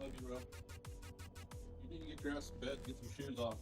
love you, bro. You need to get your ass to bed, get some shoes off.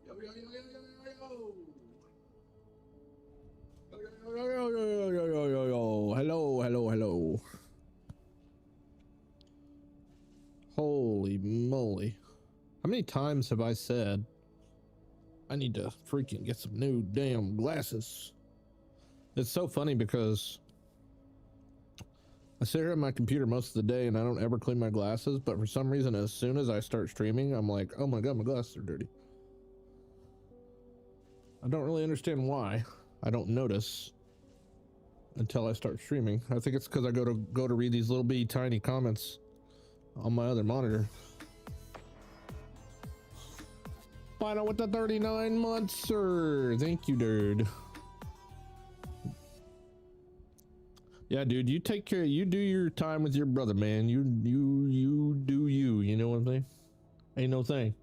Yo, yo, yo, yo, yo, yo, yo. Yo, yo, yo, yo, yo, yo, yo, yo. Hello, hello, hello. Holy moly. How many times have I said I need to freaking get some new damn glasses? It's so funny because I sit here at my computer most of the day and I don't ever clean my glasses, but for some reason, as soon as I start streaming, I'm like, oh my god, my glasses are dirty. I don't really understand why. I don't notice until I start streaming. I think it's because I go to read these little bitty tiny comments on my other monitor. Final with the 39 months, sir. Thank you, dude. Yeah, dude, you take care. You do your time with your brother, man. You do you. You know what I'm saying? Ain't no thing.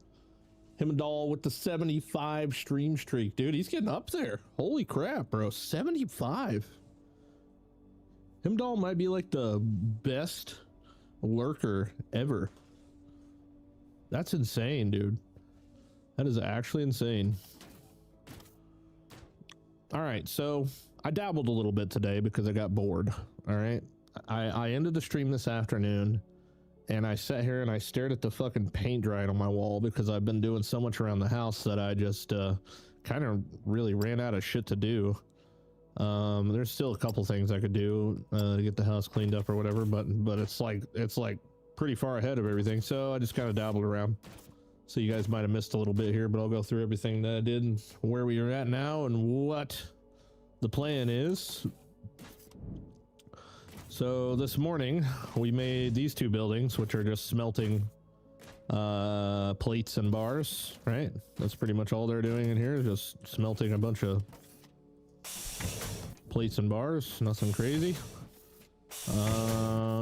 Himdall with the 75 stream streak, dude. He's getting up there. Holy crap, bro. 75. Himdall might be like the best lurker ever. That's insane, dude. That is actually insane. All right, so I dabbled a little bit today because I got bored. All right, I ended the stream this afternoon and I sat here and I stared at the fucking paint drying on my wall because I've been doing so much around the house that I just kind of really ran out of shit to do. There's still a couple things I could do to get the house cleaned up or whatever, but it's like pretty far ahead of everything, so I just kind of dabbled around. So you guys might have missed a little bit here, but I'll go through everything that I did and where we are at now and what the plan is. So this morning we made these two buildings, which are just smelting plates and bars, right? That's pretty much all they're doing in here, just smelting a bunch of plates and bars. Nothing crazy.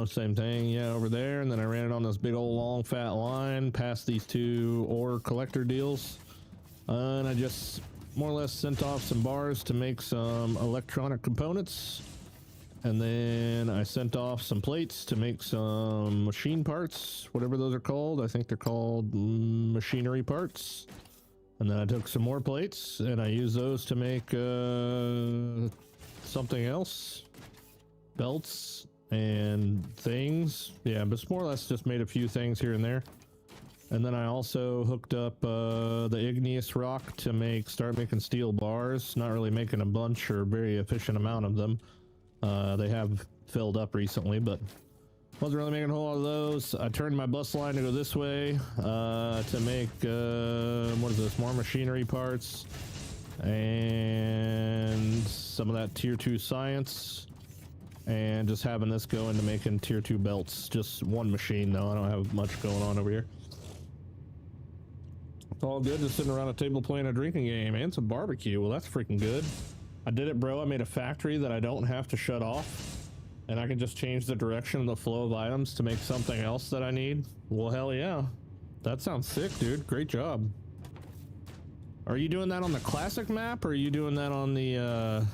Same thing, yeah, over there. And then I ran it on this big old long fat line past these two ore collector deals, and I just more or less sent off some bars to make some electronic components, and then I sent off some plates to make some machine parts, whatever those are called. I think they're called machinery parts. And then I took some more plates and I used those to make something else, belts and things. Yeah, but it's more or less just made a few things here and there. And then I also hooked up the igneous rock to start making steel bars. Not really making a bunch or very efficient amount of them. They have filled up recently, but wasn't really making a whole lot of those. I turned my bus line to go this way to make what is this, more machinery parts and some of that tier 2 science, and just having this go into making tier 2 belts. Just one machine though, I don't have much going on over here. It's all good, just sitting around a table playing a drinking game and some barbecue. Well, that's freaking good. I did it, bro. I made a factory that I don't have to shut off, and I can just change the direction of the flow of items to make something else that I need. Well, hell yeah. That sounds sick, dude. Great job. Are you doing that on the classic map, or are you doing that on the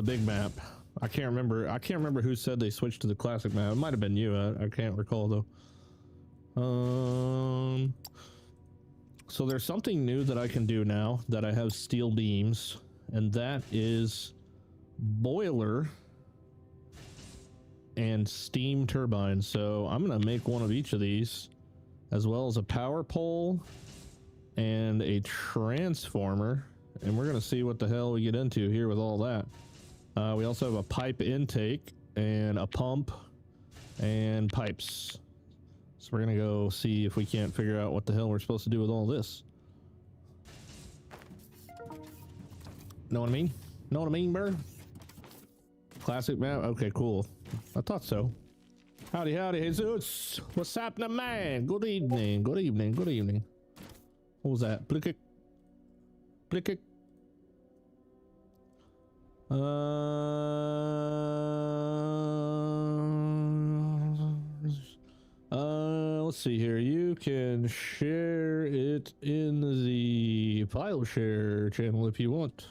big map? I can't remember who said they switched to the classic map. It might have been you. I can't recall though. So there's something new that I can do now that I have steel beams, and that is boiler and steam turbine. So I'm gonna make one of each of these, as well as a power pole and a transformer, and we're gonna see what the hell we get into here with all that. We also have a pipe intake and a pump and pipes. So we're gonna go see if we can't figure out what the hell we're supposed to do with all this. Know what I mean? Know what I mean, bro? Classic map? Okay, cool. I thought so. Howdy, howdy, Jesus. What's happening, man? Good evening, good evening, good evening. What was that? Blick. Blick. Let's see here. You can share it in the file share channel if you want.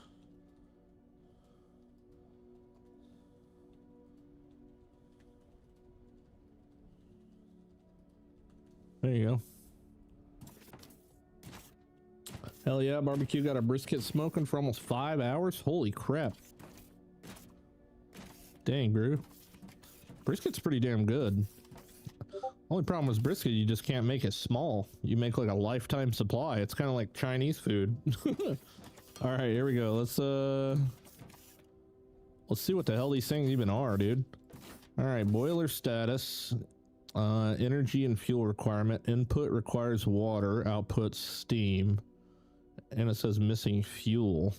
There you go. Hell yeah, barbecue got a brisket smoking for almost 5 hours. Holy crap. Dang, bro. Brisket's pretty damn good. Only problem with brisket, you just can't make it small. You make like a lifetime supply. It's kind of like Chinese food. All right, here we go. Let's see what the hell these things even are, dude. All right, boiler status. Energy and fuel requirement. Input requires water, output steam. And it says missing fuel.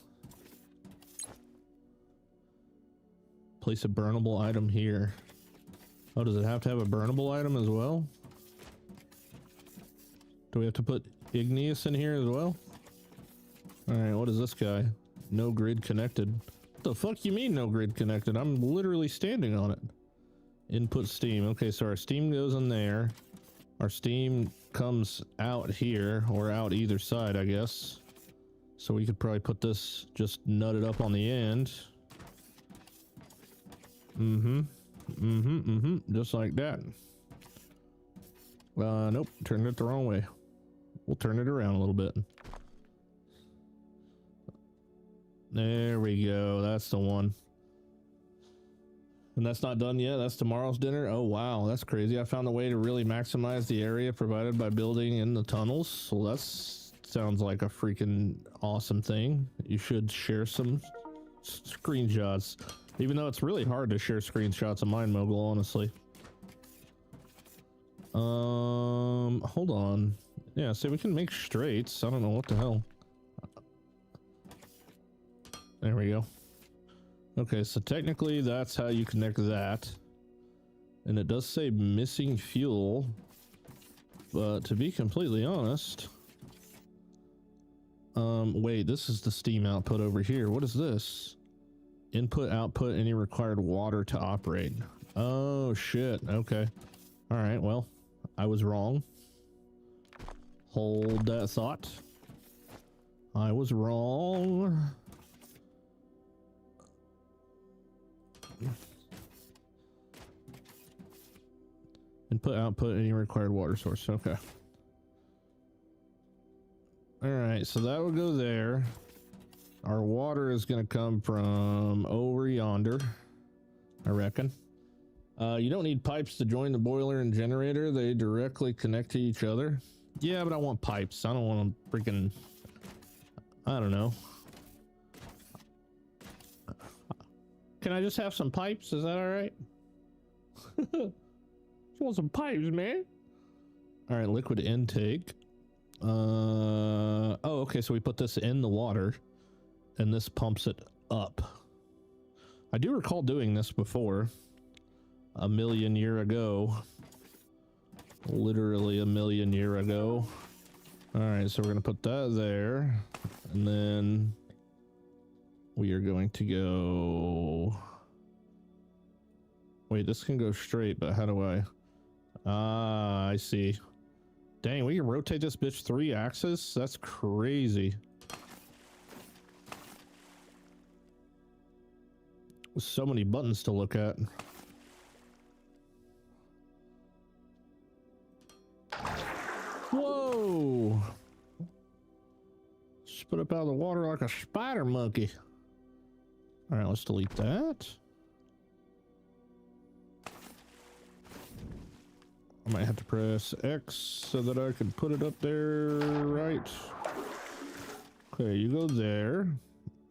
Place a burnable item here. Oh, does it have to have a burnable item as well? Do we have to put igneous in here as well? Alright, what is this guy? No grid connected. What the fuck you mean no grid connected? I'm literally standing on it. Input steam. Okay, so our steam goes in there. Our steam comes out here, or out either side, I guess. So we could probably put this just nutted up on the end. Just like that. Nope, turned it the wrong way. We'll turn it around a little bit. There we go, that's the one. And that's not done yet. That's tomorrow's dinner. Oh wow, that's crazy. I found a way to really maximize the area provided by building in the tunnels. So that sounds like a freaking awesome thing. You should share some screenshots. Even though it's really hard to share screenshots of Mind Mogul, honestly. Hold on. Yeah, see, we can make straights. I don't know what the hell. There we go. Okay, so technically that's how you connect that. And it does say missing fuel. But to be completely honest... wait, this is the steam output over here. What is this? Input, output, any required water to operate. Oh, shit. Okay. All right, well, I was wrong. Hold that thought. I was wrong. Input, output, any required water source. Okay. All right, so that will go there. Our water is going to come from over yonder, I reckon. You don't need pipes to join the boiler and generator. They directly connect to each other. Yeah, but I want pipes. I don't want to freaking... I don't know. Can I just have some pipes? Is that all right? Just want some pipes, man. All right, liquid intake. Oh, okay, so we put this in the water. And this pumps it up. I do recall doing this before. A million year ago. Literally a million year ago. Alright, so we're going to put that there. And then we are going to go... Wait, this can go straight, but how do I... Ah, I see. Dang, we can rotate this bitch 3 axes? That's crazy. So many buttons to look at. Whoa! Spit up out of the water like a spider monkey. All right, let's delete that. I might have to press X so that I can put it up there, right? Okay, you go there.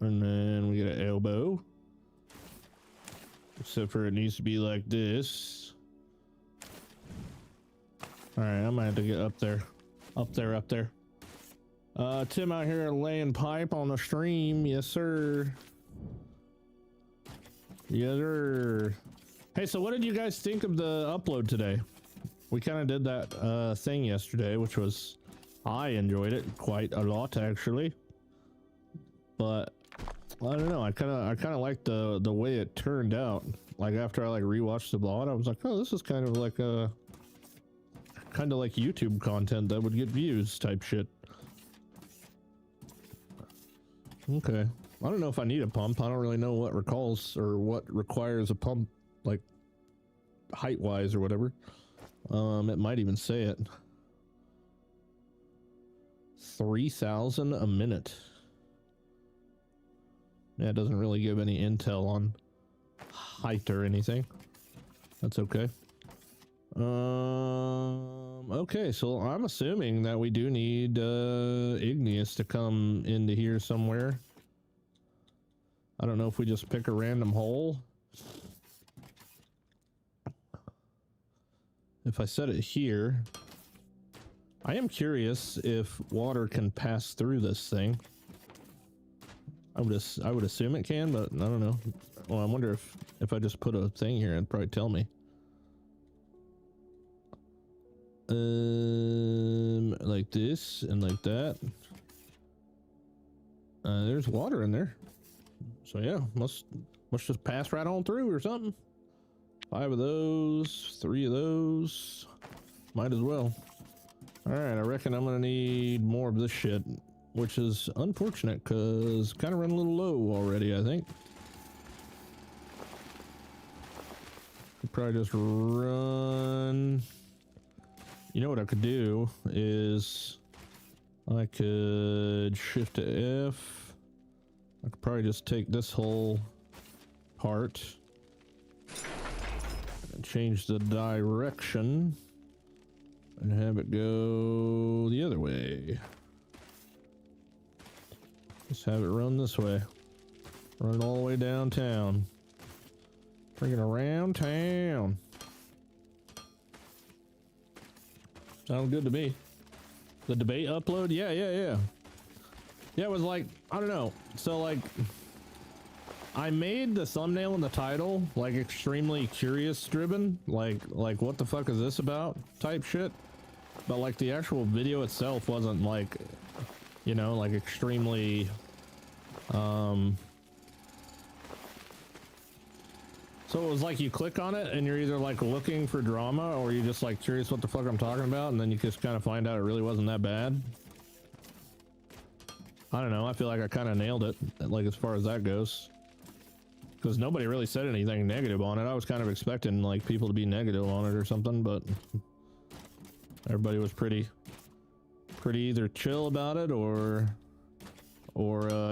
And then we get an elbow. Except for it needs to be like this. All right, I might have to get up there. Up there. Tim out here laying pipe on the stream. Yes, sir. Yes, sir. Hey, so what did you guys think of the upload today? We kind of did that thing yesterday, which was, I enjoyed it quite a lot actually. But I don't know, I kind of liked the way it turned out. Like after I like rewatched the VOD, I was like, oh, this is kind of like YouTube content that would get views type shit. Okay. I don't know if I need a pump. I don't really know what recalls or what requires a pump, like height wise or whatever. It might even say it. 3,000 a minute. Yeah, it doesn't really give any intel on height or anything. That's okay. Okay, so I'm assuming that we do need Igneous to come into here somewhere. I don't know if we just pick a random hole. If I set it here, I am curious if water can pass through this thing. I would assume it can, but I don't know. Well, I wonder if I just put a thing here, it'd probably tell me. Like this and like that. There's water in there. So yeah, must just pass right on through or something. 5 of those, 3 of those. Might as well. Alright, I reckon I'm gonna need more of this shit, which is unfortunate because kind of running a little low already, I think. Could probably just run. You know what I could do is I could shift to F. I could probably just take this whole part and change the direction and have it go the other way. Just have it run this way. Run all the way downtown. Bring it around town. Sounds good to me. The debate upload? Yeah. Yeah, it was like, I don't know. So like, I made the thumbnail and the title like extremely curious driven. Like what the fuck is this about type shit. But like the actual video itself wasn't like, you know, like extremely, so it was like you click on it and you're either like looking for drama or you're just like curious what the fuck I'm talking about, and then you just kind of find out it really wasn't that bad. I don't know, I feel like I kind of nailed it, like as far as that goes. Because nobody really said anything negative on it. I was kind of expecting like people to be negative on it or something, but everybody was pretty either chill about it or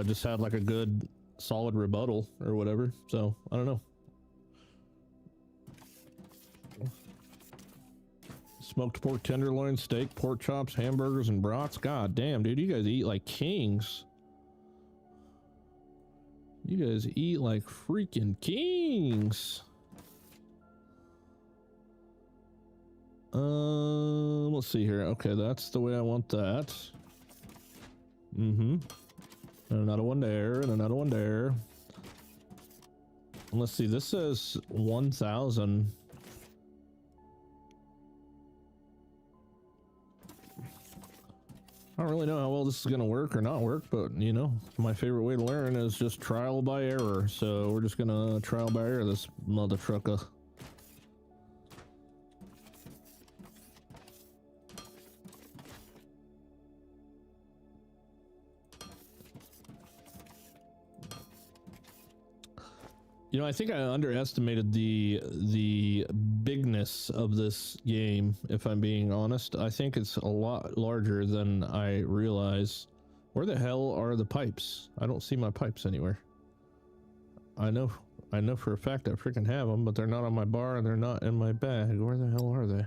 just had like a good solid rebuttal or whatever. So I don't know. Smoked pork tenderloin, steak, pork chops, hamburgers, and brats. God damn, dude, you guys eat like kings. You guys eat like freaking kings. Let's see here. Okay, that's the way I want that. And another one there, and another one there. And let's see, this says 1,000. I don't really know how well this is gonna work or not work, but you know, my favorite way to learn is just trial by error. So we're just gonna trial by error this mother trucker. You know, I think I underestimated the bigness of this game, if I'm being honest. I think it's a lot larger than I realize. Where the hell are the pipes? I don't see my pipes anywhere. I know for a fact I freaking have them, but they're not on my bar and they're not in my bag. Where the hell are they?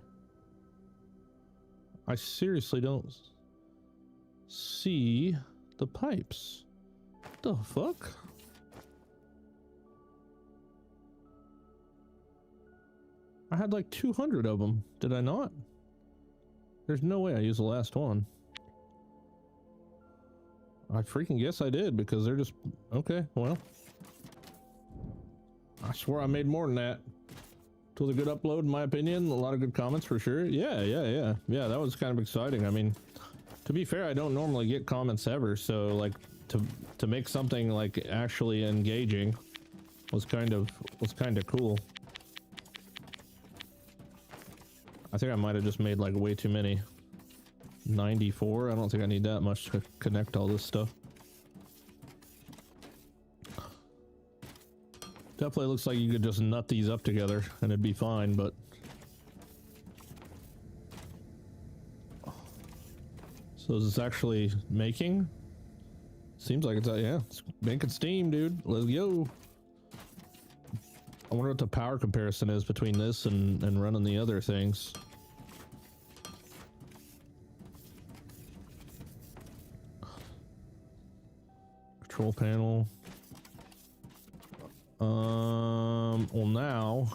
I seriously don't see the pipes. What the fuck? I had like 200 of them. Did I not? There's no way I used the last one. I freaking guess I did because they're just... Okay, well. I swear I made more than that. It was a good upload in my opinion. A lot of good comments for sure. Yeah, that was kind of exciting. I mean, to be fair, I don't normally get comments ever, so like to make something like actually engaging was kind of cool. I think I might have just made like way too many. 94. I don't think I need that much to connect all this stuff. Definitely looks like you could just nut these up together and it'd be fine, but so is this actually making? Seems like it's yeah, it's making steam, dude. Let's go. I wonder what the power comparison is between this and running the other things. Control panel. Well now,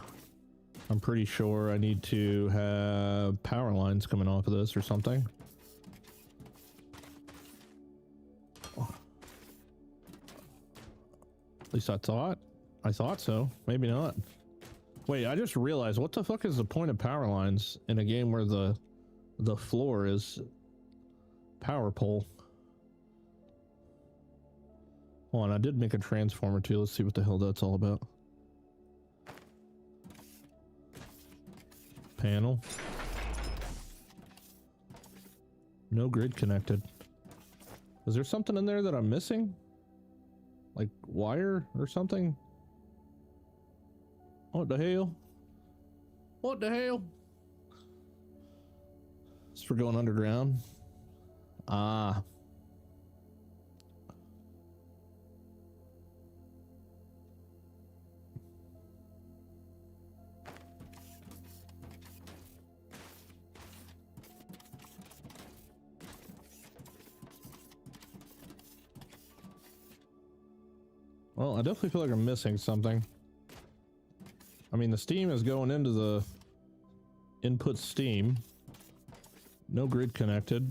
I'm pretty sure I need to have power lines coming off of this or something. At least I thought so. Maybe not. Wait, I just realized, what the fuck is the point of power lines in a game where the floor is power pole? Hold on, I did make a transformer too. Let's see what the hell that's all about. Panel. No grid connected. Is there something in there that I'm missing? Like wire or something? What the hell? What the hell? It's for going underground. Ah. Well, I definitely feel like I'm missing something. I mean, the steam is going into the input steam. No grid connected.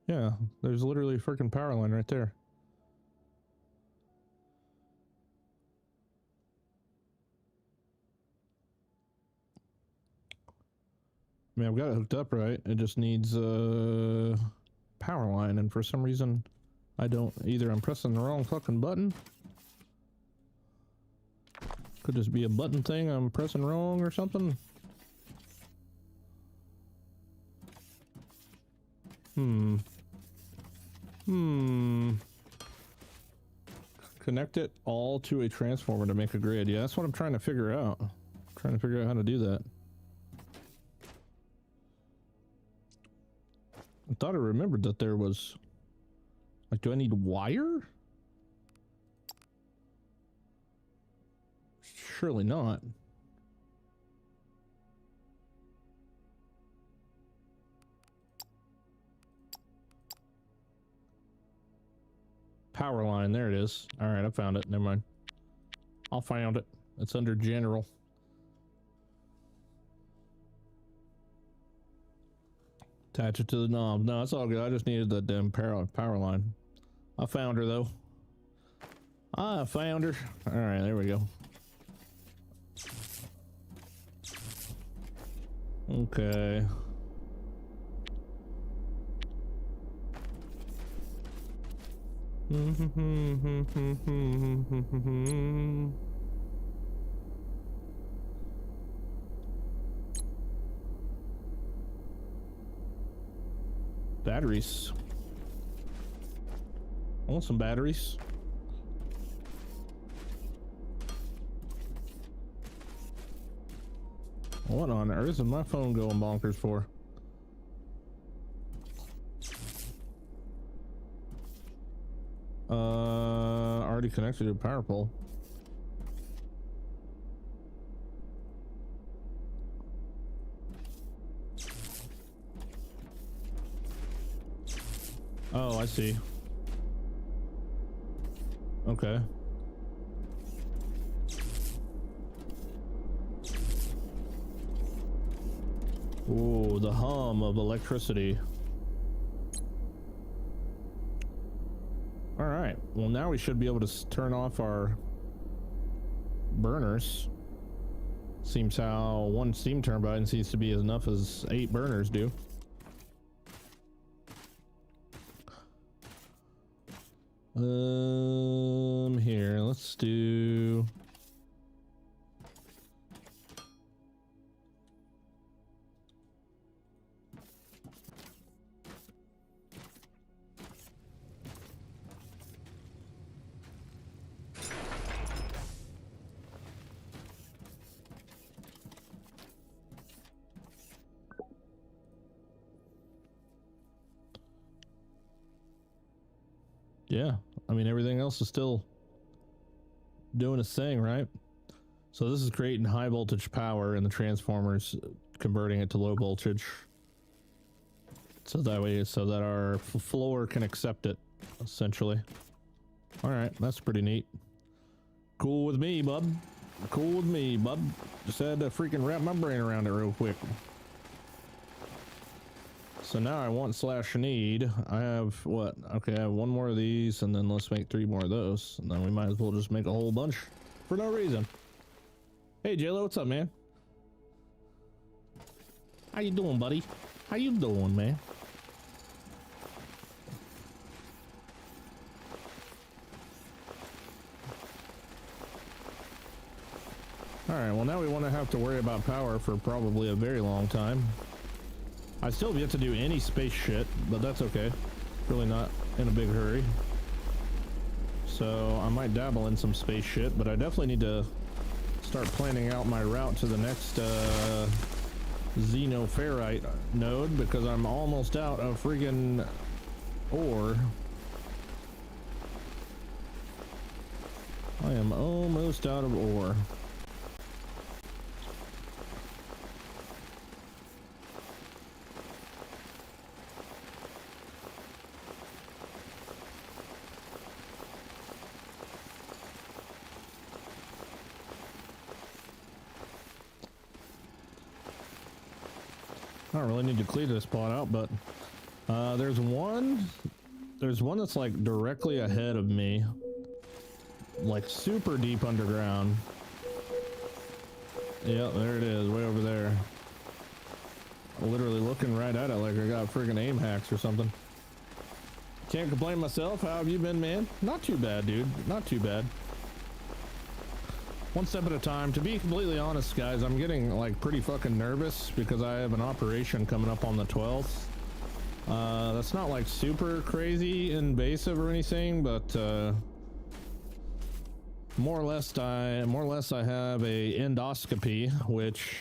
Yeah, there's literally a freaking power line right there. I mean, I've got it hooked up right. It just needs a power line, and for some reason, I don't. Either I'm pressing the wrong fucking button. Could just be a button thing I'm pressing wrong or something. Connect it all to a transformer to make a grid. Yeah, that's what I'm trying to figure out. I'm trying to figure out how to do that. I thought I remembered that there was... Like, do I need wire? Surely not. Power line, there it is. Alright, I found it. Never mind. I found it. It's under general. Attach it to the knob. No, it's all good. I just needed the damn power line. I found her though. I found her. Alright, there we go. Okay. Batteries. I want some batteries. What on earth is my phone going bonkers for? Already connected to a power pole. Oh, I see. Okay. Ooh, the hum of electricity. All right. Well, now we should be able to turn off our burners. Seems how one steam turbine seems to be enough as 8 burners do. Here, let's do... Yeah, I mean, everything else is still doing its thing, right? So this is creating high voltage power in the transformers, converting it to low voltage. So that way, so that our floor can accept it, essentially. All right, that's pretty neat. Cool with me, bub. Cool with me, bub. Just had to freaking wrap my brain around it real quick. So now I want slash need. I have what? Okay, I have 1 more of these, and then let's make 3 more of those, and then we might as well just make a whole bunch for no reason. Hey JLo, what's up, man? How you doing, buddy? How you doing, man? All right, well now we won't have to worry about power for probably a very long time. I still have yet to do any space shit, but that's okay. Really not in a big hurry. So I might dabble in some space shit, but I definitely need to start planning out my route to the next xenoferrite node, because I'm almost out of freaking ore. I am almost out of ore. I don't really need to clear this spot out, but there's one that's like directly ahead of me, like super deep underground. Yep, there it is, way over there. Literally looking right at it like I got friggin' aim hacks or something. Can't complain myself. How have you been, man? Not too bad, dude. Not too bad. One step at a time. To be completely honest, guys, I'm getting like pretty fucking nervous because I have an operation coming up on the 12th. That's not like super crazy invasive or anything, but more or less I have a endoscopy, which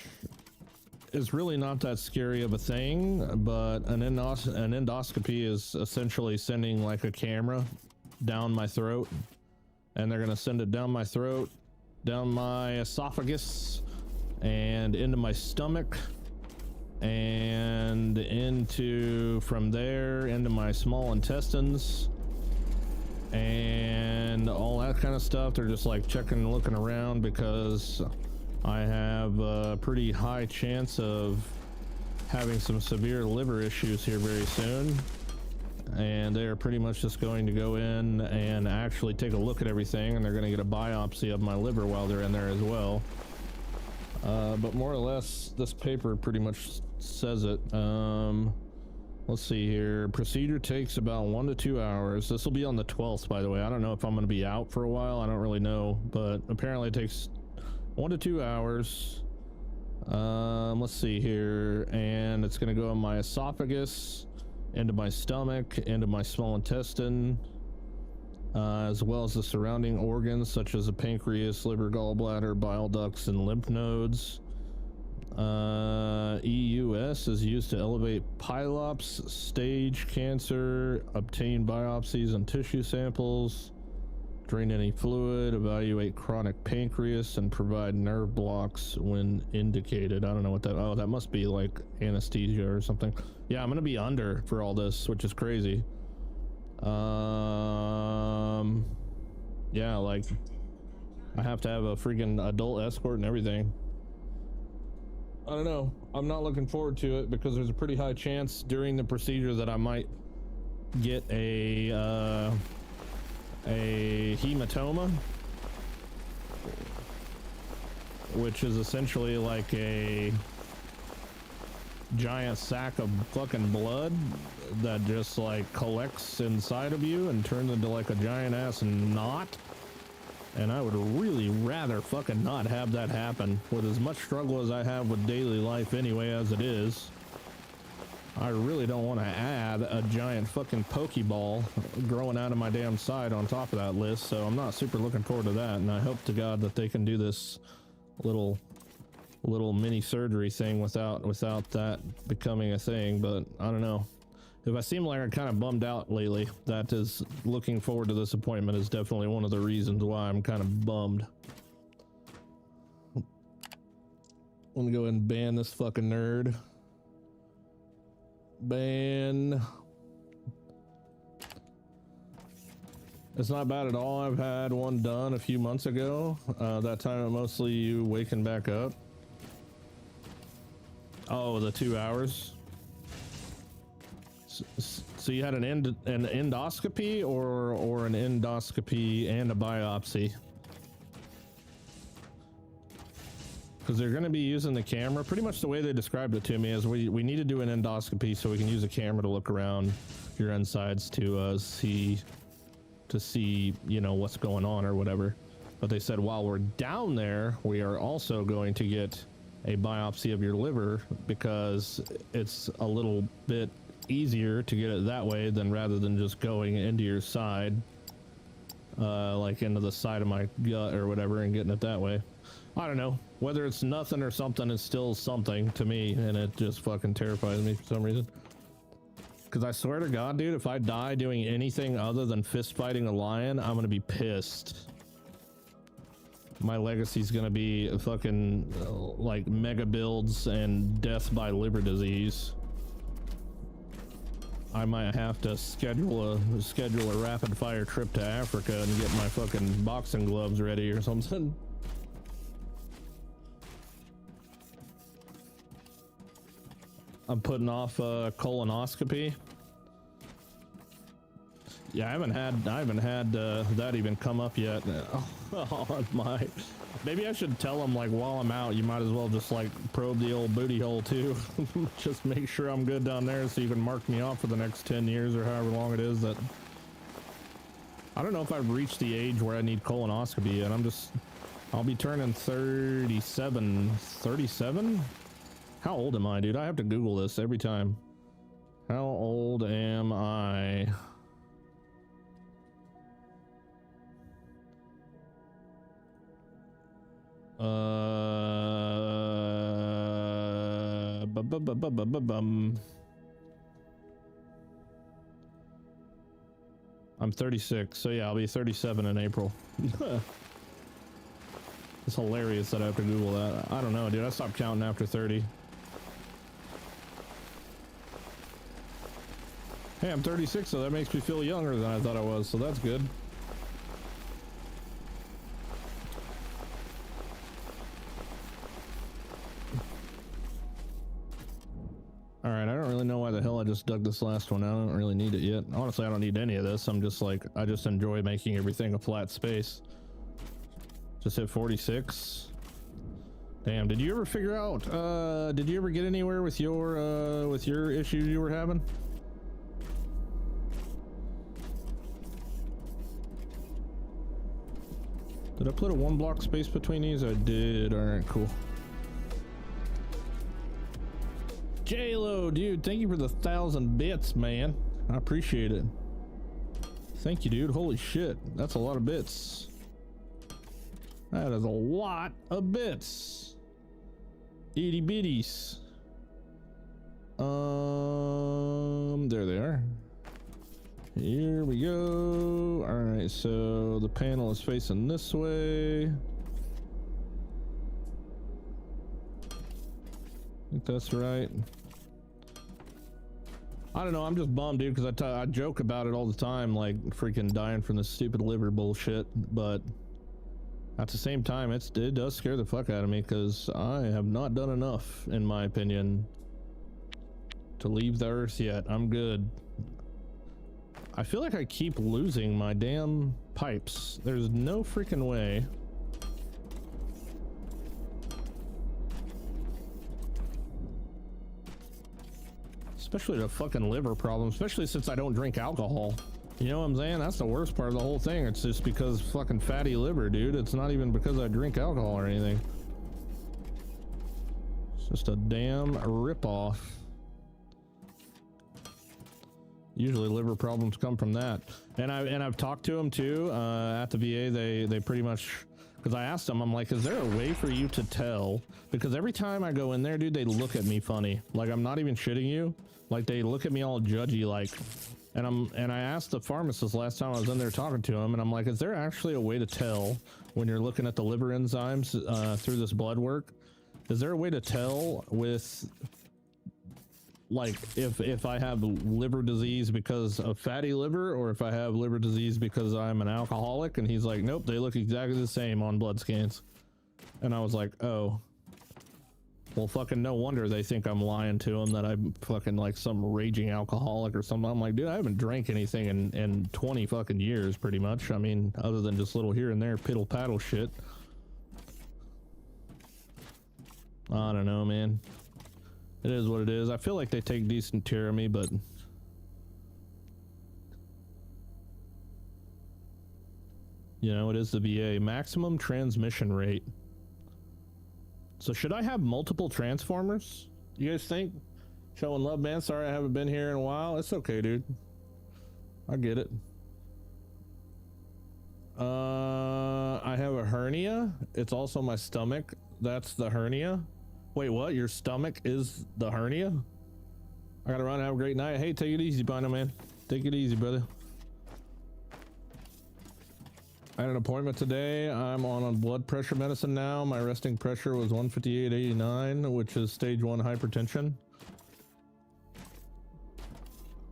is really not that scary of a thing, but an endoscopy is essentially sending like a camera down my throat, and they're gonna send it down my throat, down my esophagus, and into my stomach, and from there into my small intestines and all that kind of stuff. They're just like checking and looking around because I have a pretty high chance of having some severe liver issues here very soon, and they're pretty much just going to go in and actually take a look at everything, and they're going to get a biopsy of my liver while they're in there as well. But more or less this paper pretty much says it. Let's see here. Procedure takes about 1 to 2 hours. This will be on the 12th, by the way. I don't know if I'm going to be out for a while. I don't really know, but apparently it takes 1 to 2 hours. Let's see here. And it's going to go in my esophagus, into my stomach, into my small intestine, as well as the surrounding organs such as the pancreas, liver, gallbladder, bile ducts, and lymph nodes. EUS is used to elevate PILOPS, stage cancer, obtain biopsies and tissue samples, drain any fluid, evaluate chronic pancreas, and provide nerve blocks when indicated. I don't know what that, oh, that must be like anesthesia or something. Yeah, I'm gonna be under for all this, which is crazy. Yeah, like I have to have a freaking adult escort and everything. I don't know. I'm not looking forward to it because there's a pretty high chance during the procedure that I might get a hematoma, which is essentially like a giant sack of fucking blood that just like collects inside of you and turns into like a giant ass knot. And I would really rather fucking not have that happen. With as much struggle as I have with daily life anyway as it is, I really don't want to add a giant fucking pokeball growing out of my damn side on top of that list. So I'm not super looking forward to that, and I hope to God that they can do this little mini surgery thing without that becoming a thing. But I don't know. If I seem like I'm kind of bummed out lately, that is, looking forward to this appointment is definitely one of the reasons why I'm kind of bummed. I'm gonna go ahead and ban this fucking nerd. Ban. It's not bad at all. I've had one done a few months ago. That time it mostly you waking back up. Oh, the 2 hours. So you had an endoscopy or an endoscopy and a biopsy? Because they're going to be using the camera. Pretty much the way they described it to me is we need to do an endoscopy so we can use a camera to look around your insides to see, you know, what's going on or whatever. But they said while we're down there, we are also going to get a biopsy of your liver because it's a little bit easier to get it that way than rather than just going into your side, like into the side of my gut or whatever, and getting it that way. I don't know whether it's nothing or something. It's still something to me, and it just fucking terrifies me for some reason. Because I swear to God, dude, if I die doing anything other than fist fighting a lion, I'm gonna be pissed. My legacy's gonna be fucking like mega builds and death by liver disease. I might have to schedule a rapid fire trip to Africa and get my fucking boxing gloves ready or something. I'm putting off a colonoscopy. Yeah, I haven't had that even come up yet. On my, maybe I should tell them like while I'm out, you might as well just like probe the old booty hole too. Just make sure I'm good down there so you can mark me off for the next 10 years or however long it is. That I don't know if I've reached the age where I need colonoscopy yet. I'll be turning 37. How old am I, dude? I have to Google this every time. How old am I? I'm 36, so yeah, I'll be 37 in April. It's hilarious that I have to Google that. I don't know, dude. I stopped counting after 30. Hey, I'm 36, so that makes me feel younger than I thought I was, so that's good. Alright, I don't really know why the hell I just dug this last one. I don't really need it yet. Honestly, I don't need any of this. I'm just like, I just enjoy making everything a flat space. Just hit 46. Damn, did you ever figure out, did you ever get anywhere with your issues you were having? Did I put a 1 block space between these? I did. Alright, cool. J-Lo, dude, thank you for the 1,000 bits, man. I appreciate it. Thank you, dude. Holy shit. That's a lot of bits. That is a lot of bits. Itty bitties. There they are. Here we go. All right, so the panel is facing this way. I think that's right. I don't know. I'm just bummed, dude, because I joke about it all the time, like freaking dying from this stupid liver bullshit. But at the same time, it does scare the fuck out of me because I have not done enough, in my opinion, to leave the earth yet. I'm good. I feel like I keep losing my damn pipes. There's no freaking way. Especially the fucking liver problem, especially since I don't drink alcohol. You know what I'm saying? That's the worst part of the whole thing. It's just because fucking fatty liver, dude. It's not even because I drink alcohol or anything. It's just a damn ripoff. Usually liver problems come from that. And I've talked to them too at the VA. They pretty much, because I asked them, I'm like, is there a way for you to tell? Because every time I go in there, dude, they look at me funny. Like, I'm not even shitting you. Like, they look at me all judgy, like. And I asked the pharmacist last time I was in there talking to him, and I'm like, is there actually a way to tell when you're looking at the liver enzymes through this blood work? Is there a way to tell with, like, if I have liver disease because of fatty liver, or if I have liver disease because I'm an alcoholic? And he's like, nope, they look exactly the same on blood scans. And I was like, oh. Well, fucking no wonder they think I'm lying to them, that I'm fucking like some raging alcoholic or something. I'm like, dude, I haven't drank anything in 20 fucking years, pretty much. I mean, other than just little here and there piddle paddle shit. I don't know, man. It is what it is. I feel like they take decent care of me, but you know, it is the VA. Maximum transmission rate. So should I have multiple transformers? You guys think? Showing love, man. Sorry I haven't been here in a while. It's okay, dude. I get it. I have a hernia. It's also my stomach. That's the hernia. Wait, what? Your stomach is the hernia? I gotta run. Have a great night. Hey, take it easy, Bino, man. Take it easy, brother. I had an appointment today. I'm on blood pressure medicine now. My resting pressure was 158/89, which is stage 1 hypertension.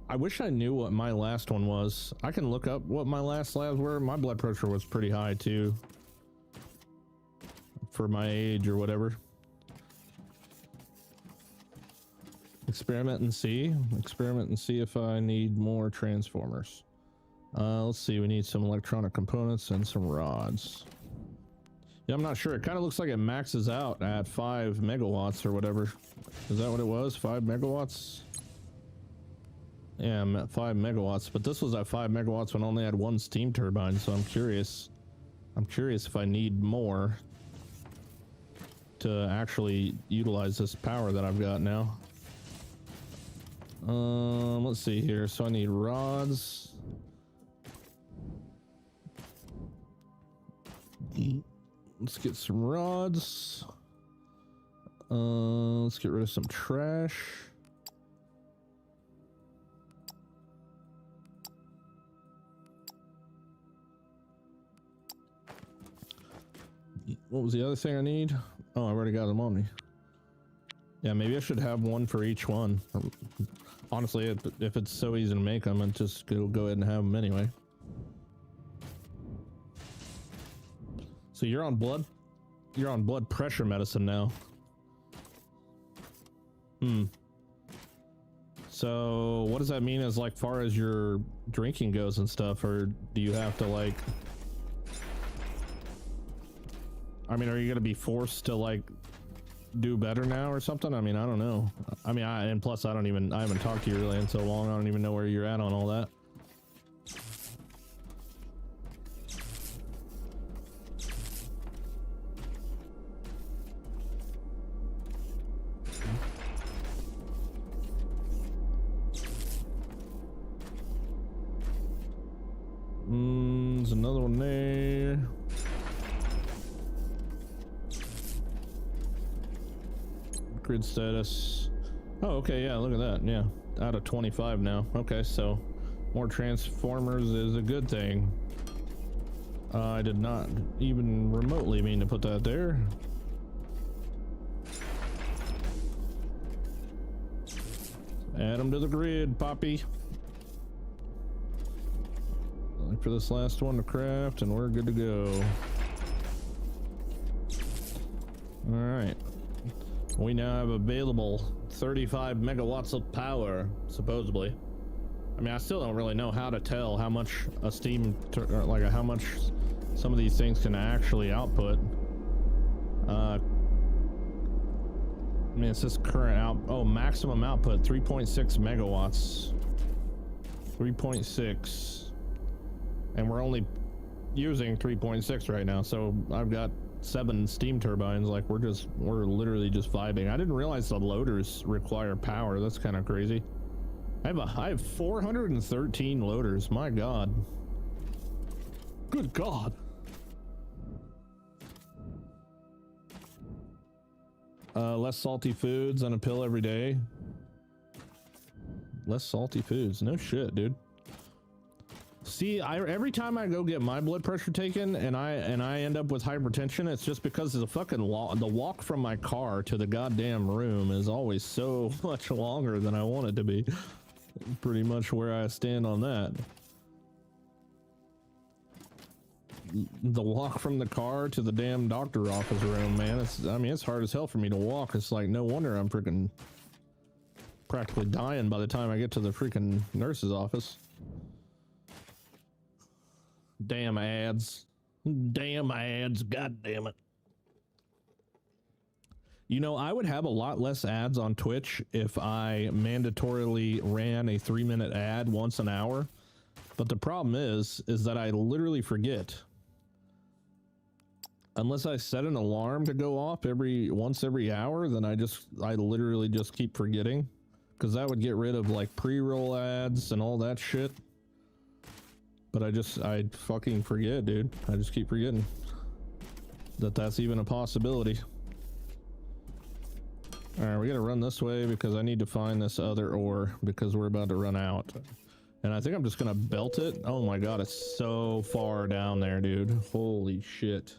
I wish I knew what my last one was. I can look up what my last labs were. My blood pressure was pretty high too, for my age or whatever. Experiment and see. Experiment and see if I need more transformers. Let's see, we need some electronic components and some rods. Yeah, I'm not sure. It kind of looks like it maxes out at 5 megawatts or whatever. Is that what it was? 5 megawatts? Yeah, I'm at 5 megawatts, but this was at 5 megawatts when I only had 1 steam turbine, so I'm curious. I'm curious if I need more to actually utilize this power that I've got now. Let's see here. So I need rods. Let's get some rods. Let's get rid of some trash. What was the other thing I need? Oh, I already got them on me. Yeah, maybe I should have one for each one. Honestly, if it's so easy to make them, I'd just go ahead and have them anyway. So you're on blood pressure medicine now. So what does that mean as like far as your drinking goes and stuff, or do you have to like, I mean, are you gonna be forced to like do better now or something? I mean, I don't know. I mean, and plus I haven't talked to you really in so long. I don't even know where you're at on all that. There's another one there. Grid status. Oh, okay, yeah, look at that. Yeah, out of 25 now. Okay, so more transformers is a good thing. I did not even remotely mean to put that there. Add them to the grid, Poppy. Look for this last one to craft, and we're good to go. All right. We now have available 35 megawatts of power, supposedly. I mean, I still don't really know how to tell how much a steam, like how much some of these things can actually output. I mean, it's this current maximum output 3.6 megawatts. 3.6, and we're only using 3.6 right now. So I've got 7 steam turbines. Like we're literally just vibing. I didn't realize the loaders require power. That's kind of crazy. I have 413 loaders. My God. Good God. Less salty foods on a pill every day. Less salty foods. No shit, dude. See, every time I go get my blood pressure taken and I end up with hypertension, it's just because of the fucking the walk from my car to the goddamn room is always so much longer than I want it to be. Pretty much where I stand on that. The walk from the car to the damn doctor office room, man. I mean, it's hard as hell for me to walk. It's like, no wonder I'm freaking practically dying by the time I get to the freaking nurse's office. Damn ads. Damn ads. God damn it. You know, I would have a lot less ads on Twitch if I mandatorily ran a 3-minute ad once an hour. But the problem is that I literally forget. Unless I set an alarm to go off once every hour, then I literally just keep forgetting. Because that would get rid of like pre-roll ads and all that shit. But I fucking forget, dude. I just keep forgetting that that's even a possibility. All right, we gotta run this way because I need to find this other ore because we're about to run out. And I think I'm just gonna belt it. Oh my God, it's so far down there, dude. Holy shit.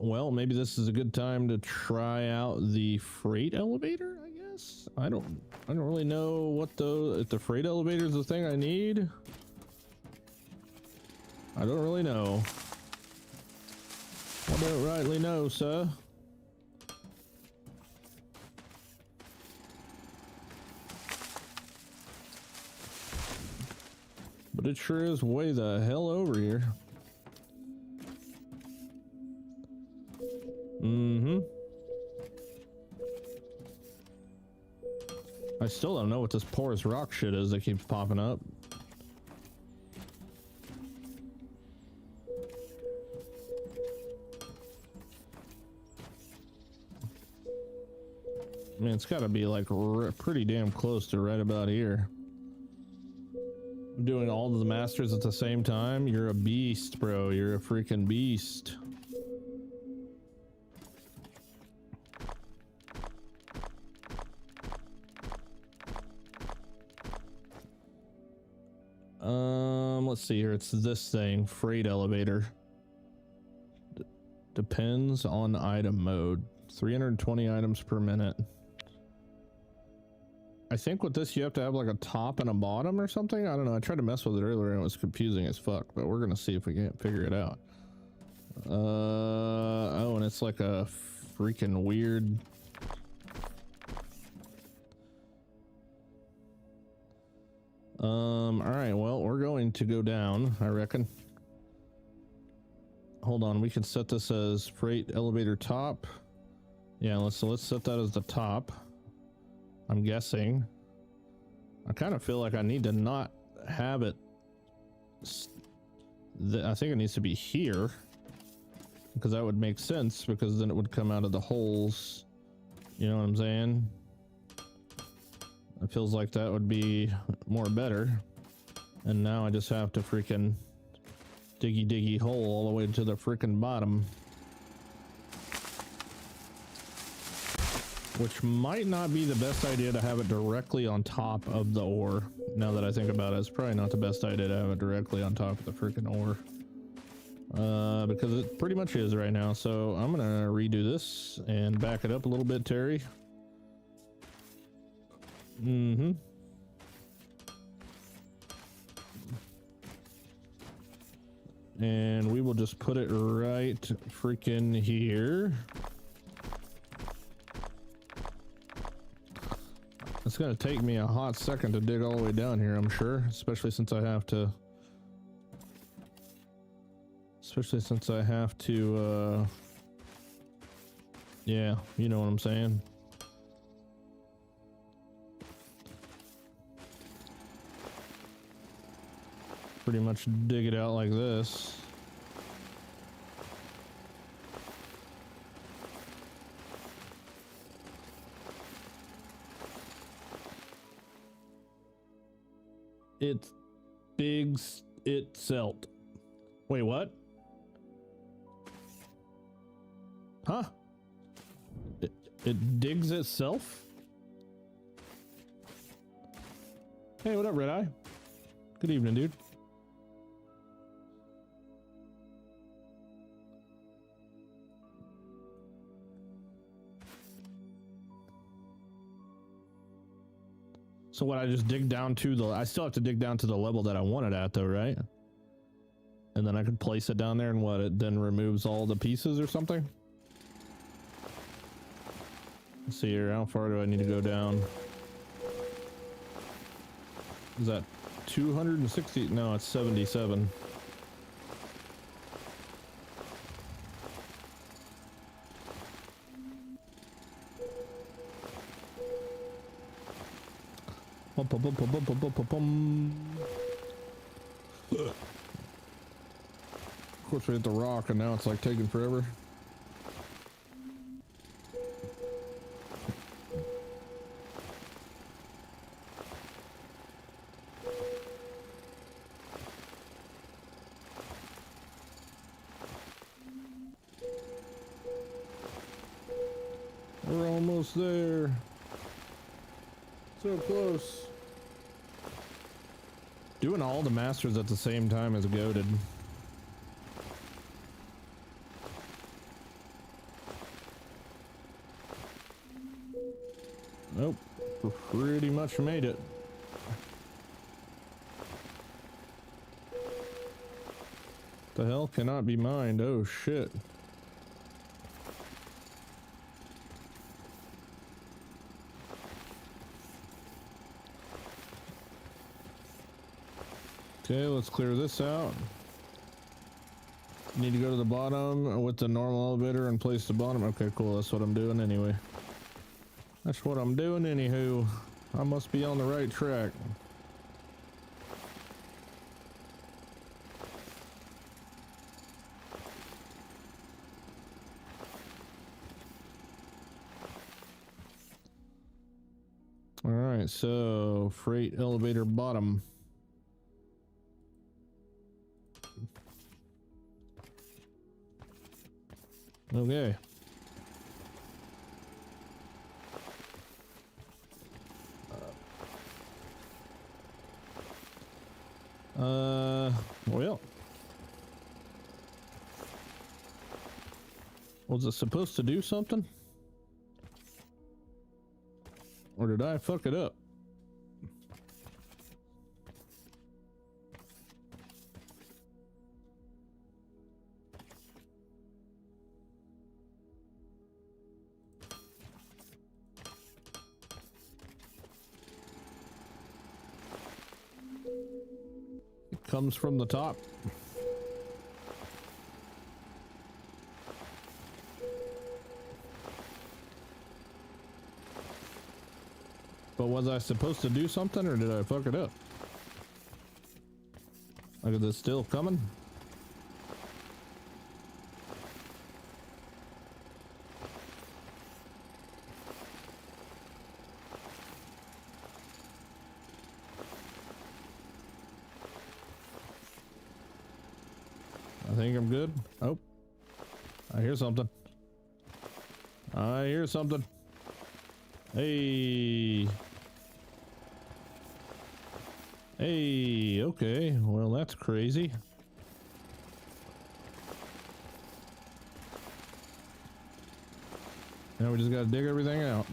Well, maybe this is a good time to try out the freight elevator, I guess. I don't really know if the freight elevator is the thing I need. I don't really know. I don't rightly know, sir. But it sure is way the hell over here. Mm-hmm. I still don't know what this porous rock shit is that keeps popping up. I mean, it's got to be like pretty damn close to right about here. Doing all of the masters at the same time? You're a beast, bro. You're a freaking beast. Let's see here. It's this thing, freight elevator. Depends on item mode. 320 items per minute. I think with this you have to have like a top and a bottom or something. I don't know. I tried to mess with it earlier and it was confusing as fuck, but we're gonna see if we can't figure it out. Oh, and it's like a freaking weird. All right, well, we're going to go down, I reckon. Hold on, we can set this as freight elevator top. Yeah, let's set that as the top. I'm guessing. I kind of feel like I need to not have it. I think it needs to be here because that would make sense because then it would come out of the holes. You know what I'm saying? It feels like that would be more better. And now I just have to freaking diggy hole all the way to the freaking bottom. Which might not be the best idea to have it directly on top of the ore. Now that I think about it, it's probably not the best idea to have it directly on top of the freaking ore. Because it pretty much is right now. So I'm gonna redo this and back it up a little bit, Terry. Mm-hmm. And we will just put it right freaking here. It's gonna take me a hot second to dig all the way down here, I'm sure, especially since I have to yeah, you know what I'm saying. Pretty much dig it out like this. It digs itself. Wait, what? Huh? It digs itself? Hey, what up, Red Eye? Good evening, dude. So what, I just dig down to the, I still have to dig down to the level that I want it at though, right? And then I could place it down there, and what, it then removes all the pieces or something? Let's see here, how far do I need to go down? Is that 260? No, it's 77. Of course we hit the rock and now it's like taking forever. We're almost there. So close. Doing all the masters at the same time is goated. Nope, we pretty much made it. The hell cannot be mined. Oh shit. Okay, let's clear this out. Need to go to the bottom with the normal elevator and place the bottom. Okay, cool. That's what I'm doing anyway. That's what I'm doing anywho. I must be on the right track. All right, so freight elevator bottom. Okay. Well. Was it supposed to do something? Or did I fuck it up? Comes from the top. But was I supposed to do something, or did I fuck it up? Like, is it still coming? I think I'm good. Oh, I hear something. I hear something. Hey. Hey, okay. Well, that's crazy. Now we just gotta dig everything out.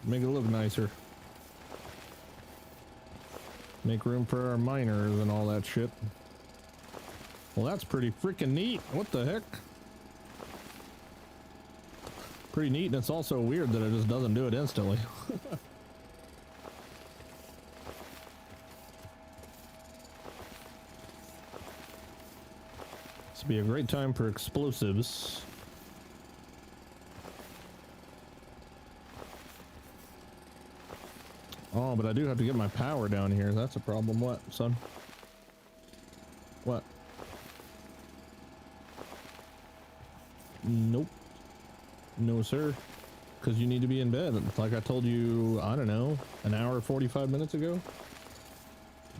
Make it look nicer. Make room for our miners and all that shit. Well, that's pretty freaking neat. What the heck? Pretty neat, and it's also weird that it just doesn't do it instantly. This would be a great time for explosives. Oh, but I do have to get my power down here. That's a problem. What, son? What? Nope. No, sir. Because you need to be in bed. Like I told you, I don't know, an hour, 45 minutes ago.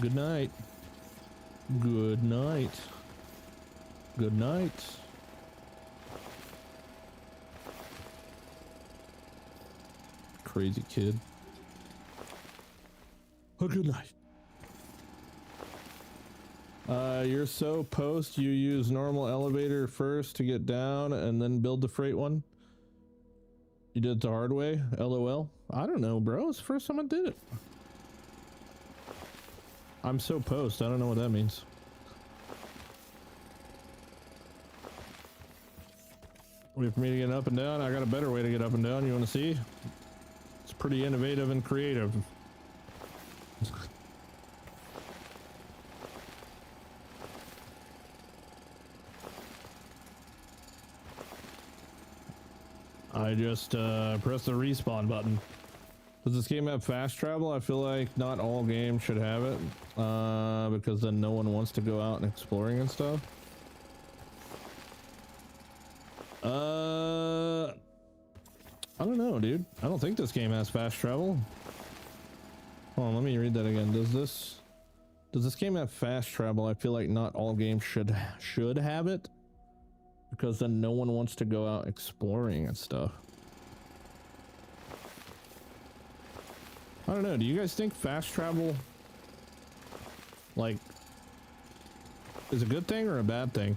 Good night. Good night. Good night. Crazy kid. Oh, good night. You're so post, you use normal elevator first to get down and then build the freight one? You did it the hard way? LOL? I don't know, bro. It's the first time I did it. I'm so post. I don't know what that means. Wait for me to get up and down. I got a better way to get up and down. You want to see? It's pretty innovative and creative. I just press the respawn button. Does this game have fast travel? I feel like not all games should have it because then no one wants to go out and exploring and stuff. I don't know, dude. I don't think this game has fast travel. Hold on, let me read that again. Does this game have fast travel? I feel like not all games should have it because then no one wants to go out exploring and stuff. I don't know. Do you guys think fast travel like is a good thing or a bad thing?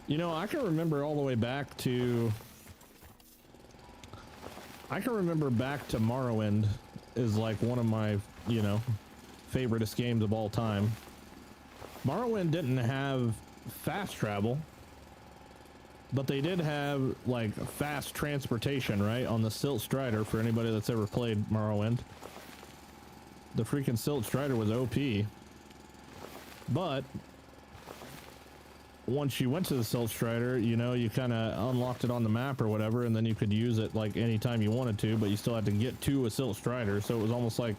You know, I can remember all the way back to Morrowind is like one of my, you know, favoriteest games of all time. Morrowind didn't have fast travel, but they did have like fast transportation, right? On the Silt Strider, for anybody that's ever played Morrowind. The freaking Silt Strider was OP. But once you went to the Silt Strider, you know, you kind of unlocked it on the map or whatever, and then you could use it like anytime you wanted to, but you still had to get to a Silt Strider. So it was almost like,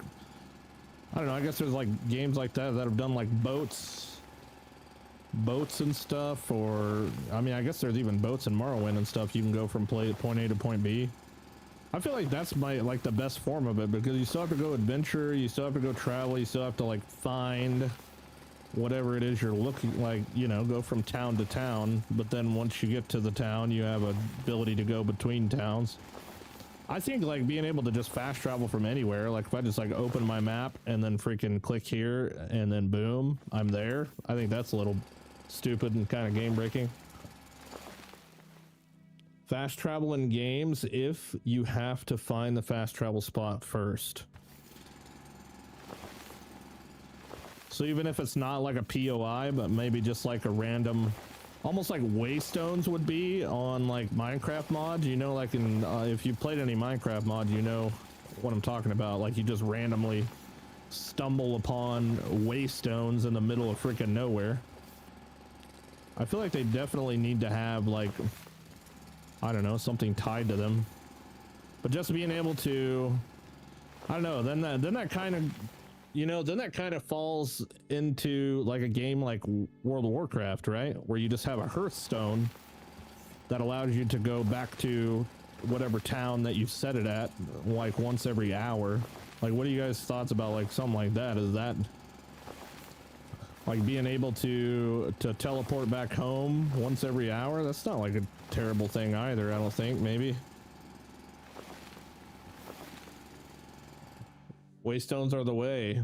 I don't know, I guess there's like games like that have done like boats and stuff, or I mean, I guess there's even boats in Morrowind and stuff. You can go from point A to point B. I feel like that's like the best form of it, because you still have to go adventure, you still have to go travel, you still have to like find whatever it is you're looking, like, you know, go from town to town. But then once you get to the town, you have an ability to go between towns. I think like being able to just fast travel from anywhere, like if I just like open my map and then freaking click here and then boom, I'm there. I think that's a little stupid and kind of game breaking. Fast travel in games if you have to find the fast travel spot first. So even if it's not like a POI, but maybe just like a random, almost like waystones would be on like Minecraft mods, you know, like in, if you played any Minecraft mod, you know what I'm talking about. Like you just randomly stumble upon waystones in the middle of freaking nowhere. I feel like they definitely need to have like, I don't know, something tied to them. But just being able to, I don't know, then that kind of, you know, then that kind of falls into like a game like World of Warcraft, right? Where you just have a Hearthstone that allows you to go back to whatever town that you set it at like once every hour. Like, what are you guys' thoughts about like something like that? Is that like being able to teleport back home once every hour? That's not like a terrible thing either, I don't think. Maybe waystones are the way.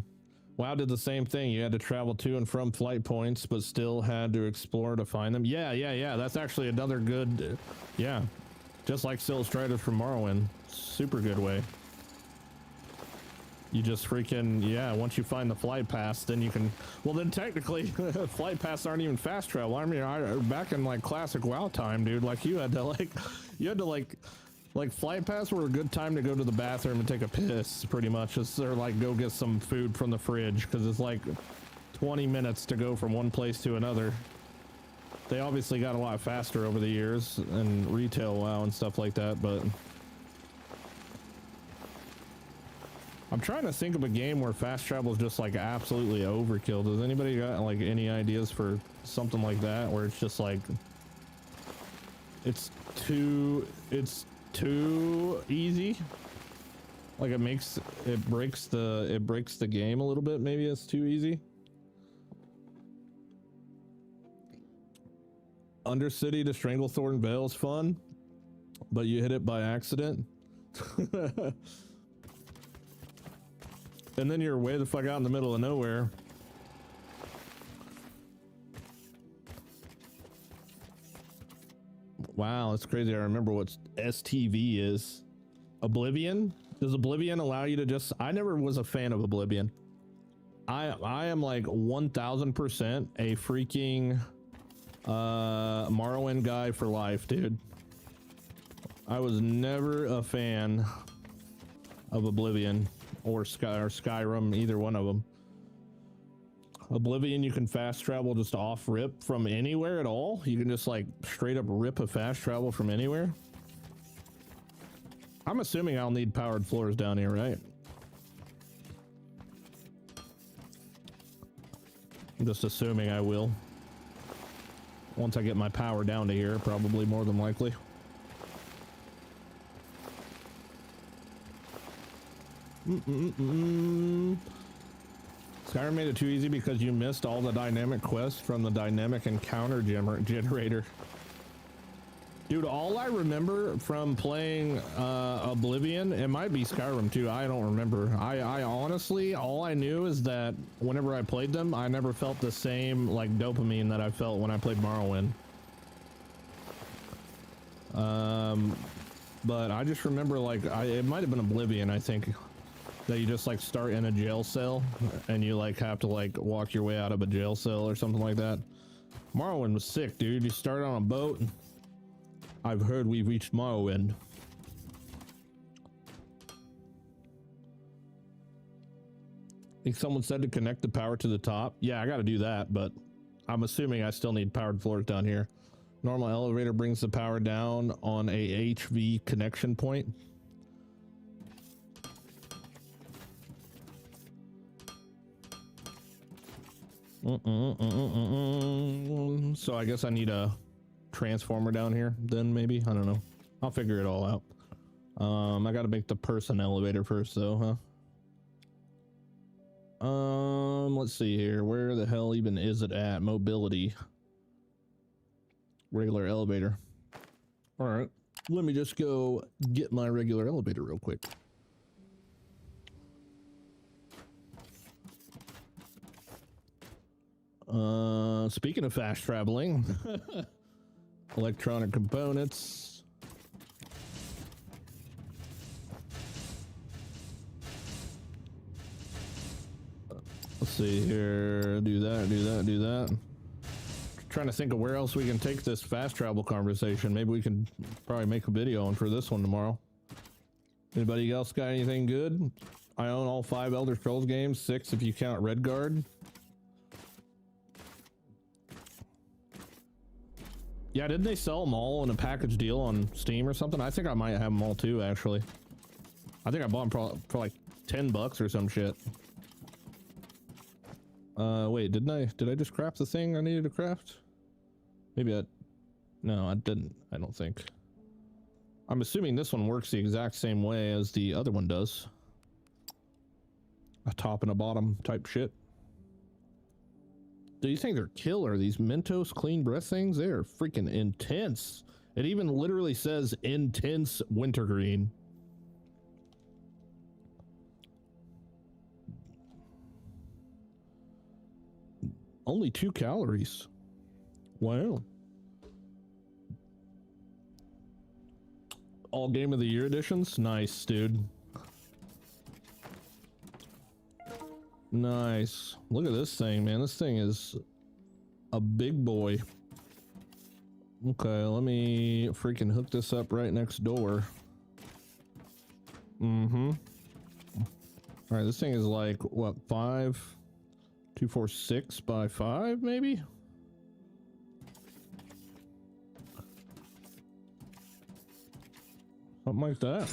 WoW did the same thing. You had to travel to and from flight points, but still had to explore to find them. Yeah. That's actually another good, yeah. Just like Silt Striders from Morrowind. Super good way. You just freaking, yeah, once you find the flight pass, then you can, well then technically flight pass aren't even fast travel. I mean, back in like classic WoW time, dude, like you had to like flight pass were a good time to go to the bathroom and take a piss pretty much. Just or like go get some food from the fridge, because it's like 20 minutes to go from one place to another. They obviously got a lot faster over the years and retail WoW and stuff like that, but I'm trying to think of a game where fast travel is just like absolutely overkill. Does anybody got like any ideas for something like that where it's just like it's too easy? Like it breaks the game a little bit. Maybe it's too easy. Undercity to Stranglethorn Vale is fun, but you hit it by accident. And then you're way the fuck out in the middle of nowhere. Wow, that's crazy. I remember what STV is. Oblivion? Does Oblivion allow you to just... I never was a fan of Oblivion. I am like 1000% a freaking Morrowind guy for life, dude. I was never a fan of Oblivion. Or Skyrim, either one of them. Oblivion, you can fast travel just off rip from anywhere at all. You can just like straight up rip a fast travel from anywhere. I'm assuming I'll need powered floors down here, right? I'm just assuming I will. Once I get my power down to here, probably more than likely. Skyrim made it too easy because you missed all the dynamic quests from the dynamic encounter generator. Dude, all I remember from playing Oblivion, it might be Skyrim too, I don't remember. I honestly, all I knew is that whenever I played them, I never felt the same like dopamine that I felt when I played Morrowind. But I just remember like, it might have been Oblivion, I think. That you just like start in a jail cell and you like have to like walk your way out of a jail cell or something like that. Morrowind was sick, dude. You start on a boat and I've heard we've reached Morrowind. I think someone said to connect the power to the top. Yeah, I got to do that, but I'm assuming I still need powered floors down here. Normal elevator brings the power down on a HV connection point. So I guess I need a transformer down here then, maybe. I don't know, I'll figure it all out. I gotta make the person elevator first though, huh? Let's see here, where the hell even is it at? Mobility, regular elevator. All right, let me just go get my regular elevator real quick. Speaking of fast traveling, electronic components. Let's see here. Do that. Trying to think of where else we can take this fast travel conversation. Maybe we can probably make a video on for this one tomorrow. Anybody else got anything good? I own all 5 Elder Scrolls games, 6 if you count Redguard. Yeah, didn't they sell them all in a package deal on Steam or something? I think I might have them all too, actually. I think I bought them for like $10 or some shit. Wait, did I just craft the thing I needed to craft? Maybe no, I didn't, I don't think. I'm assuming this one works the exact same way as the other one does. A top and a bottom type shit. Do you think they're killer? These Mentos clean breath things, they're freaking intense. It even literally says intense wintergreen. Only 2 calories. Wow. All game of the year editions? Nice, dude. Nice. Look at this thing, man. This thing is a big boy. Okay, let me freaking hook this up right next door. Mm-hmm. All right, this thing is like, what, 2, 4, 6 by 5, maybe? Something like that.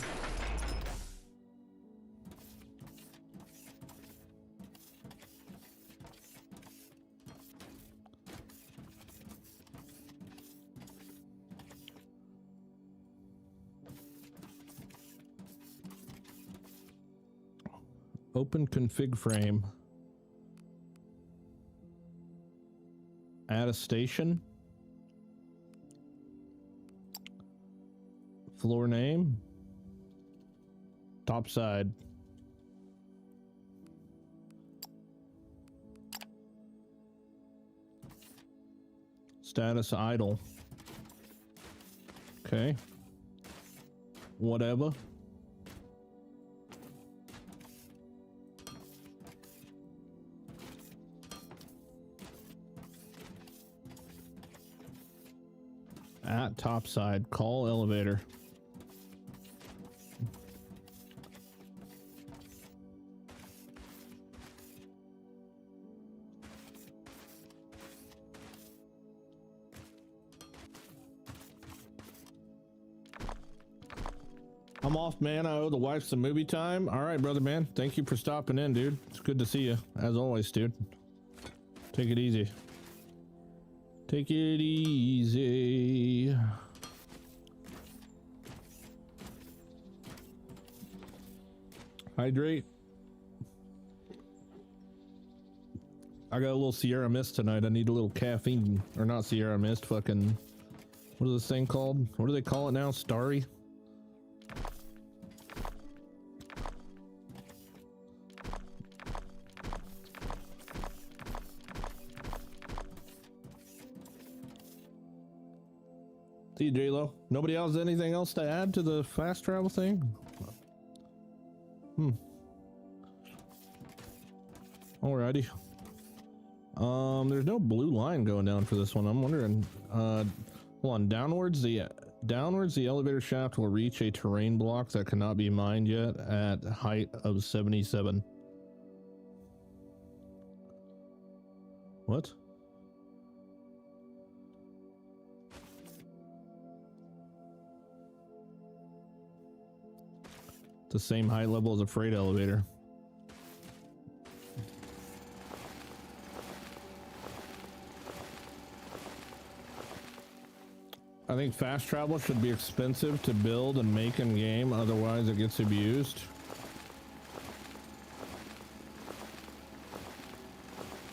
Open config frame. Add a station. Floor name. Top side. Status idle. Okay. Whatever. At top side, call elevator. I'm off, man. I owe the wife some movie time. All right, brother, man. Thank you for stopping in, dude. It's good to see you, as always, dude. Take it easy. Take it easy. Hydrate. I got a little Sierra Mist tonight. I need a little caffeine. Or not Sierra Mist, fucking... What is this thing called? What do they call it now? Starry? See you, J-Lo. Nobody else anything else to add to the fast travel thing? Alrighty. There's no blue line going down for this one. I'm wondering, hold on, downwards the elevator shaft will reach a terrain block that cannot be mined yet at height of 77. What? The same height level as a freight elevator. I think fast travel should be expensive to build and make in game, otherwise it gets abused.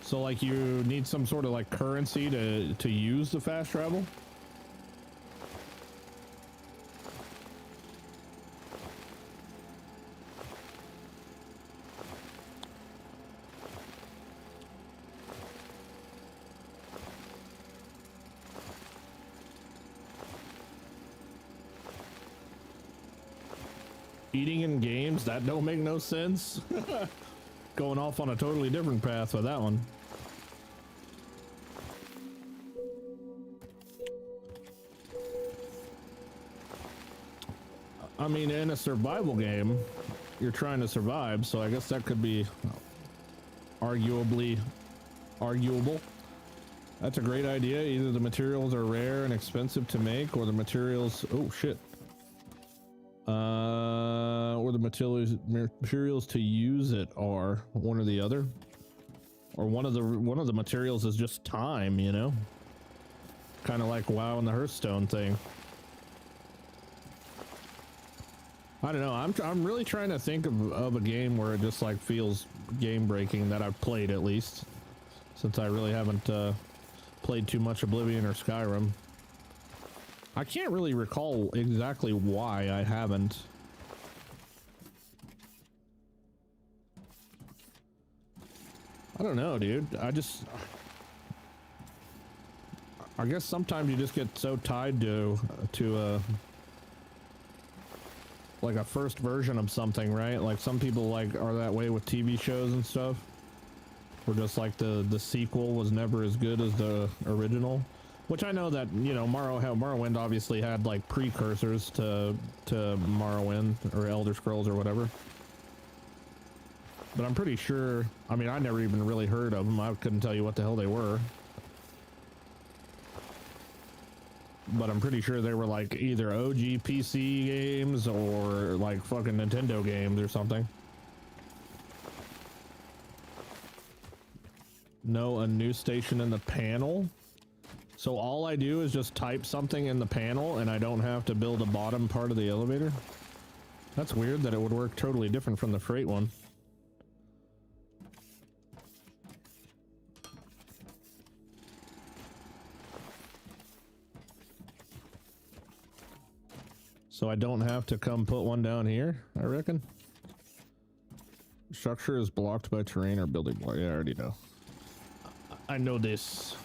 So like you need some sort of like currency to use the fast travel. Eating in games, that don't make no sense. Going off on a totally different path with that one. I mean, in a survival game, you're trying to survive, so I guess that could be arguable. That's a great idea. Either the materials are rare and expensive to make, or the materials, oh shit. Or the materials to use it are one or the other, or one of the materials is just time, you know, kind of like WoW and the Hearthstone thing. I don't know. I'm really trying to think of a game where it just like feels game breaking that I've played, at least, since I really haven't played too much Oblivion or Skyrim. I can't really recall exactly why I haven't. I don't know, dude. I guess sometimes you just get so tied to like a first version of something, right? Like some people like are that way with TV shows and stuff. Where just like the sequel was never as good as the original. Which I know that, you know, Morrowind obviously had like precursors to Morrowind or Elder Scrolls or whatever. But I'm pretty sure, I mean, I never even really heard of them. I couldn't tell you what the hell they were. But I'm pretty sure they were like either OG PC games or like fucking Nintendo games or something. No, a new station in the panel. So all I do is just type something in the panel and I don't have to build a bottom part of the elevator. That's weird that it would work totally different from the freight one. So I don't have to come put one down here, I reckon. Structure is blocked by terrain or building block. Yeah, I already know. I know this.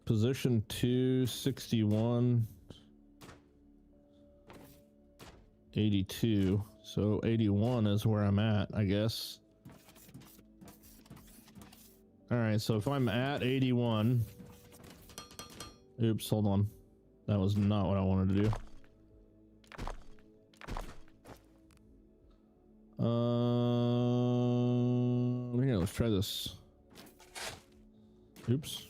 Position 261. 82. So 81 is where I'm at, I guess. All right, so if I'm at 81, oops, hold on. That was not what I wanted to do. Here, let's try this. Oops.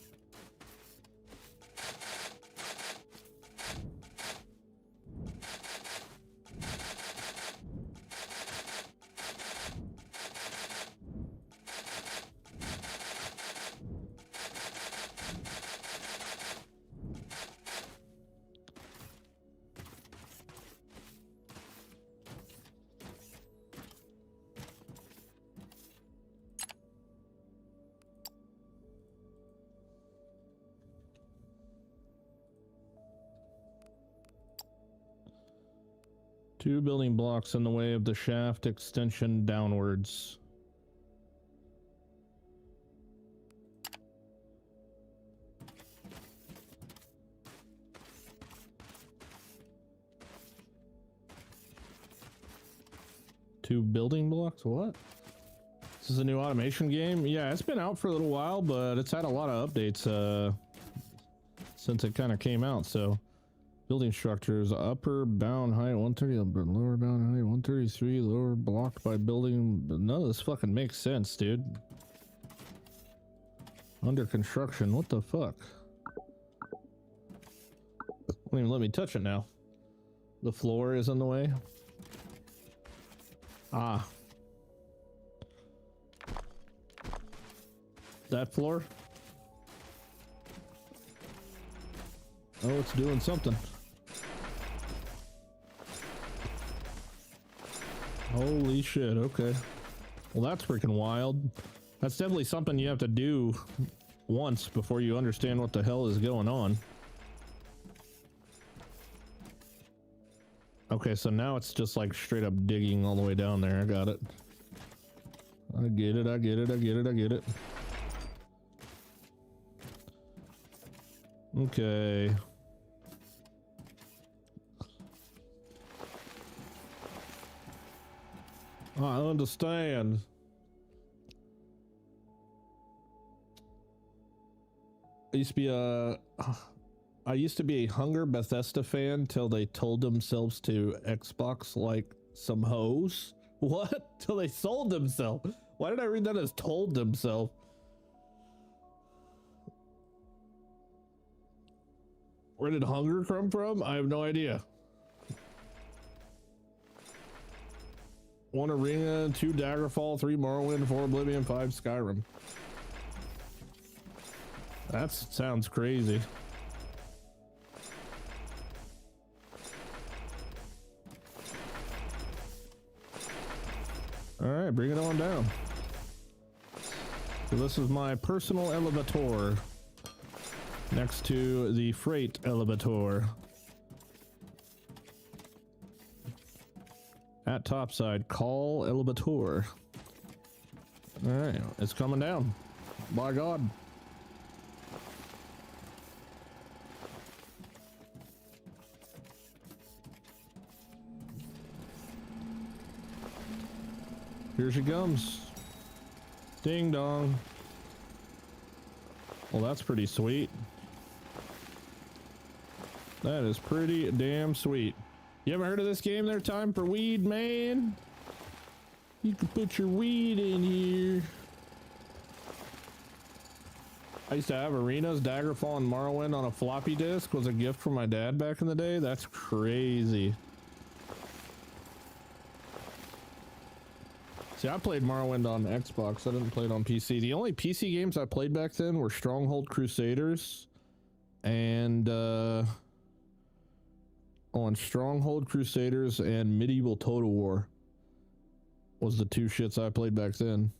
Two building blocks in the way of the shaft extension downwards. Two building blocks? What? This is a new automation game? Yeah, it's been out for a little while, but it's had a lot of updates since it kind of came out, so... Building structures, upper bound height 130, lower bound height 133, lower blocked by building. None of this fucking makes sense, dude. Under construction, what the fuck? Won't even let me touch it now. The floor is in the way. Ah. That floor? Oh, it's doing something. Holy shit, okay. Well, that's freaking wild. That's definitely something you have to do once before you understand what the hell is going on. Okay, so now it's just like straight up digging all the way down there. I got it. I get it, I get it, I get it, I get it. Okay. I understand. I used to be a Hunger Bethesda fan till they told themselves to Xbox like some hoes. What? Till they sold themselves. Why did I read that as told themselves? Where did hunger come from? I have no idea. 1 Arena, 2 Daggerfall, 3 Morrowind, 4 Oblivion, 5 Skyrim. That sounds crazy. All right, bring it on down. So this is my personal elevator next to the freight elevator. At topside, call elevator. All right, it's coming down. By God. Here she comes. Ding dong. Well, that's pretty sweet. That is pretty damn sweet. You ever heard of this game there, Time for Weed, man? You can put your weed in here. I used to have Arenas, Daggerfall, and Morrowind on a floppy disk. Was a gift from my dad back in the day. That's crazy. See, I played Morrowind on Xbox. I didn't play it on PC. The only PC games I played back then were Stronghold Crusaders and Stronghold Crusaders and Medieval Total War was the two shits I played back then.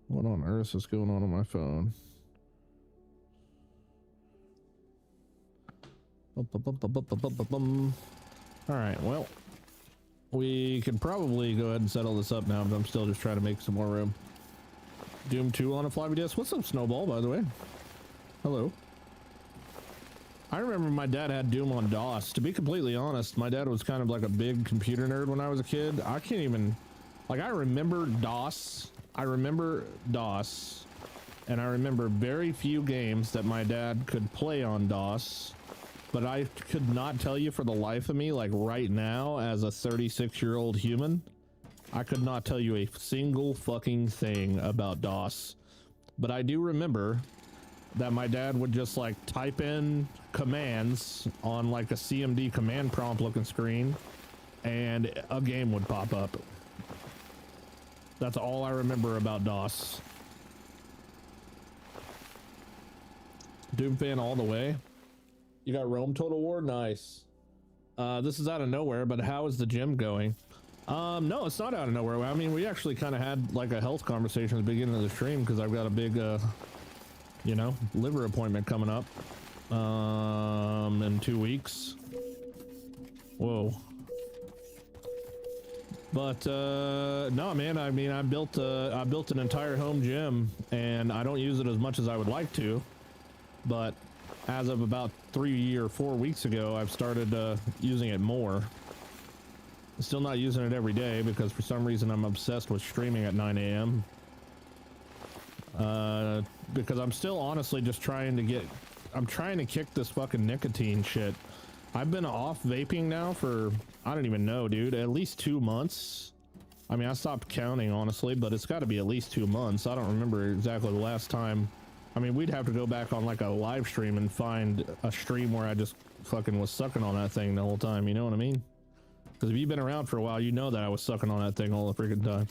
What on earth is going on my phone? Alright, well, we can probably go ahead and settle this up now, but I'm still just trying to make some more room. Doom 2 on a floppy disk. What's up, Snowball, by the way? Hello. I remember my dad had Doom on DOS. To be completely honest, my dad was kind of like a big computer nerd when I was a kid. I can't even... Like, I remember DOS. I remember DOS. And I remember very few games that my dad could play on DOS. But I could not tell you for the life of me, like right now, as a 36-year-old human, I could not tell you a single fucking thing about DOS. But I do remember that my dad would just like type in commands on like a CMD command prompt looking screen and a game would pop up. That's all I remember about DOS. Doom fan all the way. You got Rome Total War? Nice. This is out of nowhere, but how is the gym going? No, it's not out of nowhere. I mean, we actually kind of had like a health conversation at the beginning of the stream because I've got a big, you know, liver appointment coming up in 2 weeks. Whoa. But no, man, I mean, I built an entire home gym and I don't use it as much as I would like to, but as of about 3 or 4 weeks ago, I've started using it more. I'm still not using it every day because for some reason I'm obsessed with streaming at 9 a.m. Because I'm still honestly just trying to kick this fucking nicotine shit. I've been off vaping now for, I don't even know, dude, at least 2 months. I mean, I stopped counting honestly, but it's got to be at least 2 months. I don't remember exactly the last time. I mean, we'd have to go back on like a live stream and find a stream where I just fucking was sucking on that thing the whole time. You know what I mean? Because if you've been around for a while, you know that I was sucking on that thing all the freaking time.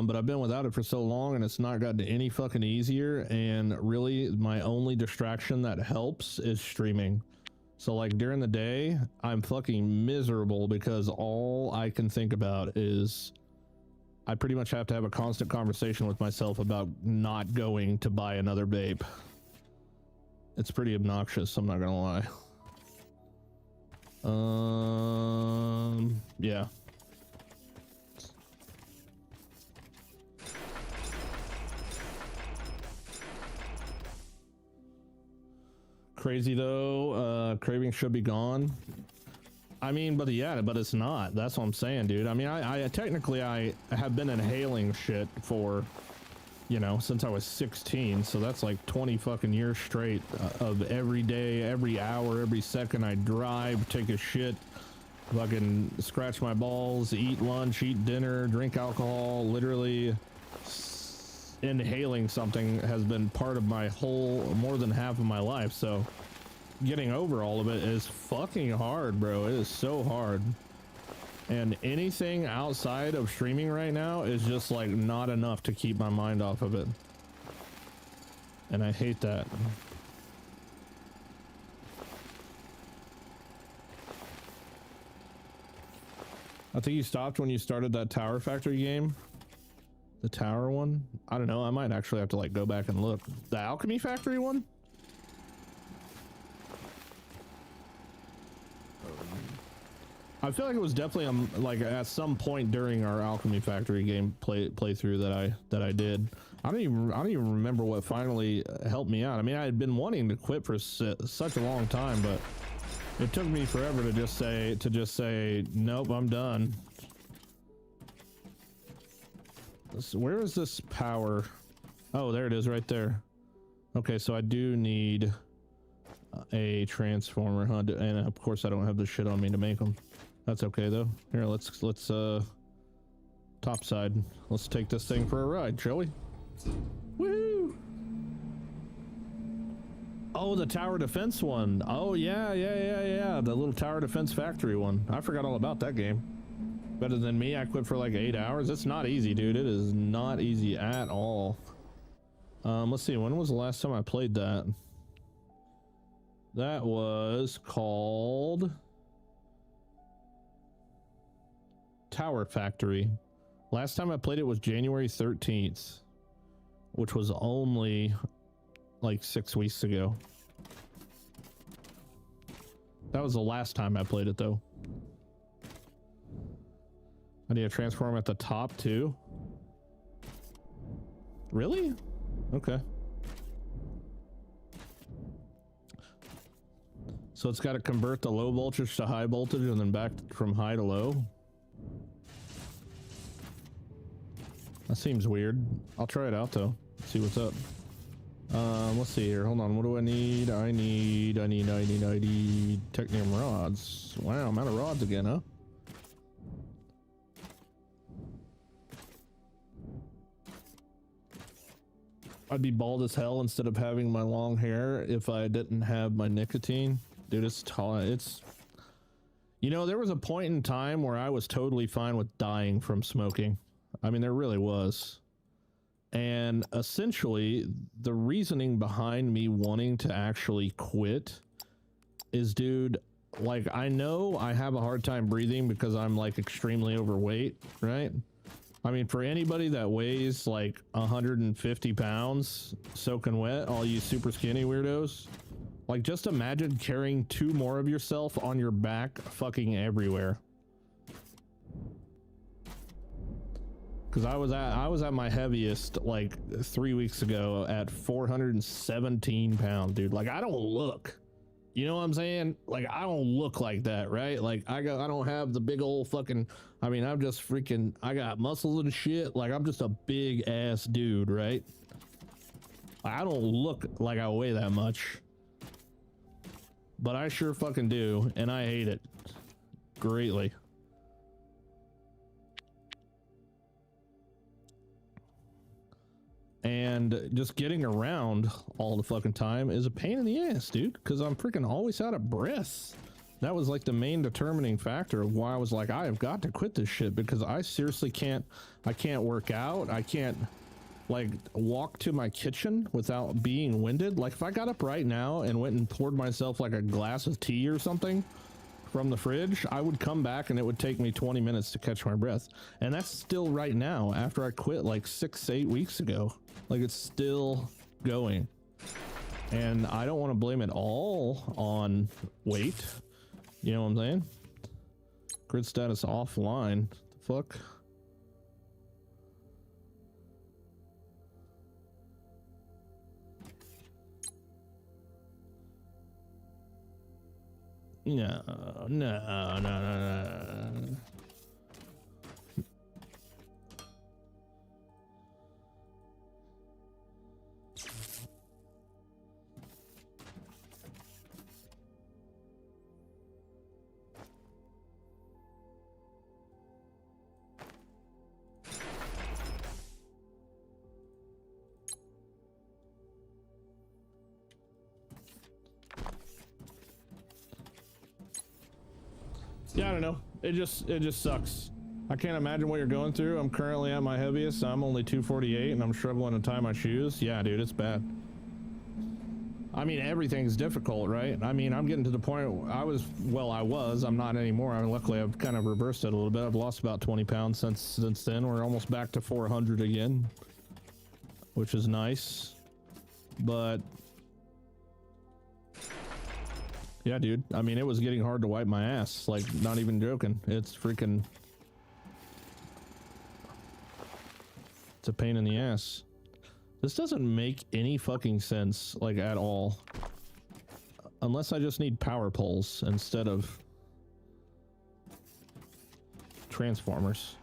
But I've been without it for so long and it's not gotten any fucking easier. And really my only distraction that helps is streaming. So like during the day, I'm fucking miserable because all I can think about is I pretty much have to have a constant conversation with myself about not going to buy another vape. It's pretty obnoxious, I'm not gonna lie. Yeah. Crazy though, craving should be gone. I mean, but yeah, but it's not. That's what I'm saying, dude. I mean, I technically I have been inhaling shit for, you know, since I was 16. So that's like 20 fucking years straight of every day, every hour, every second I drive, take a shit, fucking scratch my balls, eat lunch, eat dinner, drink alcohol. Literally inhaling something has been part of my whole, more than half of my life. So getting over all of it is fucking hard, bro. It is so hard. And anything outside of streaming right now is just like not enough to keep my mind off of it. And I hate that. I think you stopped when you started that Tower Factory game. The tower one? I don't know. I might actually have to like go back and look. The Alchemy Factory one? I feel like it was definitely like at some point during our Alchemy Factory game playthrough that I did. I don't even remember what finally helped me out. I mean, I had been wanting to quit for such a long time, but it took me forever to just say nope, I'm done. Where is this power? Oh, there it is right there. Okay, so I do need a transformer, huh? And of course I don't have the shit on me to make them. That's okay though. Here, let's top side. Let's take this thing for a ride, shall we? Woo! Oh, the tower defense one. Oh yeah. The little tower defense factory one. I forgot all about that game. Better than me. I quit for like 8 hours. It's not easy, dude. It is not easy at all. Let's see. When was the last time I played that? That was called Tower Factory. Last time I played it was January 13th, which was only like 6 weeks ago. That was the last time I played it though. I need to transform at the top too. Really? Okay. So it's got to convert the low voltage to high voltage and then back from high to low. That seems weird. I'll try it out though. See what's up. Let's see here. Hold on. What do I need? I need technium rods. Wow, I'm out of rods again, huh? I'd be bald as hell instead of having my long hair if I didn't have my nicotine. Dude, it's you know, there was a point in time where I was totally fine with dying from smoking. I mean, there really was. And essentially, the reasoning behind me wanting to actually quit is, dude, like, I know I have a hard time breathing because I'm like extremely overweight, right? I mean, for anybody that weighs like 150 pounds soaking wet, all you super skinny weirdos, like, just imagine carrying 2 more of yourself on your back fucking everywhere. Because I was at my heaviest like 3 weeks ago at 417 pounds, dude. Like, I don't look, you know what I'm saying? Like, I don't look like that, right? Like, I don't have the big old fucking, I mean, I'm just freaking, I got muscles and shit. Like, I'm just a big ass dude, right? I don't look like I weigh that much, but I sure fucking do, and I hate it greatly. And just getting around all the fucking time is a pain in the ass, dude, because I'm freaking always out of breath. That was like the main determining factor of why I was like, I have got to quit this shit, because I seriously can't work out. I can't like walk to my kitchen without being winded. Like, if I got up right now and went and poured myself like a glass of tea or something from the fridge, I would come back and it would take me 20 minutes to catch my breath. And that's still right now after I quit like 6 to 8 weeks ago. Like, it's still going. And I don't want to blame it all on weight. You know what I'm saying? Grid status offline. The fuck? No. Yeah, I don't know. It just sucks. I can't imagine what you're going through. I'm currently at my heaviest. So I'm only 248 and I'm struggling to tie my shoes. Yeah, dude, it's bad. I mean, everything's difficult, right? I mean, I'm getting to the point I was, I'm not anymore. I mean, luckily I've kind of reversed it a little bit. I've lost about 20 pounds since then. We're almost back to 400 again, which is nice. But yeah, dude. I mean, it was getting hard to wipe my ass. Like, not even joking. It's freaking... It's a pain in the ass. This doesn't make any fucking sense, like, at all. Unless I just need power poles instead of transformers.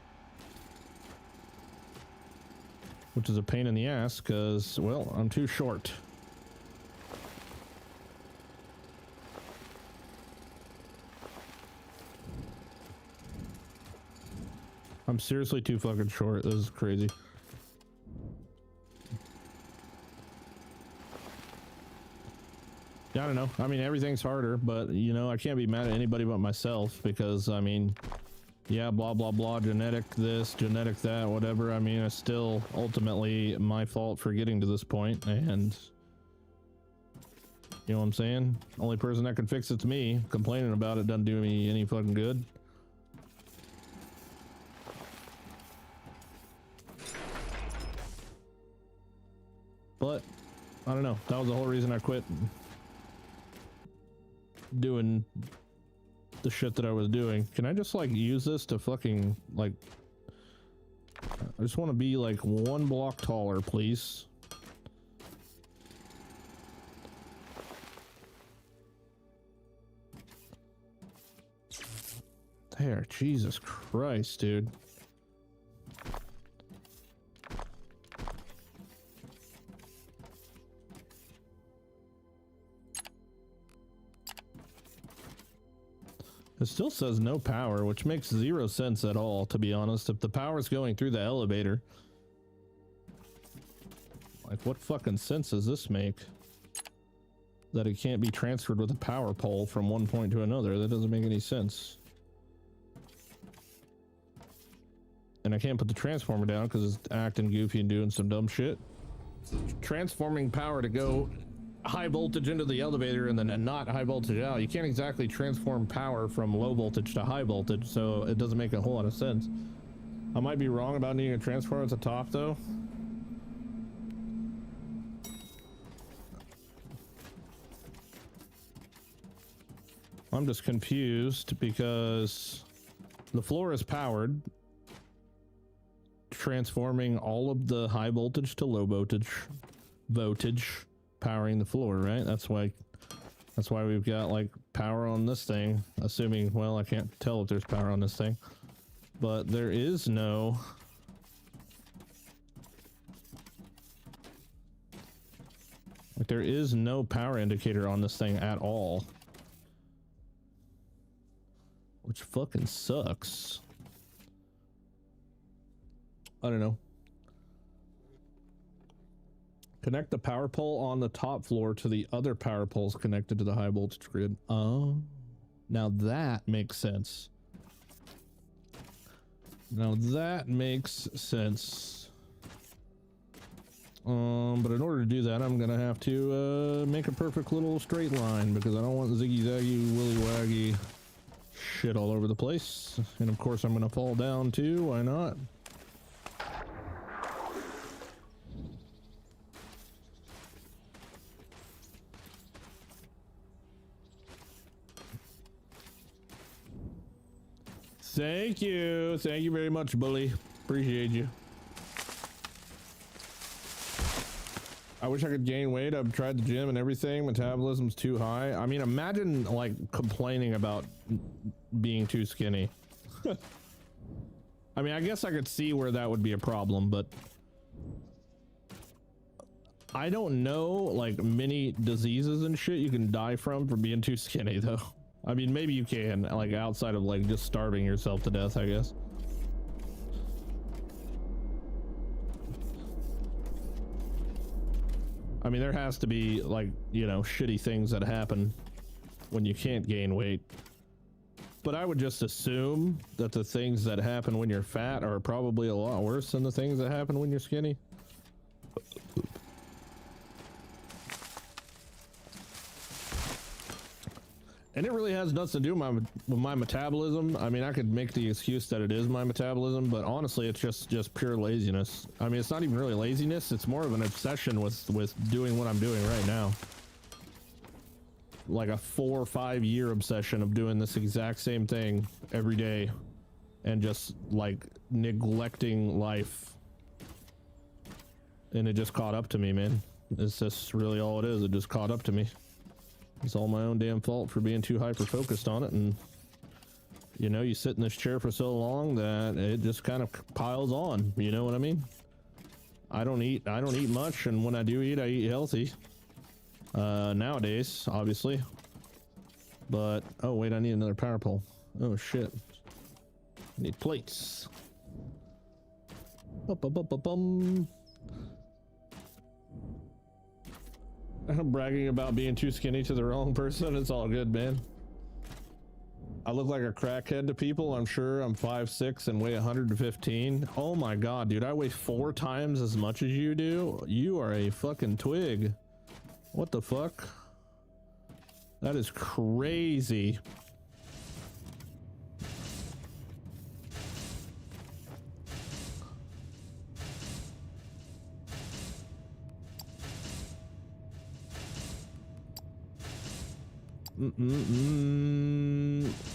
Which is a pain in the ass, because, well, I'm too short. I'm seriously too fucking short. This is crazy. Yeah, I don't know. I mean, everything's harder, but, you know, I can't be mad at anybody but myself because, I mean, yeah, blah, blah, blah, genetic this, genetic that, whatever. I mean, it's still ultimately my fault for getting to this point, and you know what I'm saying? Only person that can fix it's me. Complaining about it doesn't do me any fucking good. But, I don't know. That was the whole reason I quit doing the shit that I was doing. Can I just like use this to fucking like, I just want to be like one block taller, please. There, Jesus Christ, dude. It still says no power, which makes zero sense at all, to be honest. If the power's going through the elevator, like, what fucking sense does this make? That it can't be transferred with a power pole from one point to another. That doesn't make any sense. And I can't put the transformer down because it's acting goofy and doing some dumb shit. Transforming power to go high voltage into the elevator and then not high voltage out. You can't exactly transform power from low voltage to high voltage, so it doesn't make a whole lot of sense. I might be wrong about needing a transformer at the top though. I'm just confused because the floor is powered, transforming all of the high voltage to low voltage, powering the floor, right? That's why we've got like power on this thing, assuming, well, I can't tell if there's power on this thing, but there is no power indicator on this thing at all, which fucking sucks. I don't know. Connect the power pole on the top floor to the other power poles connected to the high voltage grid. Oh, now that makes sense. Now that makes sense. But in order to do that, I'm gonna have to make a perfect little straight line because I don't want ziggy zaggy, willy waggy shit all over the place. And of course, I'm gonna fall down too. Why not? Thank you very much, bully. Appreciate you. I wish I could gain weight. I've tried the gym and everything. Metabolism's too high. I mean, imagine like complaining about being too skinny. I mean, I guess I could see where that would be a problem, but I don't know like many diseases and shit you can die from for being too skinny though. I mean, maybe you can, like, outside of like just starving yourself to death, I guess. I mean, there has to be like, you know, shitty things that happen when you can't gain weight. But I would just assume that the things that happen when you're fat are probably a lot worse than the things that happen when you're skinny. And it really has nothing to do with my metabolism. I mean, I could make the excuse that it is my metabolism, but honestly, it's just pure laziness. I mean, it's not even really laziness. It's more of an obsession with doing what I'm doing right now. Like a 4 or 5 year obsession of doing this exact same thing every day and just like neglecting life. And it just caught up to me, man. It's just really all it is. It just caught up to me. It's all my own damn fault for being too hyper focused on it. And you know, you sit in this chair for so long that it just kind of piles on. You know what I mean? I don't eat much, and when I do eat, I eat healthy. Nowadays, obviously. But oh wait, I need another power pole. Oh shit. I need plates. Bum. I'm bragging about being too skinny to the wrong person. It's all good, man. I look like a crackhead to people. I'm sure. I'm 5'6" and weigh 115. Oh my god, dude, I weigh 4 times as much as you do. You are a fucking twig. What the fuck? That is crazy.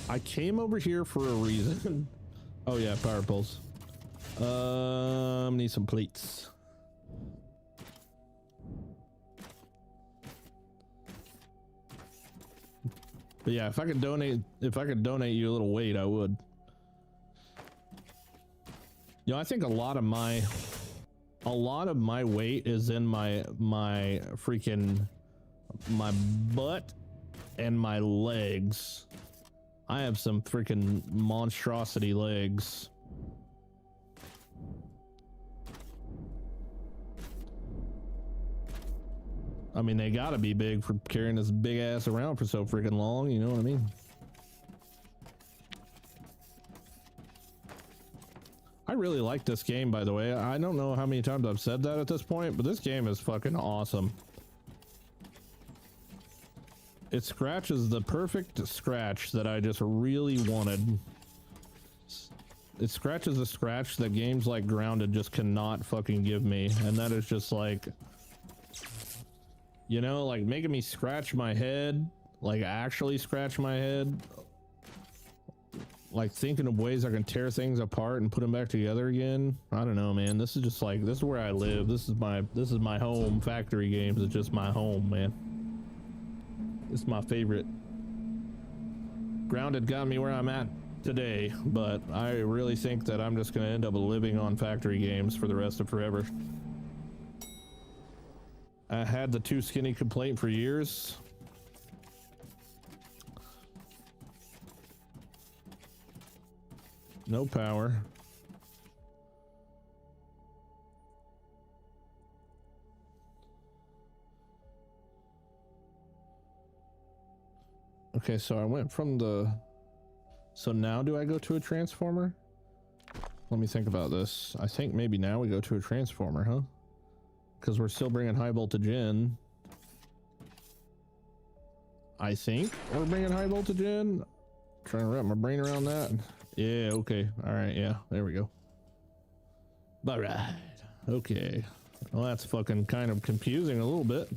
I came over here for a reason. Oh yeah, power poles. Need some plates. But yeah, if I could donate you a little weight, I would. You know, I think a lot of my weight is in my freaking my butt and my legs. I have some freaking monstrosity legs. I mean, they gotta be big for carrying this big ass around for so freaking long, you know what I mean? I really like this game, by the way. I don't know how many times I've said that at this point, but this game is fucking awesome. It scratches the perfect scratch that I just really wanted. It scratches a scratch that games like Grounded just cannot fucking give me, and that is just like, you know, like making me scratch my head, like actually scratch my head, like thinking of ways I can tear things apart and put them back together again. I don't know, man. This is just like, this is where I live. This is my home. Factory games is just my home, man. It's my favorite. Grounded got me where I'm at today, but I really think that I'm just gonna end up living on factory games for the rest of forever. I had the too skinny complaint for years. No power. Okay, so I went from the... So now do I go to a transformer? Let me think about this. I think maybe now we go to a transformer, huh? Because we're still bringing high voltage in. I think we're bringing high voltage in. Trying to wrap my brain around that. Yeah, okay. All right, yeah, there we go. All right. Okay. Well, that's fucking kind of confusing a little bit.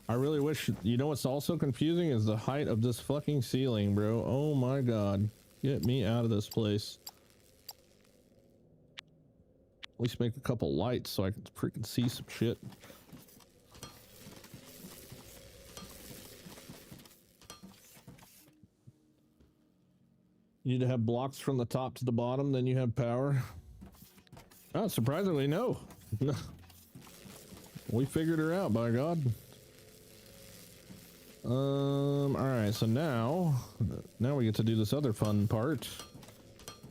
I really wish, you know what's also confusing is the height of this fucking ceiling, bro. Oh my god. Get me out of this place. At least make a couple lights so I can freaking see some shit. You need to have blocks from the top to the bottom, then you have power. Oh, surprisingly, no. We figured her out, by God. All right, so now we get to do this other fun part.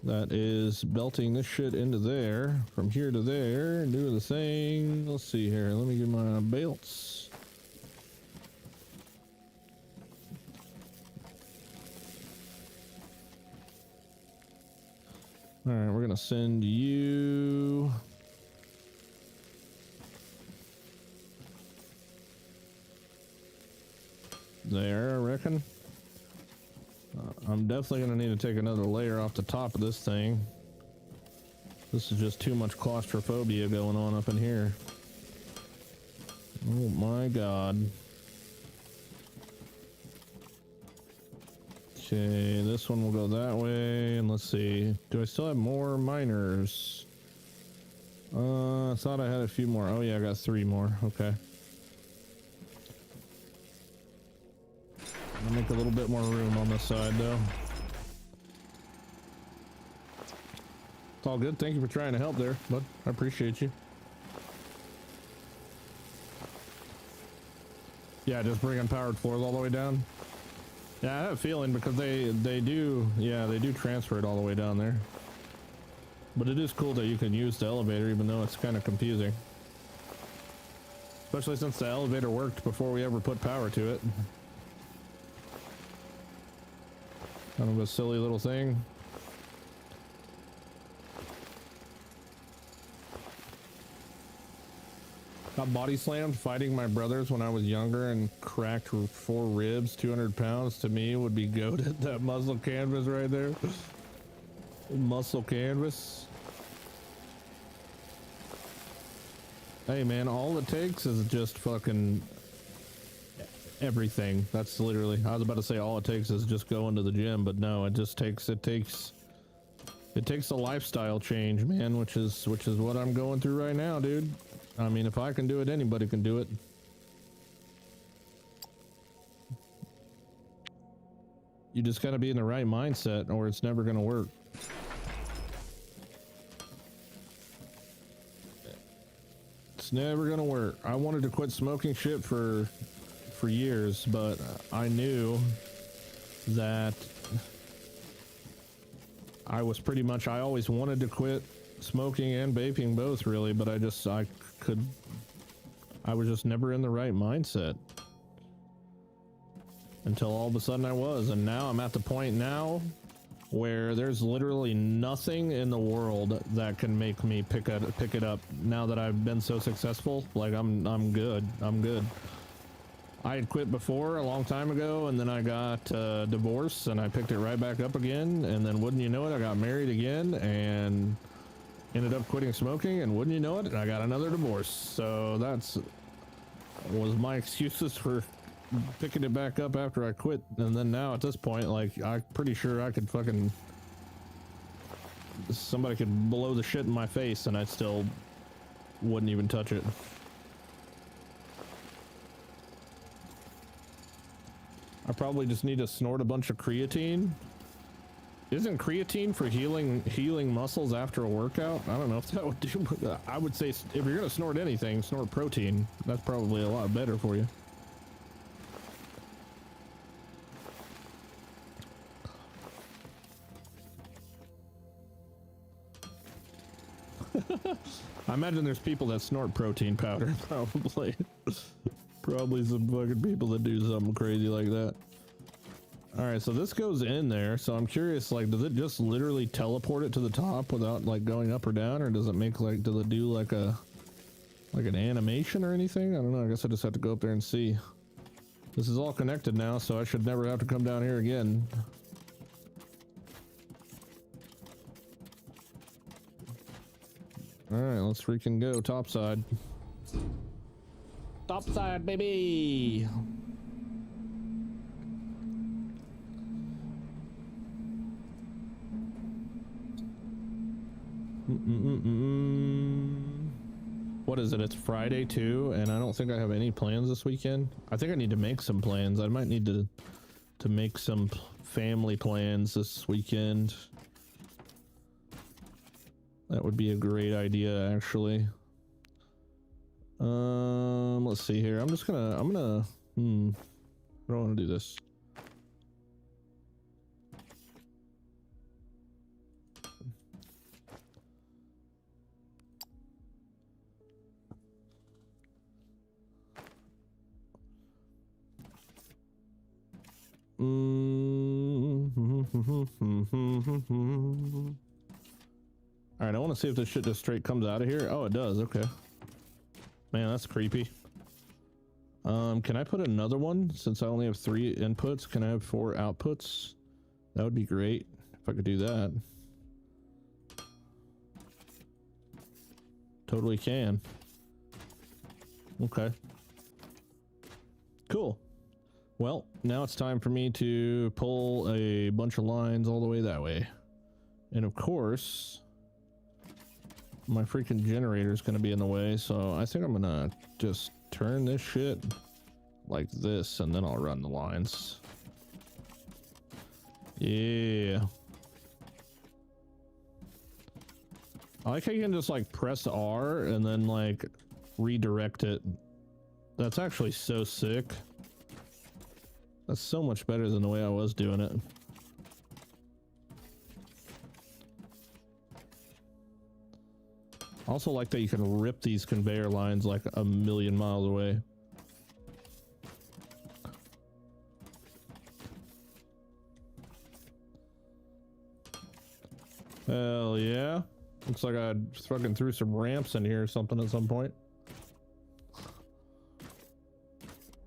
That is belting this shit into there, from here to there, do the thing. Let's see here. Let me get my belts. All right, we're gonna send you. There, I reckon. I'm definitely gonna need to take another layer off the top of this thing. This is just too much claustrophobia going on up in here. Oh my god. Okay, this one will go that way, and let's see. Do I still have more miners? I thought I had a few more. Oh yeah, I got 3 more. Okay. I'll make a little bit more room on this side though. It's all good. Thank you for trying to help there, bud. I appreciate you. Yeah, just bringing powered floors all the way down. Yeah, I have a feeling because they do, yeah, they do transfer it all the way down there. But it is cool that you can use the elevator even though it's kind of confusing. Especially since the elevator worked before we ever put power to it. Kind of a silly little thing. Got body slammed fighting my brothers when I was younger and cracked 4 ribs. 200 pounds to me would be goated. That muscle canvas right there. Muscle canvas. Hey man, all it takes is just fucking everything. That's literally, I was about to say all it takes is just going to the gym, but no, it just takes, it takes a lifestyle change, man, which is what I'm going through right now, dude. I mean, if I can do it, anybody can do it. You just gotta be in the right mindset or it's never gonna work. It's never gonna work. I wanted to quit smoking shit for years, but I knew that I was pretty much, I always wanted to quit smoking and vaping both really, but I was just never in the right mindset until all of a sudden I was. And now I'm at the point now where there's literally nothing in the world that can make me pick it up now that I've been so successful. Like I'm good. I had quit before a long time ago, and then I got divorced and I picked it right back up again, and then wouldn't you know it, I got married again and ended up quitting smoking, and wouldn't you know it, I got another divorce. So was my excuses for picking it back up after I quit. And then now at this point, like, I'm pretty sure I could fucking, somebody could blow the shit in my face and I still wouldn't even touch it. I probably just need to snort a bunch of creatine. Isn't creatine for healing muscles after a workout? I don't know if that would do, but I would say if you're gonna snort anything, snort protein. That's probably a lot better for you. I imagine there's people that snort protein powder, probably. Probably some fucking people that do something crazy like that. All right, so this goes in there. So I'm curious, like, does it just literally teleport it to the top without like going up or down, or does it make like, does it do like an animation or anything? I don't know. I guess I just have to go up there and see. This is all connected now, so I should never have to come down here again. All right, let's freaking go topside. Topside, baby. What is it? It's Friday too, and I don't think I have any plans this weekend. I think I need to make some plans. I might need to make some family plans this weekend. That would be a great idea, actually. Let's see here. I don't want to do this. All right, I want to see if this shit just straight comes out of here. Oh, it does. Okay. Man, that's creepy. Can I put another one? Since I only have 3 inputs, can I have 4 outputs? That would be great if I could do that. Totally can. Okay. Cool. Well, now it's time for me to pull a bunch of lines all the way that way. And of course, my freaking generator is going to be in the way, so I think I'm going to just turn this shit like this, and then I'll run the lines. Yeah. I like how you can just like press R and then like redirect it. That's actually so sick. That's so much better than the way I was doing it. Also like that you can rip these conveyor lines like a million miles away. Hell yeah. Looks like I fucking threw some ramps in here or something at some point.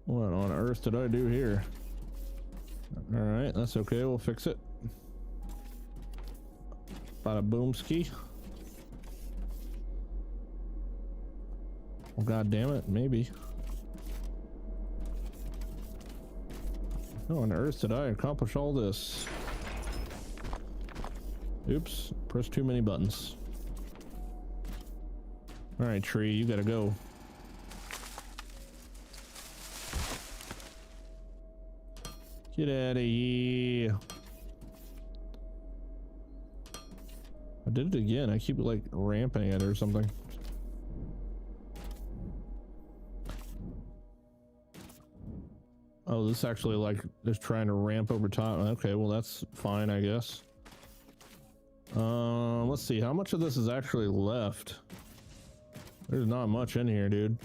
What on earth did I do here? Alright, that's okay, we'll fix it. Bada boomski. Well, god damn it, maybe. How on earth did I accomplish all this? Oops, pressed too many buttons. Alright, tree, you gotta go. Get out of here. I did it again. I keep like ramping it or something. Oh, this actually like is trying to ramp over time. Okay, well that's fine, I guess. Let's see. How much of this is actually left? There's not much in here, dude.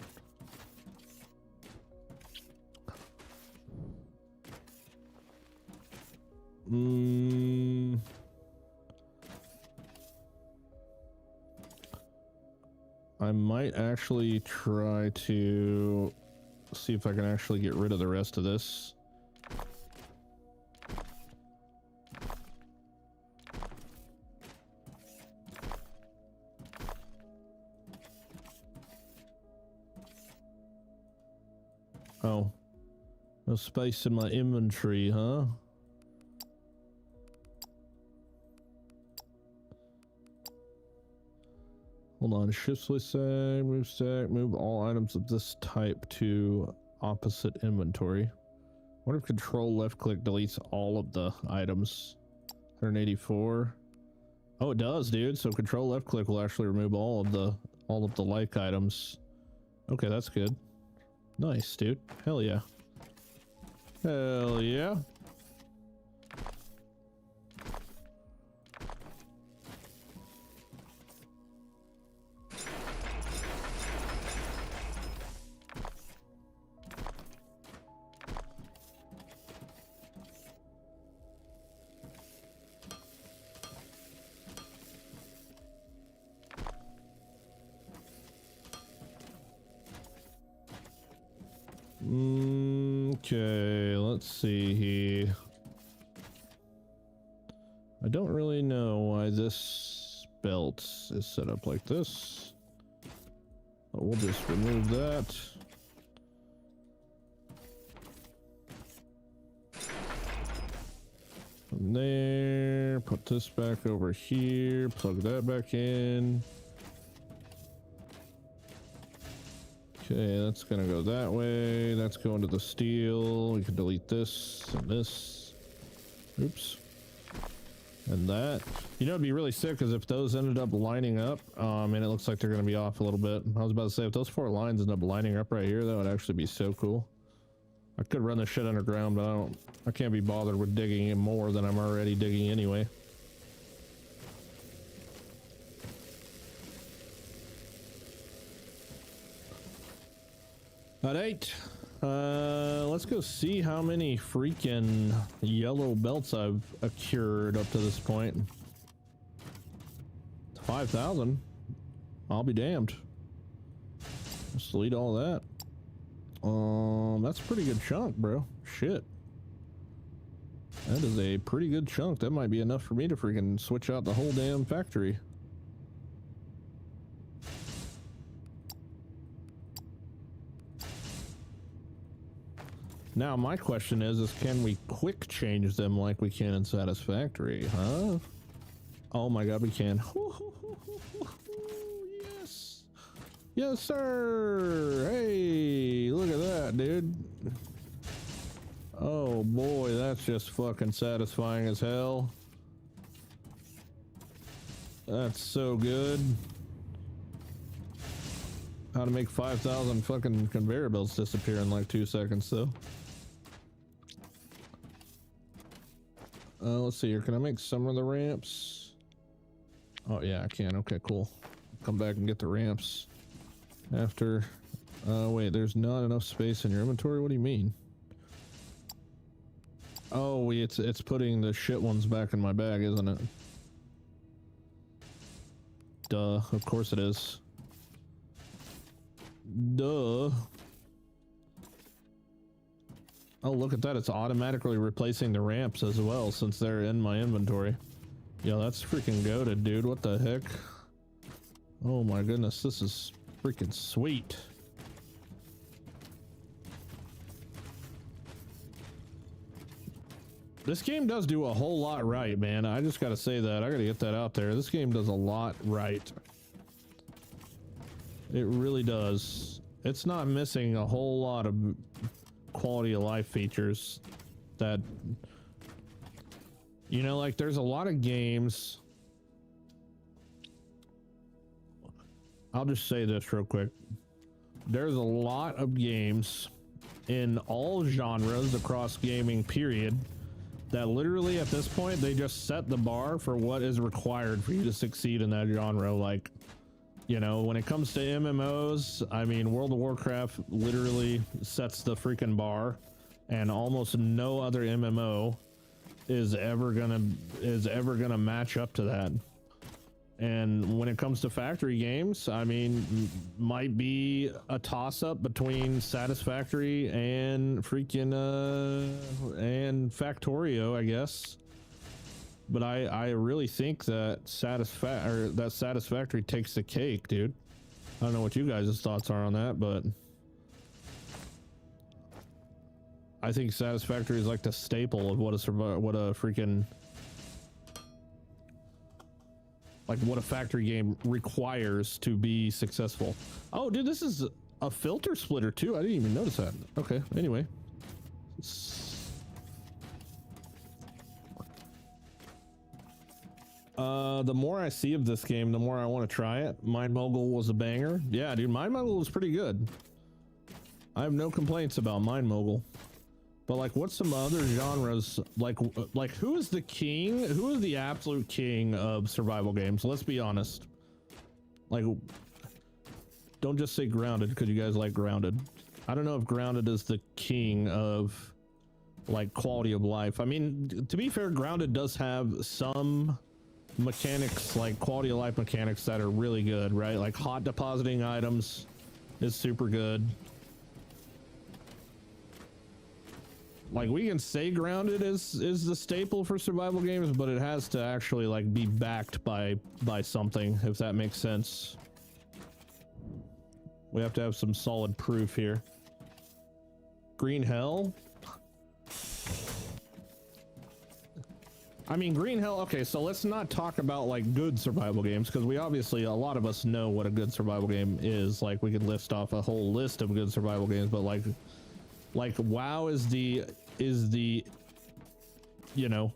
I might actually try to see if I can actually get rid of the rest of this. Oh, no space in my inventory, huh? Hold on, shift switch stack, move all items of this type to opposite inventory. What if control left click deletes all of the items? 184. Oh, it does, dude. So control left click will actually remove all of the like items. Okay, that's good. Nice, dude. Hell yeah. Hell yeah. Okay, let's see here. I don't really know why this belt is set up like this, but we'll just remove that. From there, put this back over here, plug that back in. Okay, that's gonna go that way. That's going to the steel. We can delete this and this. Oops. And that. You know, it'd be really sick because if those ended up lining up, and it looks like they're gonna be off a little bit. I was about to say, if those 4 lines end up lining up right here, that would actually be so cool. I could run this shit underground, but I can't be bothered with digging in more than I'm already digging anyway. Alright, let's go see how many freaking yellow belts I've accrued up to this point. 5,000. I'll be damned. Just delete all that. That's a pretty good chunk, bro. Shit. That is a pretty good chunk. That might be enough for me to freaking switch out the whole damn factory. Now my question is can we quick change them like we can in Satisfactory, huh? Oh my god, we can. Yes, sir. Hey, look at that, dude. Oh boy, that's just fucking satisfying as hell. That's so good. How to make 5,000 fucking conveyor belts disappear in like 2 seconds, though. Let's see here. Can I make some of the ramps? Oh yeah, I can. Okay, cool. Come back and get the ramps after. Wait, there's not enough space in your inventory. What do you mean? Oh, it's putting the shit ones back in my bag, isn't it? Duh. Of course it is. Duh. Oh, look at that. It's automatically replacing the ramps as well since they're in my inventory. Yo, that's freaking goated, dude. What the heck? Oh my goodness, this is freaking sweet. This game does do a whole lot right, man. I just gotta say that. I gotta get that out there. This game does a lot right. It really does. It's not missing a whole lot of quality of life features that, you know, like there's a lot of games. I'll just say this real quick. There's a lot of games in all genres across gaming, period, that literally at this point they just set the bar for what is required for you to succeed in that genre. Like, you know, when it comes to MMOs, I mean, World of Warcraft literally sets the freaking bar, and almost no other MMO is ever gonna match up to that. And when it comes to factory games, I mean, might be a toss-up between Satisfactory and freaking and Factorio, I guess. But I really think that Satisfactory takes the cake, dude. I don't know what you guys' thoughts are on that, but I think Satisfactory is like the staple of what a freaking, like what a factory game requires to be successful. Oh, dude, this is a filter splitter too. I didn't even notice that. Okay, anyway. The more I see of this game, the more I want to try it. Mind Mogul was a banger. Yeah, dude, Mind Mogul was pretty good. I have no complaints about Mind Mogul. But like, what's some other genres? Like who is the king? Who is the absolute king of survival games? Let's be honest. Like, don't just say Grounded because you guys like Grounded. I don't know if Grounded is the king of like quality of life. I mean, to be fair, Grounded does have some mechanics, like quality of life mechanics, that are really good, right? Like hot depositing items is super good. Like, we can say Grounded is the staple for survival games, but it has to actually like be backed by something, if that makes sense. We have to have some solid proof here. Green Hell? I mean, Green Hell, okay, so let's not talk about like good survival games, because we obviously, a lot of us know what a good survival game is. Like, we could list off a whole list of good survival games, but like WoW is the, you know,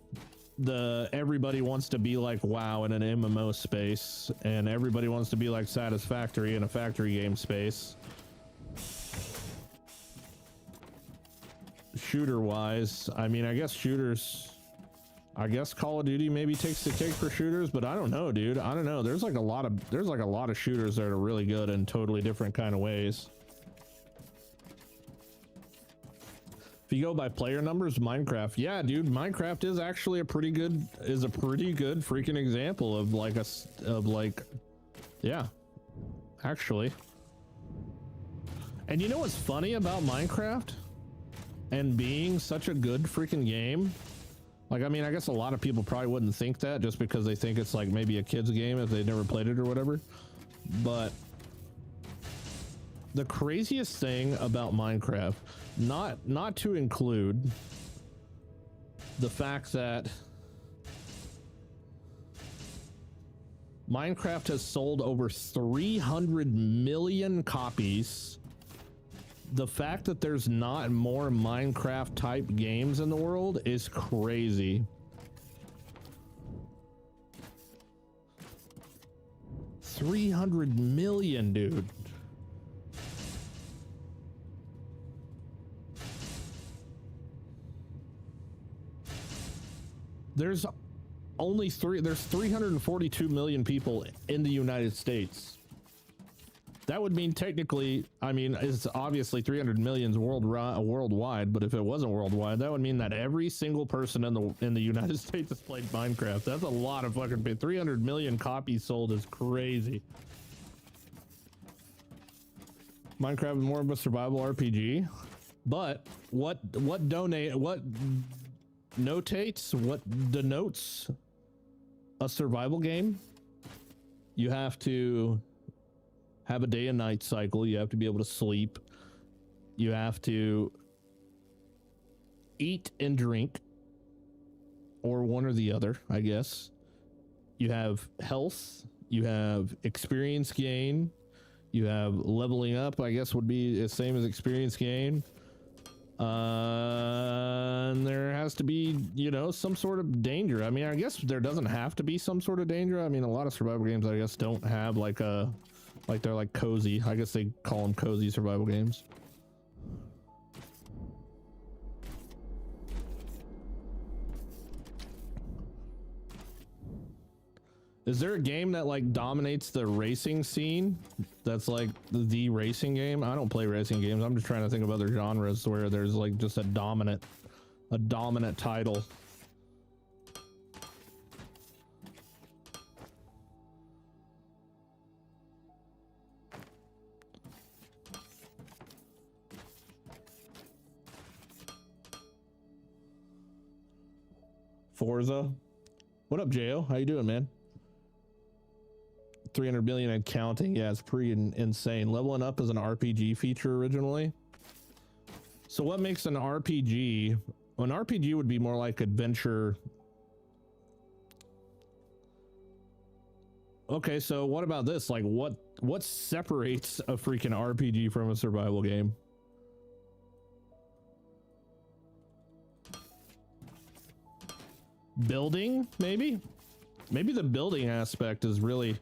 the everybody wants to be like WoW in an MMO space, and everybody wants to be like Satisfactory in a factory game space. Shooter wise, I mean, I guess Call of Duty maybe takes the cake for shooters, but I don't know, dude. I don't know. There's like a lot of shooters that are really good in totally different kind of ways. If you go by player numbers, Minecraft, yeah, dude, Minecraft is actually a pretty good freaking example of like yeah, actually. And you know what's funny about Minecraft and being such a good freaking game? Like, I mean, I guess a lot of people probably wouldn't think that just because they think it's like maybe a kid's game if they've never played it or whatever. But the craziest thing about Minecraft, not to include the fact that Minecraft has sold over 300 million copies. The fact that there's not more Minecraft type games in the world is crazy. $300 million, dude. There's 342 million people in the United States. That would mean technically, I mean, it's obviously 300 millions worldwide, but if it wasn't worldwide, that would mean that every single person in the United States has played Minecraft. That's a lot of fucking 300 million copies sold is crazy. Minecraft is more of a survival RPG, but what denotes a survival game? You have to have a day and night cycle. You have to be able to sleep. You have to eat and drink, or one or the other, I guess. You have health. You have experience gain. You have leveling up, I guess would be the same as experience gain. And there has to be, you know, some sort of danger. I mean, I guess there doesn't have to be some sort of danger. I mean, a lot of survival games, I guess, don't have like they're like cozy. I guess they call them cozy survival games. Is there a game that like dominates the racing scene? That's like the racing game? I don't play racing games. I'm just trying to think of other genres where there's like just a dominant title. Forza. What up, Jo? How you doing, man? 300 million and counting. Yeah, it's pretty insane. Leveling up is an RPG feature originally. So what makes an RPG? An RPG would be more like adventure. Okay, so what about this? Like what separates a freaking RPG from a survival game? Building, maybe? Maybe the building aspect is really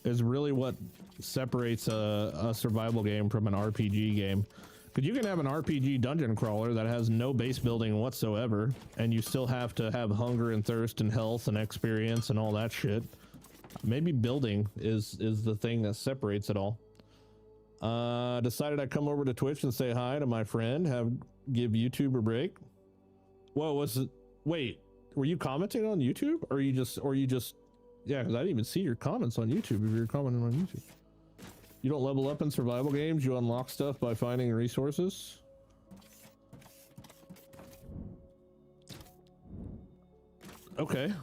what separates a survival game from an RPG game. Because you can have an RPG dungeon crawler that has no base building whatsoever, and you still have to have hunger and thirst and health and experience and all that shit. Maybe building is the thing that separates it all. Decided I'd come over to Twitch and say hi to my friend, give YouTube a break. What was it? Wait, were you commenting on YouTube, or you just yeah, because I didn't even see your comments on YouTube. If you're commenting on YouTube, you don't level up in survival games. You unlock stuff by finding resources. Okay.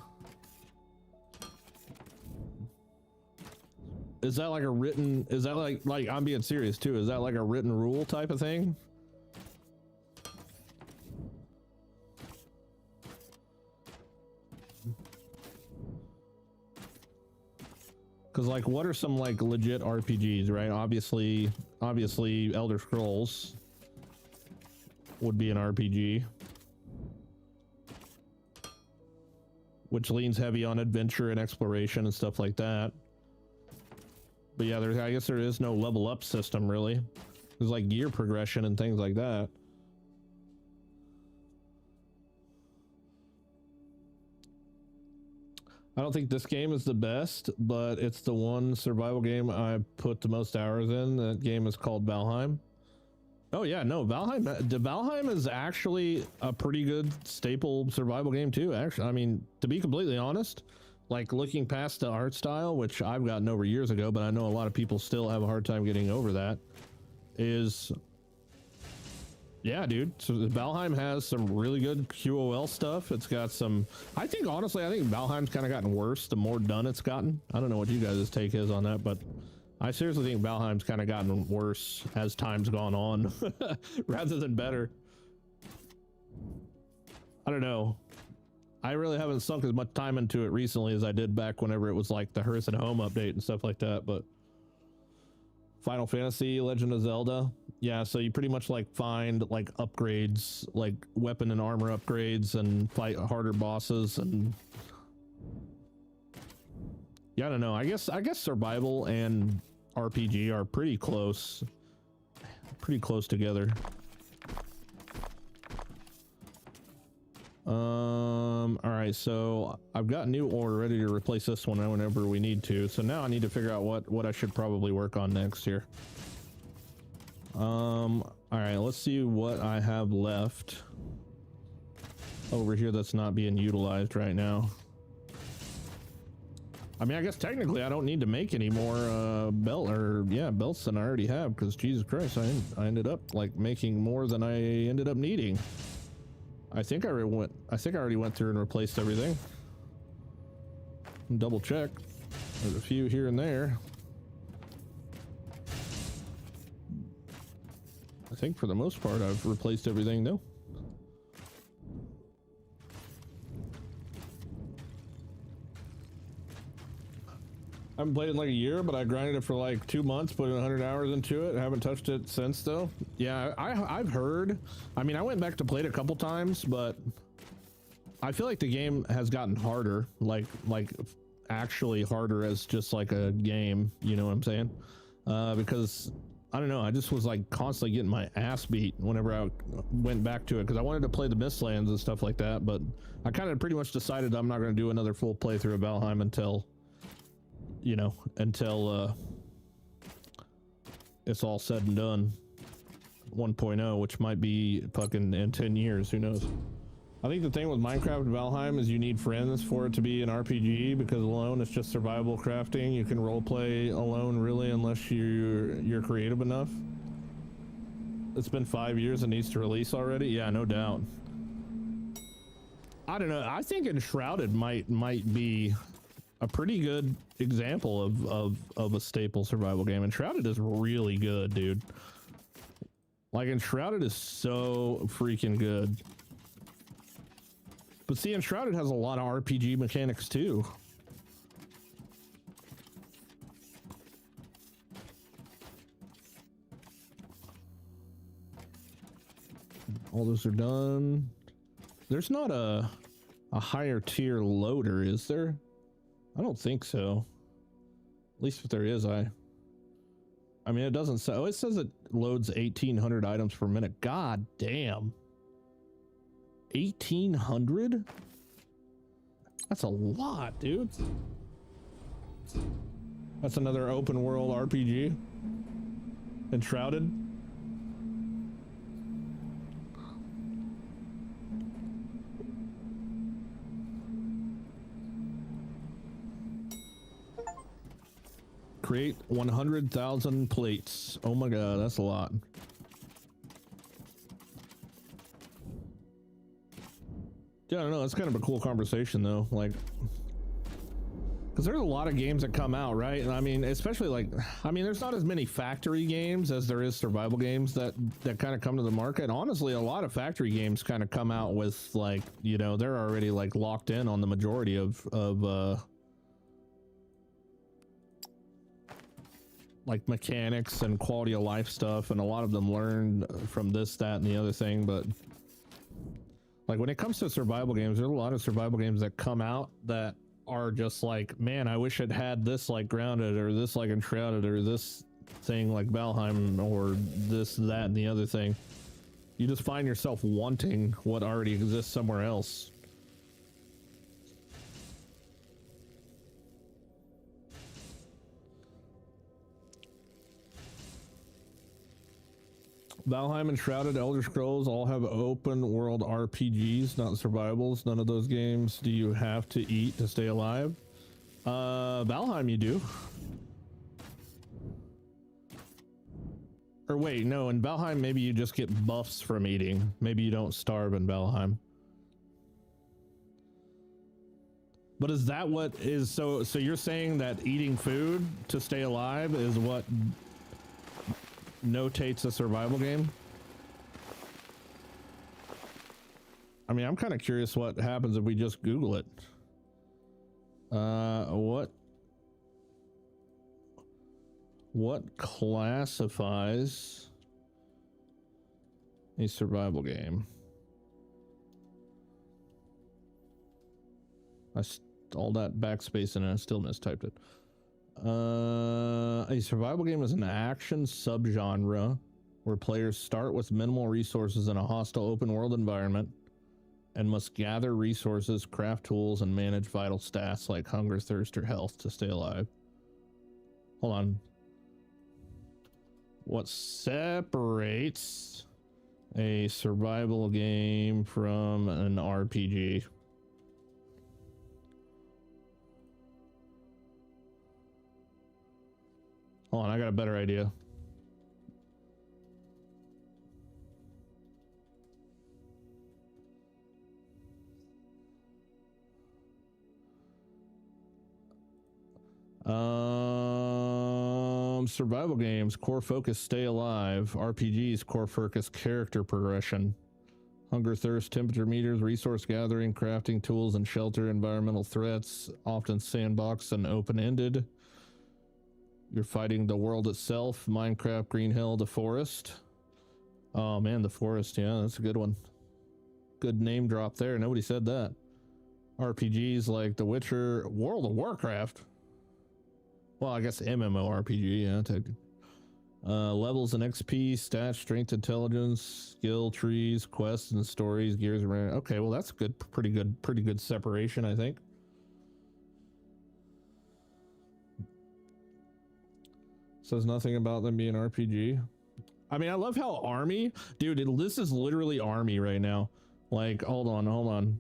Is that like a written? Is that like I'm being serious too? Is that like a written rule type of thing? Because like, what are some like legit RPGs, right? Obviously Elder Scrolls would be an RPG, which leans heavy on adventure and exploration and stuff like that. But yeah, I guess there is no level up system really. There's like gear progression and things like that. I don't think this game is the best, but it's the one survival game I put the most hours in. That game is called Valheim. Oh yeah, no, Valheim is actually a pretty good staple survival game too. Actually, I mean, to be completely honest, like looking past the art style, which I've gotten over years ago, but I know a lot of people still have a hard time getting over that, is... Yeah, dude. So Valheim has some really good QOL stuff. It's got some... I think Valheim's kind of gotten worse the more done it's gotten. I don't know what you guys' take is on that, but I seriously think Valheim's kind of gotten worse as time's gone on rather than better. I don't know. I really haven't sunk as much time into it recently as I did back whenever it was like the Hearth and Home update and stuff like that. But Final Fantasy, Legend of Zelda, yeah. So you pretty much like find like upgrades, like weapon and armor upgrades, and fight harder bosses. And yeah, I don't know. I guess survival and RPG are pretty close together. All right, so I've got new ore ready to replace this one whenever we need to. So now I need to figure out what I should probably work on next here. All right, let's see what I have left over here that's not being utilized right now. I mean, I guess technically I don't need to make any more belts than I already have, because Jesus Christ, I ended up like making more than I ended up needing. I think I already went through and replaced everything. Double check. There's a few here and there. I think for the most part I've replaced everything though. I haven't played it in like a year, but I grinded it for like 2 months, put in 100 hours into it. I haven't touched it since though. Yeah, I've heard. I mean, I went back to play it a couple times, but I feel like the game has gotten harder, like actually harder as just like a game. You know what I'm saying? Because I don't know. I just was like constantly getting my ass beat whenever I went back to it, because I wanted to play the Mistlands and stuff like that. But I kind of pretty much decided I'm not going to do another full playthrough of Valheim until it's all said and done. 1.0, which might be fucking in 10 years, who knows. I think the thing with Minecraft and Valheim is you need friends for it to be an RPG, because alone it's just survival crafting. You can roleplay alone really, unless you're creative enough. It's been 5 years and needs to release already. Yeah, no doubt. I don't know. I think Enshrouded might be a pretty good example of a staple survival game. Enshrouded is really good, dude. Like, Enshrouded is so freaking good. But see, Enshrouded has a lot of RPG mechanics too. All those are done. There's not a higher tier loader, is there? I don't think so. At least if there is, I mean, it doesn't say. Oh, it says it loads 1,800 items per minute. God damn. 1,800? That's a lot, dude. That's another open world RPG. Enshrouded. Create 100,000 plates. Oh my god, that's a lot. Yeah, I don't know. It's kind of a cool conversation though. Like, because there's a lot of games that come out, right? And I mean, especially like, I mean, there's not as many factory games as there is survival games that kind of come to the market. And honestly, a lot of factory games kind of come out with like, you know, they're already like locked in on the majority of like mechanics and quality of life stuff, and a lot of them learned from this, that, and the other thing. But like when it comes to survival games, there's a lot of survival games that come out that are just like, man, I wish it had this like Grounded, or this like Enshrouded, or this thing like Valheim, or this, that, and the other thing. You just find yourself wanting what already exists somewhere else. Valheim, Enshrouded, Elder Scrolls all have open world RPGs, not survivals. None of those games do you have to eat to stay alive. Valheim you do. Or wait, no, in Valheim maybe you just get buffs from eating. Maybe you don't starve in Valheim. But is that what is, so you're saying that eating food to stay alive is what notates a survival game? I mean, I'm kind of curious what happens if we just Google it. What classifies a survival game? All that backspace and I still mistyped it. A survival game is an action subgenre where players start with minimal resources in a hostile open world environment and must gather resources, craft tools, and manage vital stats like hunger, thirst, or health to stay alive. Hold on. What separates a survival game from an RPG? Hold on, I got a better idea. Survival games, core focus, stay alive. RPGs, core focus, character progression. Hunger, thirst, temperature meters, resource gathering, crafting tools and shelter, environmental threats, often sandbox and open-ended. You're fighting the world itself. Minecraft, Green Hill, The Forest. Oh man, The Forest, yeah, that's a good one. Good name drop there, nobody said that. RPGs like The Witcher, World of Warcraft. Well, I guess MMORPG, yeah, technically. Levels and XP, stats, strength, intelligence, skill trees, quests and stories, gears around. Okay, well that's good, pretty good separation, I think. Says nothing about them being RPG. I mean, I love how Army, dude, this is literally Army right now. Like, hold on.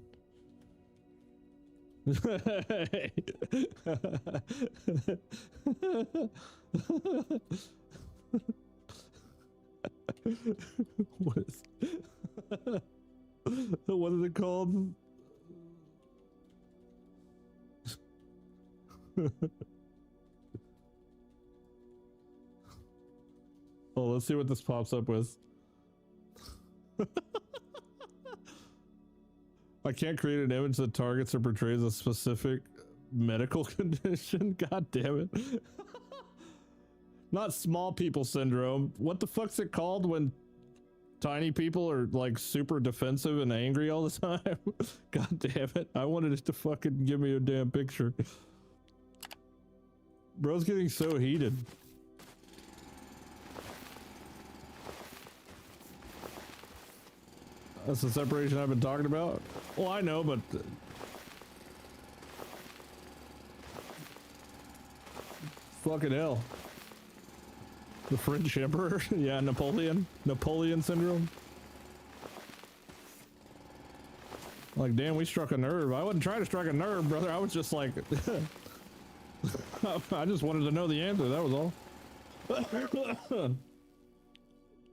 What is what is it called? Oh, let's see what this pops up with. I can't create an image that targets or portrays a specific medical condition. God damn it. Not small people syndrome. What the fuck's it called when tiny people are like super defensive and angry all the time? God damn it. I wanted it to fucking give me a damn picture. Bro's getting so heated. That's the separation I've been talking about. Well, I know, but fucking hell. The French Emperor? Yeah, Napoleon syndrome. Like, damn, we struck a nerve. I wasn't trying to strike a nerve, brother. I was just like, I just wanted to know the answer. That was all.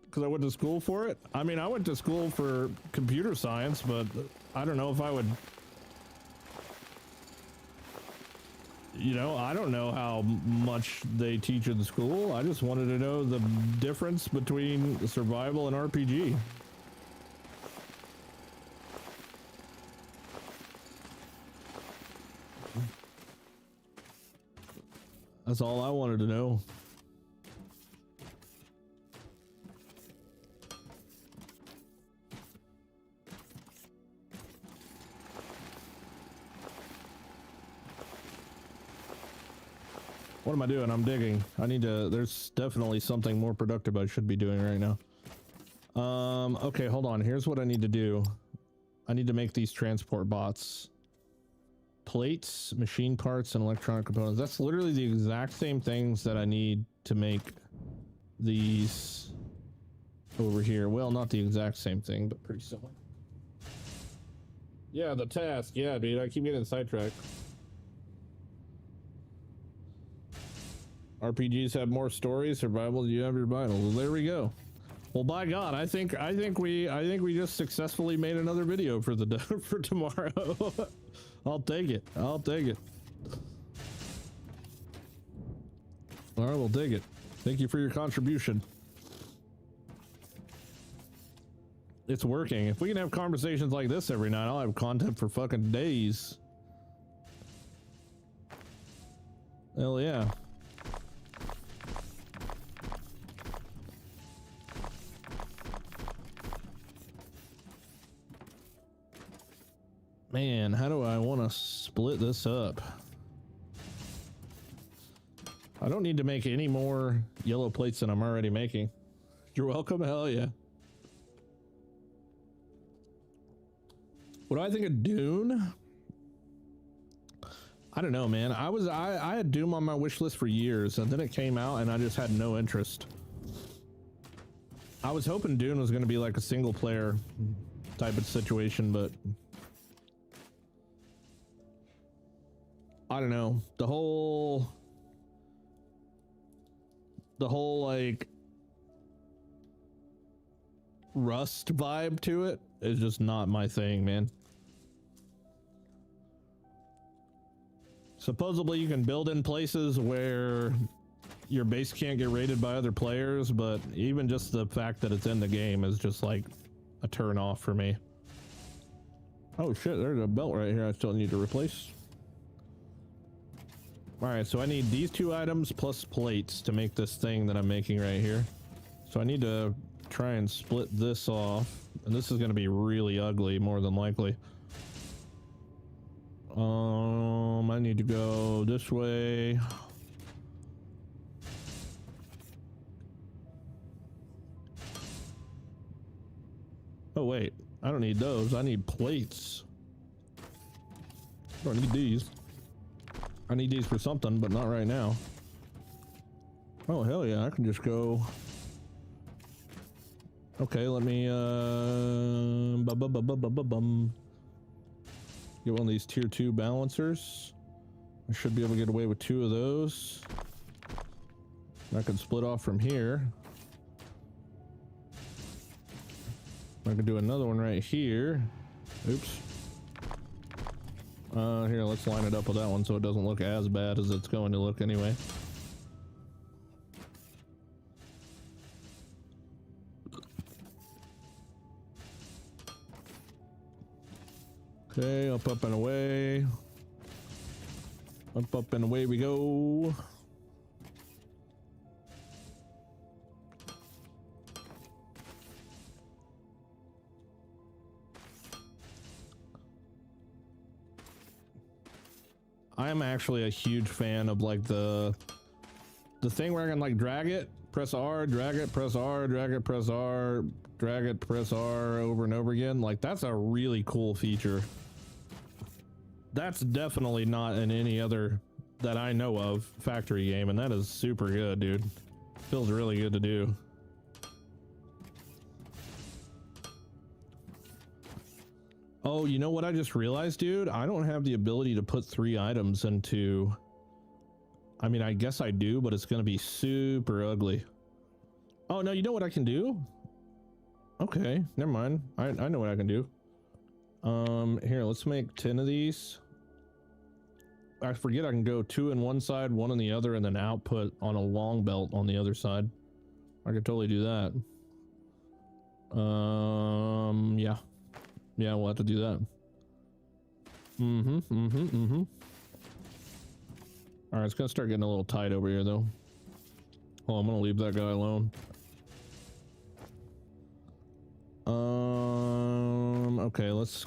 Because I went to school for it. I mean, I went to school for computer science, but I don't know if I would, you know, I don't know how much they teach in school. I just wanted to know the difference between survival and RPG. That's all I wanted to know. What am I doing? I'm digging. I need to, there's definitely something more productive I should be doing right now. Okay, hold on. Here's what I need to do. I need to make these transport bots. Plates, machine parts, and electronic components. That's literally the exact same things that I need to make these over here. Well, not the exact same thing, but pretty similar. Yeah, the task. Yeah, dude, I keep getting sidetracked. RPGs have more stories. Survival, you have your vitals. Well, there we go. Well, by God, I think we just successfully made another video for the for tomorrow. I'll take it. I'll take it. All right, we'll take it. Thank you for your contribution. It's working. If we can have conversations like this every night, I'll have content for fucking days. Hell yeah. Man, how do I want to split this up? I don't need to make any more yellow plates than I'm already making. You're welcome. Hell yeah. What do I think of Dune? I don't know, man. I had Doom on my wish list for years, and then it came out and I just had no interest. I was hoping Dune was going to be like a single player type of situation, but I don't know. The whole like Rust vibe to it is just not my thing, man. Supposedly you can build in places where your base can't get raided by other players, but even just the fact that it's in the game is just like a turn off for me. Oh shit, there's a belt right here I still need to replace. Alright, so I need these 2 items plus plates to make this thing that I'm making right here. So I need to try and split this off, and this is going to be really ugly more than likely. I need to go this way. Oh wait, I don't need those. I need plates. I don't need these. I need these for something, but not right now. Oh hell yeah, I can just go. Okay, let me get one of these tier 2 balancers. I should be able to get away with 2 of those. I can split off from here. I can do another one right here. Oops. Here, let's line it up with that one so it doesn't look as bad as it's going to look anyway. Okay, up, up, and away. Up, up, and away we go. I am actually a huge fan of like the thing where I can like drag it, press R, drag it, press R, drag it, press R, drag it, press R over and over again. Like that's a really cool feature. That's definitely not in any other that I know of factory game, and that is super good, dude. Feels really good to do. Oh, you know what I just realized, dude? I don't have the ability to put 3 items into... I mean, I guess I do, but it's going to be super ugly. Oh, no, you know what I can do? Okay, never mind. I know what I can do. Here, let's make 10 of these. I forget I can go 2 in one side, 1 on the other, and then output on a long belt on the other side. I could totally do that. Yeah. Yeah, we'll have to do that. Alright, it's gonna start getting a little tight over here, though. Oh, I'm gonna leave that guy alone. Okay, let's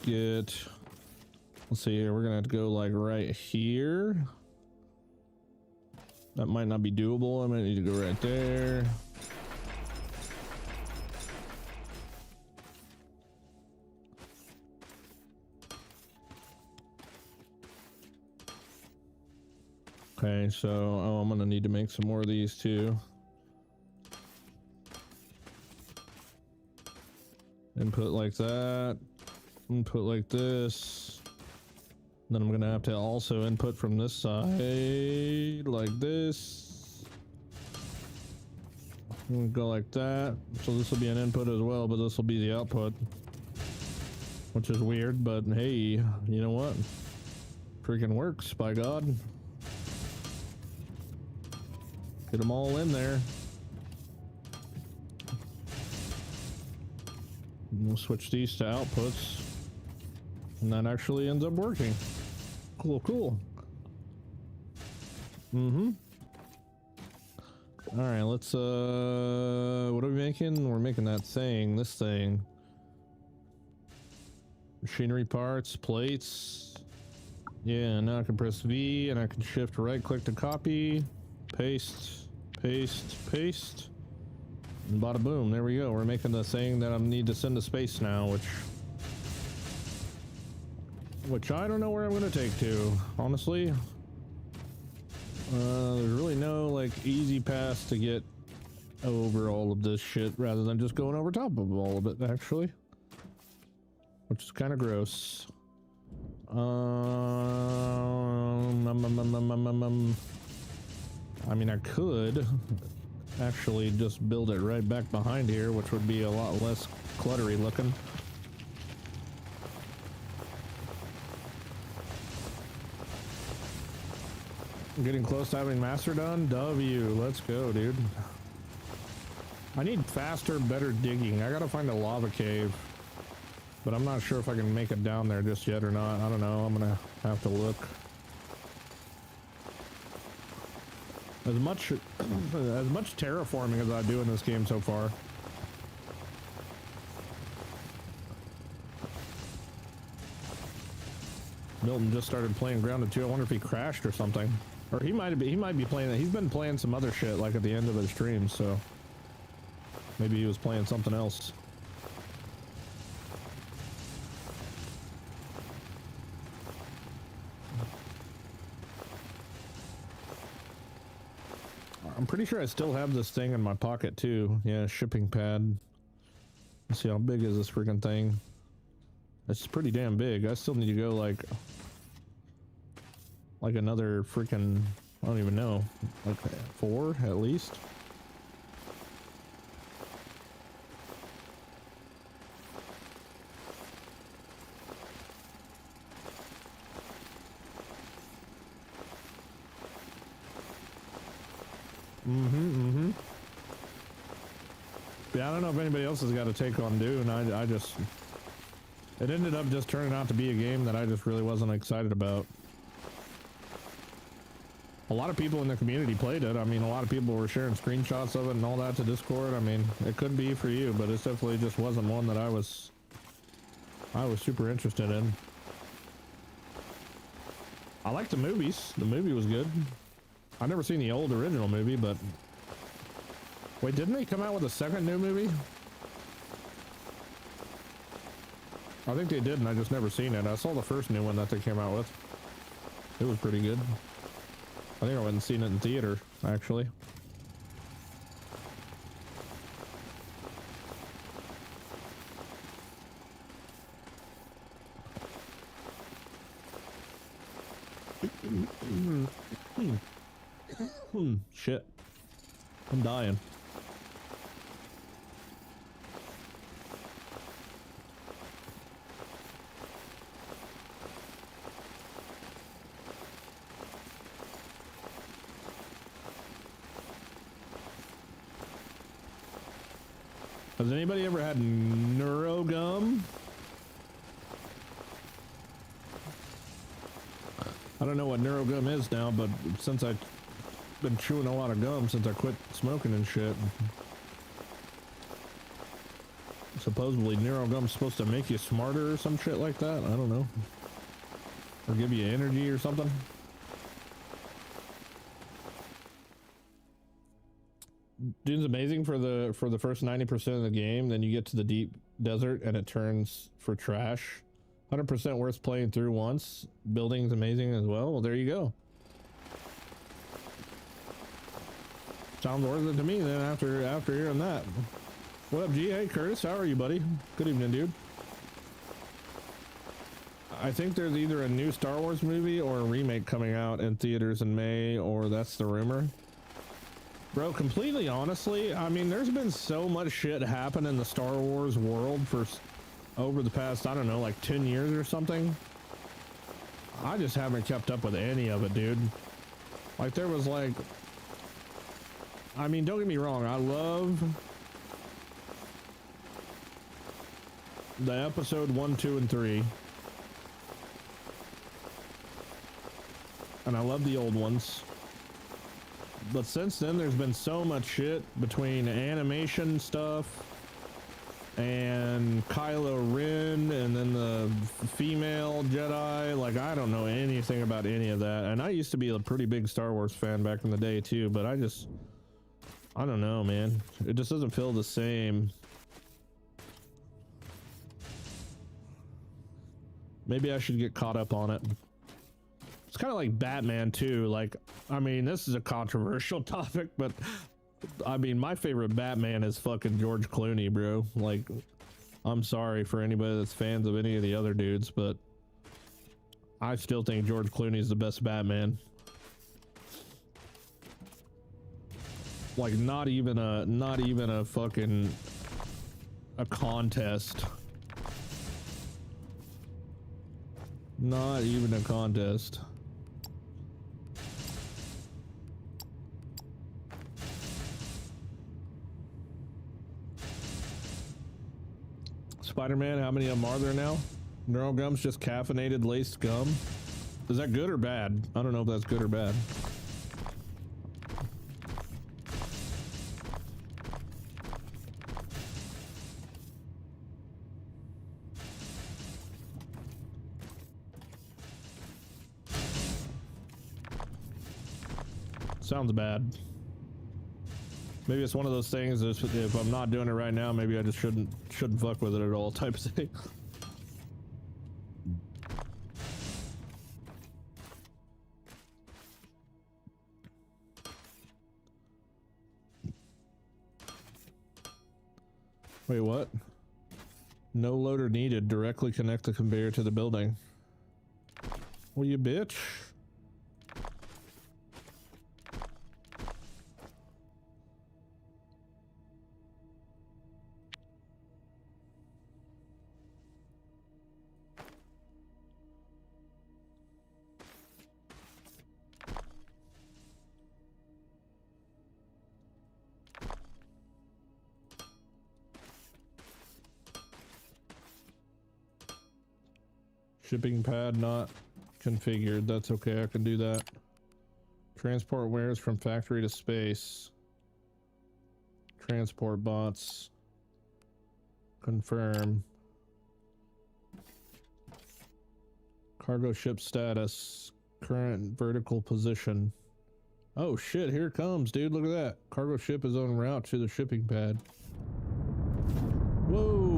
see here. We're gonna have to go like right here. That might not be doable. I might need to go right there. Okay, so I'm gonna need to make some more of these too. Input like that. Input like this. Then I'm gonna have to also input from this side like this. Go like that. So this will be an input as well, but this will be the output. Which is weird, but hey, you know what? Freaking works, by God. Get them all in there. We'll switch these to outputs, and that actually ends up working. Cool, cool. Mm-hmm. All right, let's what are we making? We're making that thing, this thing. Machinery parts, plates. Yeah, now I can press V and I can shift right click to copy, paste, paste, paste. And bada boom, there we go. We're making the thing that I need to send to space now, which I don't know where I'm gonna take to, honestly. There's really no like easy path to get over all of this shit rather than just going over top of all of it, actually. Which is kind of gross. I mean, I could actually just build it right back behind here, which would be a lot less cluttery looking. Getting close to having master done. W, let's go, dude. I need faster, better digging. I gotta find a lava cave, but I'm not sure if I can make it down there just yet or not. I don't know. I'm gonna have to look. As much terraforming as I do in this game so far. Milton just started playing Grounded 2. I wonder if he crashed or something. Or he might be playing that. He's been playing some other shit like at the end of his stream, so maybe he was playing something else. I'm pretty sure I still have this thing in my pocket too. Yeah, shipping pad. Let's see, how big is this freaking thing? It's pretty damn big. I still need to go like another freaking, I don't even know, like 4 at least. Yeah, I don't know if anybody else has got a take on Dune. I just, it ended up just turning out to be a game that I just really wasn't excited about. A lot of people in the community played it. I mean, a lot of people were sharing screenshots of it and all that to Discord. I mean, it could be for you, but it definitely just wasn't one that I was super interested in. I liked the movies. The movie was good. I've never seen the old original movie, but wait, didn't they come out with a second new movie? I think they did, and I just never seen it. I saw the first new one that they came out with. It was pretty good. I think I went and seen it in theater, actually. Shit. I'm dying. Has anybody ever had neurogum? I don't know what neurogum is now, but since I've been chewing a lot of gum since I quit smoking and shit. Supposedly neurogum's supposed to make you smarter or some shit like that. I don't know. Or give you energy or something. Dune's amazing for the first 90% of the game. Then you get to the deep desert and it turns for trash. 100% worth playing through once. Building's amazing as well. Well, there you go. Sounds worth it to me then after hearing that. What up, G? Hey, Curtis. How are you, buddy? Good evening, dude. I think there's either a new Star Wars movie or a remake coming out in theaters in May, or that's the rumor. Bro, completely honestly, I mean, there's been so much shit happen in the Star Wars world for over the past, I don't know, like 10 years or something. I just haven't kept up with any of it, dude. Like, there was like, I mean, don't get me wrong, I love The episode 1, 2, and 3. And I love the old ones. But since then, there's been so much shit between animation stuff and Kylo Ren and then the female Jedi. Like, I don't know anything about any of that. And I used to be a pretty big Star Wars fan back in the day too, but I don't know, man. It just doesn't feel the same. Maybe I should get caught up on it. It's kind of like Batman too. Like, I mean, this is a controversial topic, but I mean, my favorite Batman is fucking George Clooney, bro. Like, I'm sorry for anybody that's fans of any of the other dudes, but I still think George Clooney is the best Batman. Like, not even a fucking a contest. Not even a contest. Spider-Man, how many of them are there now? Neural gum's just caffeinated laced gum. Is that good or bad? I don't know if that's good or bad. Sounds bad. Maybe it's one of those things that if I'm not doing it right now, maybe I just shouldn't fuck with it at all type of thing. Wait, what? No loader needed. Directly connect the conveyor to the building. Well, you bitch. Shipping pad not configured. That's okay. I can do that. Transport wares from factory to space. Transport bots. Confirm. Cargo ship status. Current vertical position. Oh shit, here it comes, dude. Look at that. Cargo ship is en route to the shipping pad. Whoa.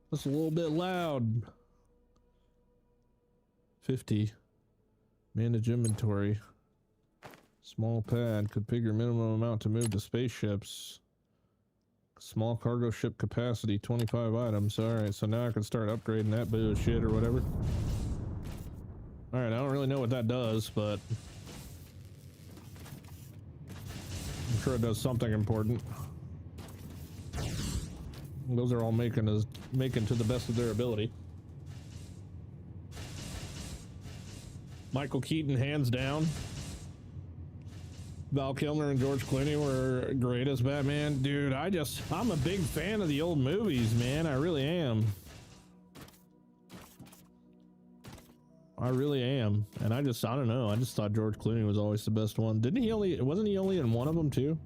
That's a little bit loud. 50. Manage inventory. Small pad. Configure minimum amount to move to spaceships. Small cargo ship capacity. 25 items. Alright, so now I can start upgrading that bit of shit or whatever. Alright, I don't really know what that does, but I'm sure it does something important. Those are all making to the best of their ability. Michael Keaton, hands down. Val Kilmer and George Clooney were great as Batman. Dude, I'm a big fan of the old movies, man. I really am. I really am. And I don't know. I just thought George Clooney was always the best one. Wasn't he only in one of them too?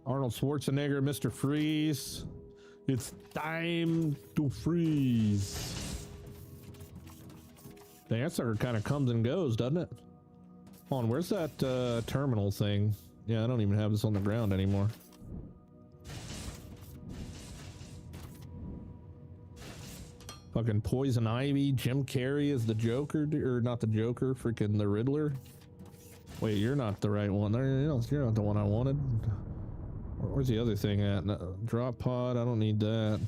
Arnold Schwarzenegger, Mr. Freeze. It's time to freeze. The answer kind of comes and goes, doesn't it? Hold on, where's that terminal thing? Yeah, I don't even have this on the ground anymore. Fucking Poison Ivy, Jim Carrey is the Joker, or not the Joker, freaking the Riddler. Wait, you're not the right one. You're not the one I wanted. Where's the other thing at? No, drop pod, I don't need that.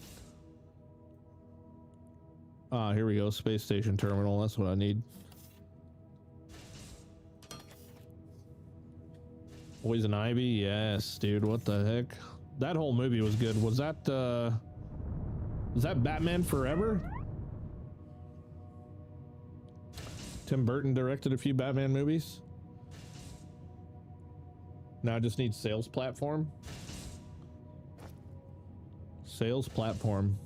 Ah, here we go. Space station terminal. That's what I need. Poison Ivy, yes, dude. What the heck? That whole movie was good. Was that Batman Forever? Tim Burton directed a few Batman movies. Now I just need sales platform. Sales platform.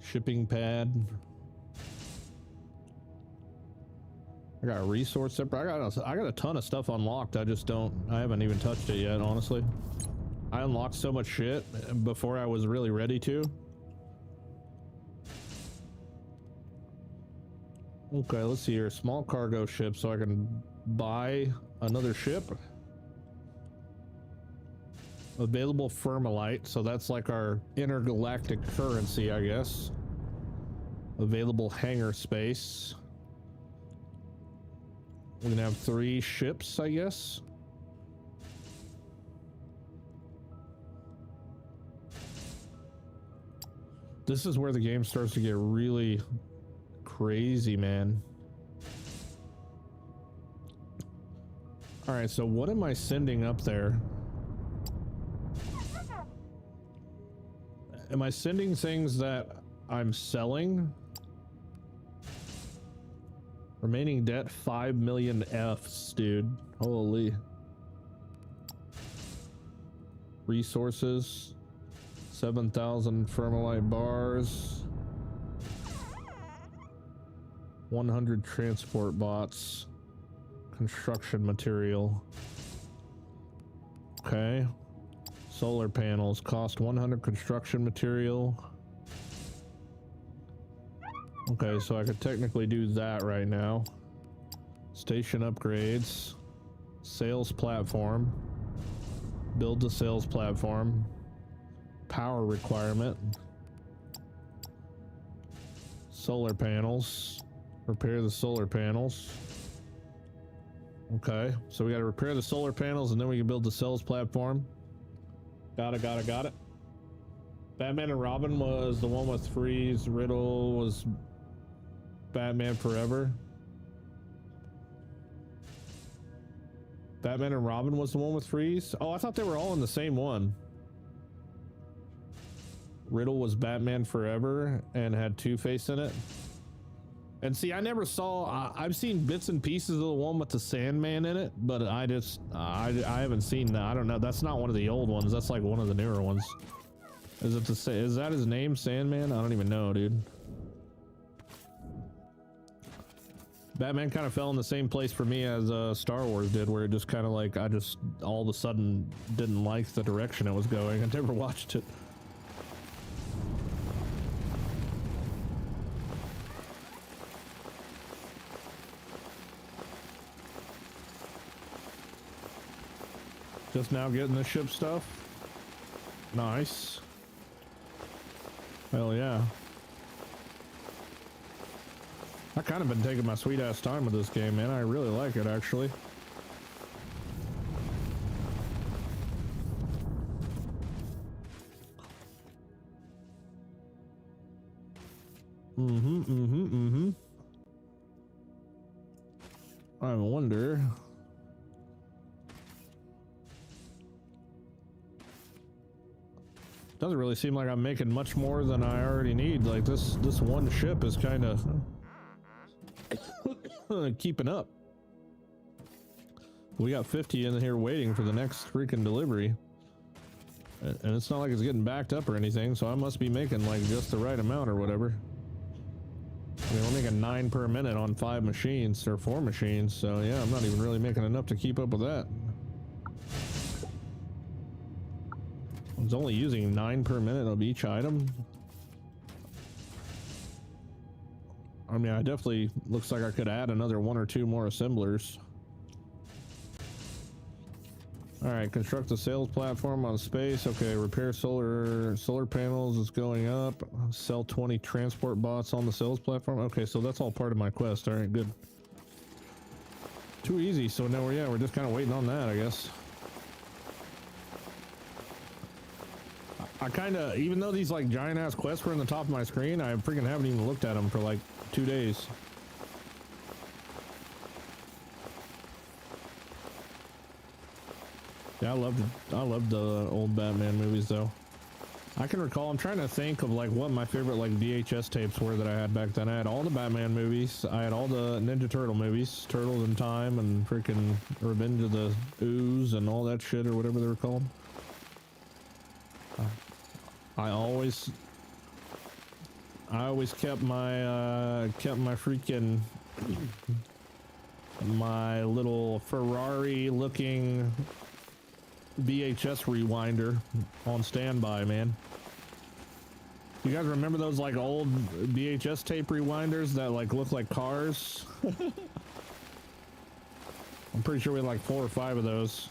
Shipping pad. I got a resource separate. I got a ton of stuff unlocked. I haven't even touched it yet, honestly. I unlocked so much shit before I was really ready to. Okay, let's see here. Small cargo ship, so I can buy another ship. Available Firmalite, so that's like our intergalactic currency, I guess. Available hangar space. We're gonna have 3 ships, I guess. This is where the game starts to get really crazy, man. All right, so what am I sending up there? Am I sending things that I'm selling? Remaining debt 5 million Fs, dude. Holy. Resources 7,000 Firmalite bars. 100 transport bots. Construction material. Okay. Solar panels cost 100 construction material. Okay, so I could technically do that right now. Station upgrades. Sales platform. Build the sales platform. Power requirement. Solar panels. Repair the solar panels. Okay, so we got to repair the solar panels and then we can build the sales platform. Got it. Batman and Robin was the one with Freeze. Riddle was Batman Forever. Batman and Robin was the one with Freeze? Oh, I thought they were all in the same one. Riddle was Batman Forever and had Two-Face in it. And see, I never saw, I've seen bits and pieces of the one with the Sandman in it, but I haven't seen that. I don't know. That's not one of the old ones. That's like one of the newer ones. Is that his name, Sandman? I don't even know, dude. Batman kind of fell in the same place for me as Star Wars did, where it just kind of like, I just all of a sudden didn't like the direction it was going. I never watched it. Just now getting the ship stuff. Nice. Hell yeah. I kind of been taking my sweet ass time with this game, man. I really like it, actually. I wonder. Doesn't really seem like I'm making much more than I already need. Like this one ship is kind of keeping up. We got 50 in here waiting for the next freaking delivery. And it's not like it's getting backed up or anything, so I must be making like just the right amount or whatever. I mean, we're making 9 per minute on 5 machines or 4 machines, so yeah, I'm not even really making enough to keep up with that. I was only using 9 per minute of each item. I mean, I definitely looks like I could add another 1 or 2 more assemblers. All right, construct the sales platform on space. Okay, repair solar panels is going up. Sell 20 transport bots on the sales platform. Okay, so that's all part of my quest. All right, good. Too easy. So now we're just kind of waiting on that, I guess. I kind of, even though these like giant ass quests were in the top of my screen, I freaking haven't even looked at them for like 2 days. Yeah, I loved the old Batman movies though. I can recall, I'm trying to think of like what my favorite like VHS tapes were that I had back then. I had all the Batman movies. I had all the Ninja Turtle movies, Turtles in Time and freaking Revenge of the Ooze and all that shit or whatever they were called. I always kept my freaking my little Ferrari looking VHS rewinder on standby, man. You guys remember those like old VHS tape rewinders that like look like cars? I'm pretty sure we had like 4 or 5 of those.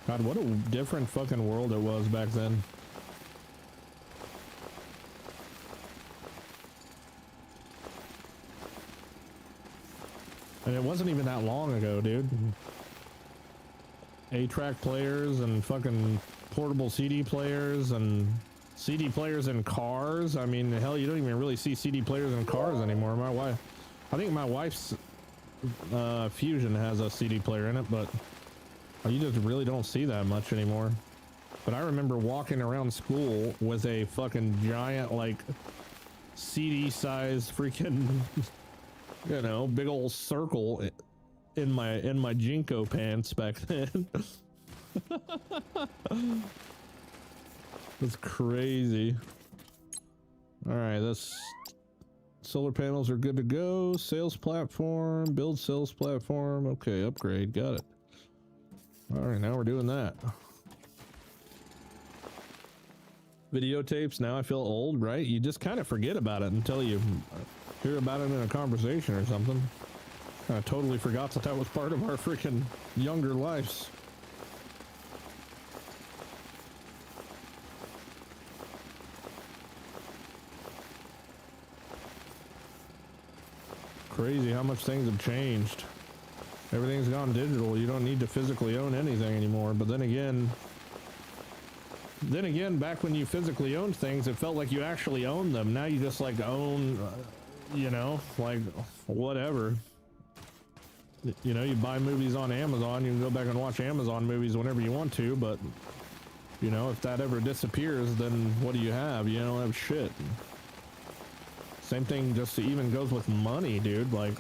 God, what a different fucking world it was back then. And it wasn't even that long ago, dude. 8-track players and fucking portable CD players and CD players in cars. I mean, hell, you don't even really see CD players in cars anymore. I think my wife's Fusion has a CD player in it, but you just really don't see that much anymore. But I remember walking around school with a fucking giant, like, CD-sized freaking, you know, big old circle in my Jinko pants back then. That's crazy. All right, this solar panels are good to go. Sales platform, build sales platform. Okay, upgrade, got it. All right, now we're doing that. Videotapes, now I feel old, right? You just kind of forget about it until you hear about it in a conversation or something. I totally forgot that that was part of our freaking younger lives. Crazy how much things have changed. Everything's gone digital. You don't need to physically own anything anymore. But then again, back when you physically owned things, it felt like you actually owned them. Now you just like own, you know, like whatever. You know, you buy movies on Amazon, you can go back and watch Amazon movies whenever you want to, but you know, if that ever disappears, then what do you have? You don't have shit. Same thing just even goes with money, dude. Like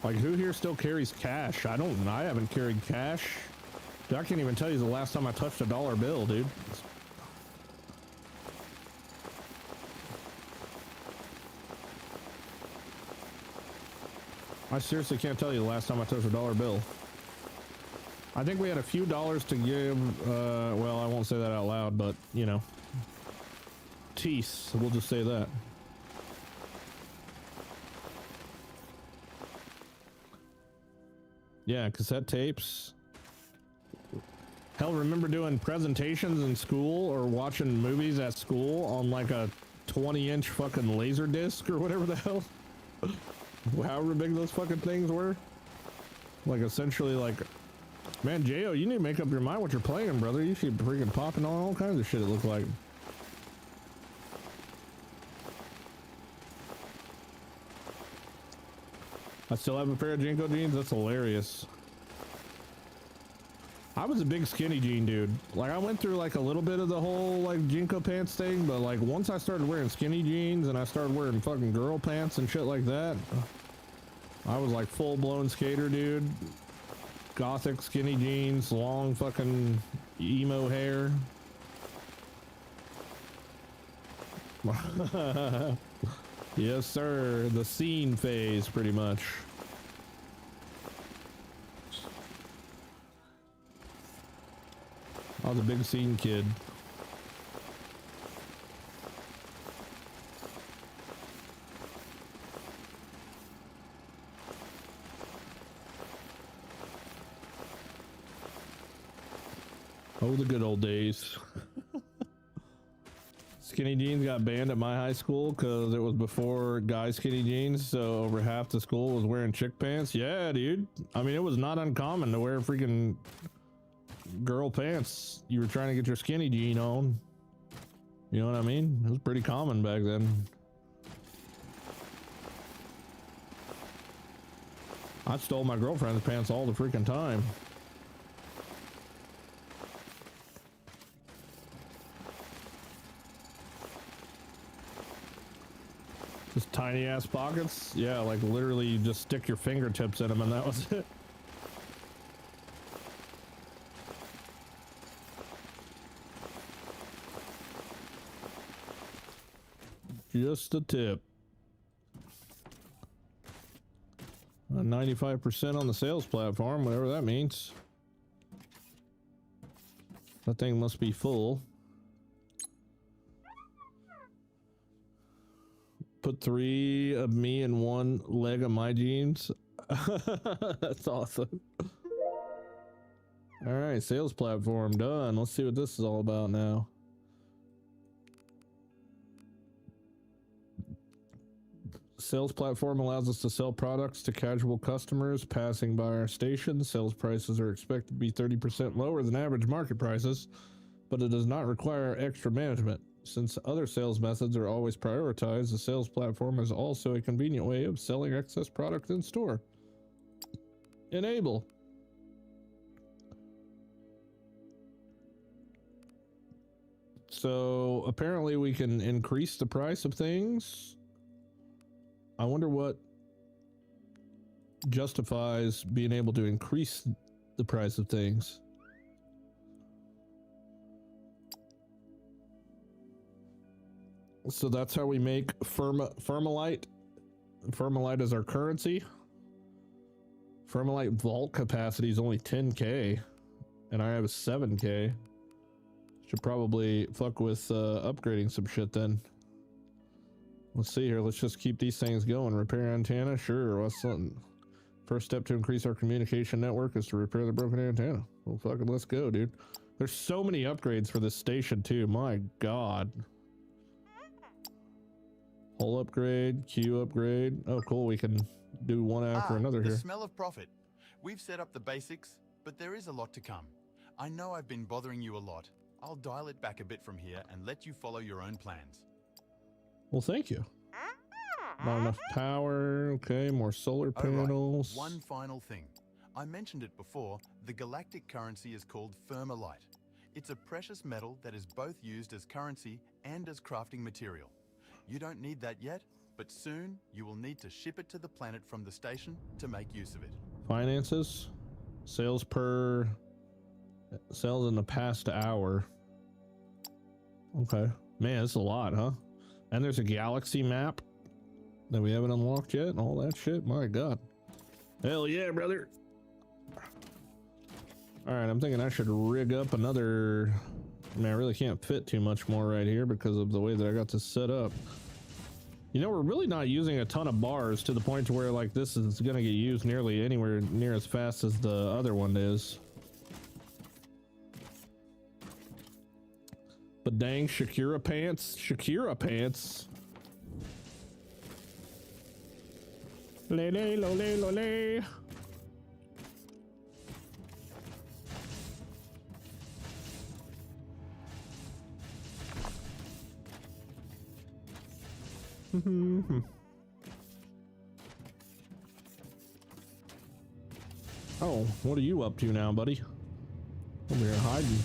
who here still carries cash? I haven't carried cash. Dude, I can't even tell you the last time I touched a dollar bill, dude. I seriously can't tell you the last time I touched a dollar bill. I think we had a few dollars to give, well, I won't say that out loud, but, you know. Tease, we'll just say that. Yeah, cassette tapes. Hell, remember doing presentations in school or watching movies at school on like a 20-inch fucking laser disc or whatever the hell? However big those fucking things were. Like essentially like, man, J.O., you need to make up your mind what you're playing, brother. You should be freaking popping on all kinds of shit, it looked like. I still have a pair of Jinko jeans. That's hilarious. I was a big skinny jean dude. Like I went through like a little bit of the whole like Jinko pants thing, but like once I started wearing skinny jeans and I started wearing fucking girl pants and shit like that, I was like full blown skater dude. Gothic skinny jeans, long fucking emo hair. Yes, sir. The scene phase, pretty much. I was a big scene kid. Oh, the good old days. Skinny jeans got banned at my high school because it was before guy skinny jeans, so over half the school was wearing chick pants. Yeah, dude. I mean, it was not uncommon to wear freaking girl pants. You were trying to get your skinny jean on. You know what I mean? It was pretty common back then. I stole my girlfriend's pants all the freaking time. Just tiny ass pockets. Yeah, like literally you just stick your fingertips in them and that was it. Just a tip. 95% on the sales platform, whatever that means. That thing must be full. Put 3 of me and 1 leg of my jeans. That's awesome. All right, sales platform done. Let's see what this is all about now. Sales platform allows us to sell products to casual customers passing by our station. Sales prices are expected to be 30% lower than average market prices, but it does not require extra management. Since other sales methods are always prioritized, the sales platform is also a convenient way of selling excess product in store. Enable. So apparently we can increase the price of things. I wonder what justifies being able to increase the price of things. So that's how we make Firmalite. Firmalite is our currency. Firmalite vault capacity is only 10k, and I have a 7k. Should probably fuck with upgrading some shit then. Let's see here. Let's just keep these things going. Repair antenna? Sure. What's something? First step to increase our communication network is to repair the broken antenna. Well, fucking let's go, dude. There's so many upgrades for this station, too. My God. Hull upgrade, queue upgrade. Oh, cool. We can do one after another here. The smell of profit. We've set up the basics, but there is a lot to come. I know I've been bothering you a lot. I'll dial it back a bit from here and let you follow your own plans. Well, thank you. Not enough power. Okay, more solar panels. Right. One final thing. I mentioned it before. The galactic currency is called Firmalite. It's a precious metal that is both used as currency and as crafting material. You don't need that yet, but soon you will need to ship it to the planet from the station to make use of it. Finances. Sales in the past hour. Okay. Man, it's a lot, huh? And there's a galaxy map that we haven't unlocked yet and all that shit. My God. Hell yeah, brother. All right, I'm thinking I should rig up another. I mean, I really can't fit too much more right here because of the way that I got this set up. You know, we're really not using a ton of bars to the point to where like this is going to get used nearly anywhere near as fast as the other one is. But dang, Shakira pants. Lele, lole, lole. Oh, what are you up to now, buddy? Over here hiding.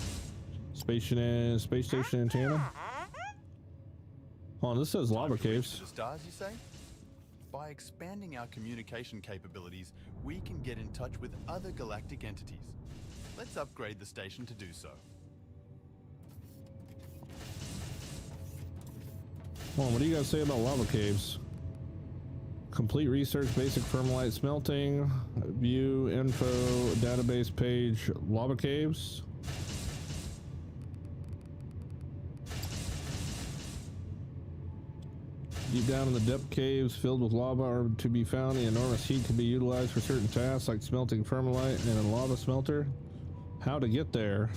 Space station antenna. Oh, this says lava caves. The stars, you say? By expanding our communication capabilities, we can get in touch with other galactic entities. Let's upgrade the station to do so. Well, what do you guys say about lava caves? Complete research, basic Firmalite smelting, view info, database page, lava caves. Deep down in the depth caves filled with lava are to be found. The enormous heat can be utilized for certain tasks like smelting Firmalite and a lava smelter. How to get there?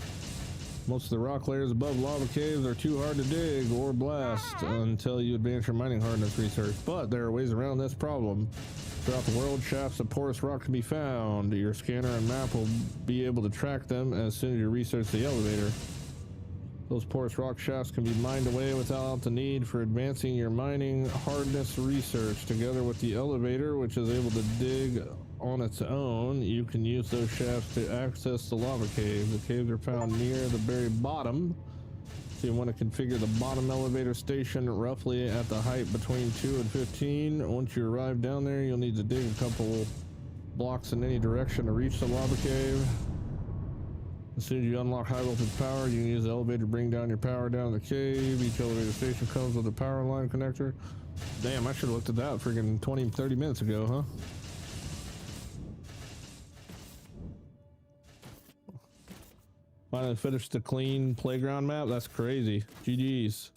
Most of the rock layers above lava caves are too hard to dig or blast until you advance your mining hardness research. But there are ways around this problem. Throughout the world, shafts of porous rock can be found. Your scanner and map will be able to track them as soon as you research the elevator. Those porous rock shafts can be mined away without the need for advancing your mining hardness research. Together with the elevator, which is able to dig on its own, you can use those shafts to access the lava cave. The caves are found near the very bottom. So you want to configure the bottom elevator station roughly at the height between 2 and 15. Once you arrive down there, you'll need to dig a couple blocks in any direction to reach the lava cave. As soon as you unlock high voltage power, you can use the elevator to bring down your power down the cave. Each elevator station comes with a power line connector. Damn, I should have looked at that freaking 20-30 minutes ago, huh? Finally finished the clean playground map. That's crazy. GG's.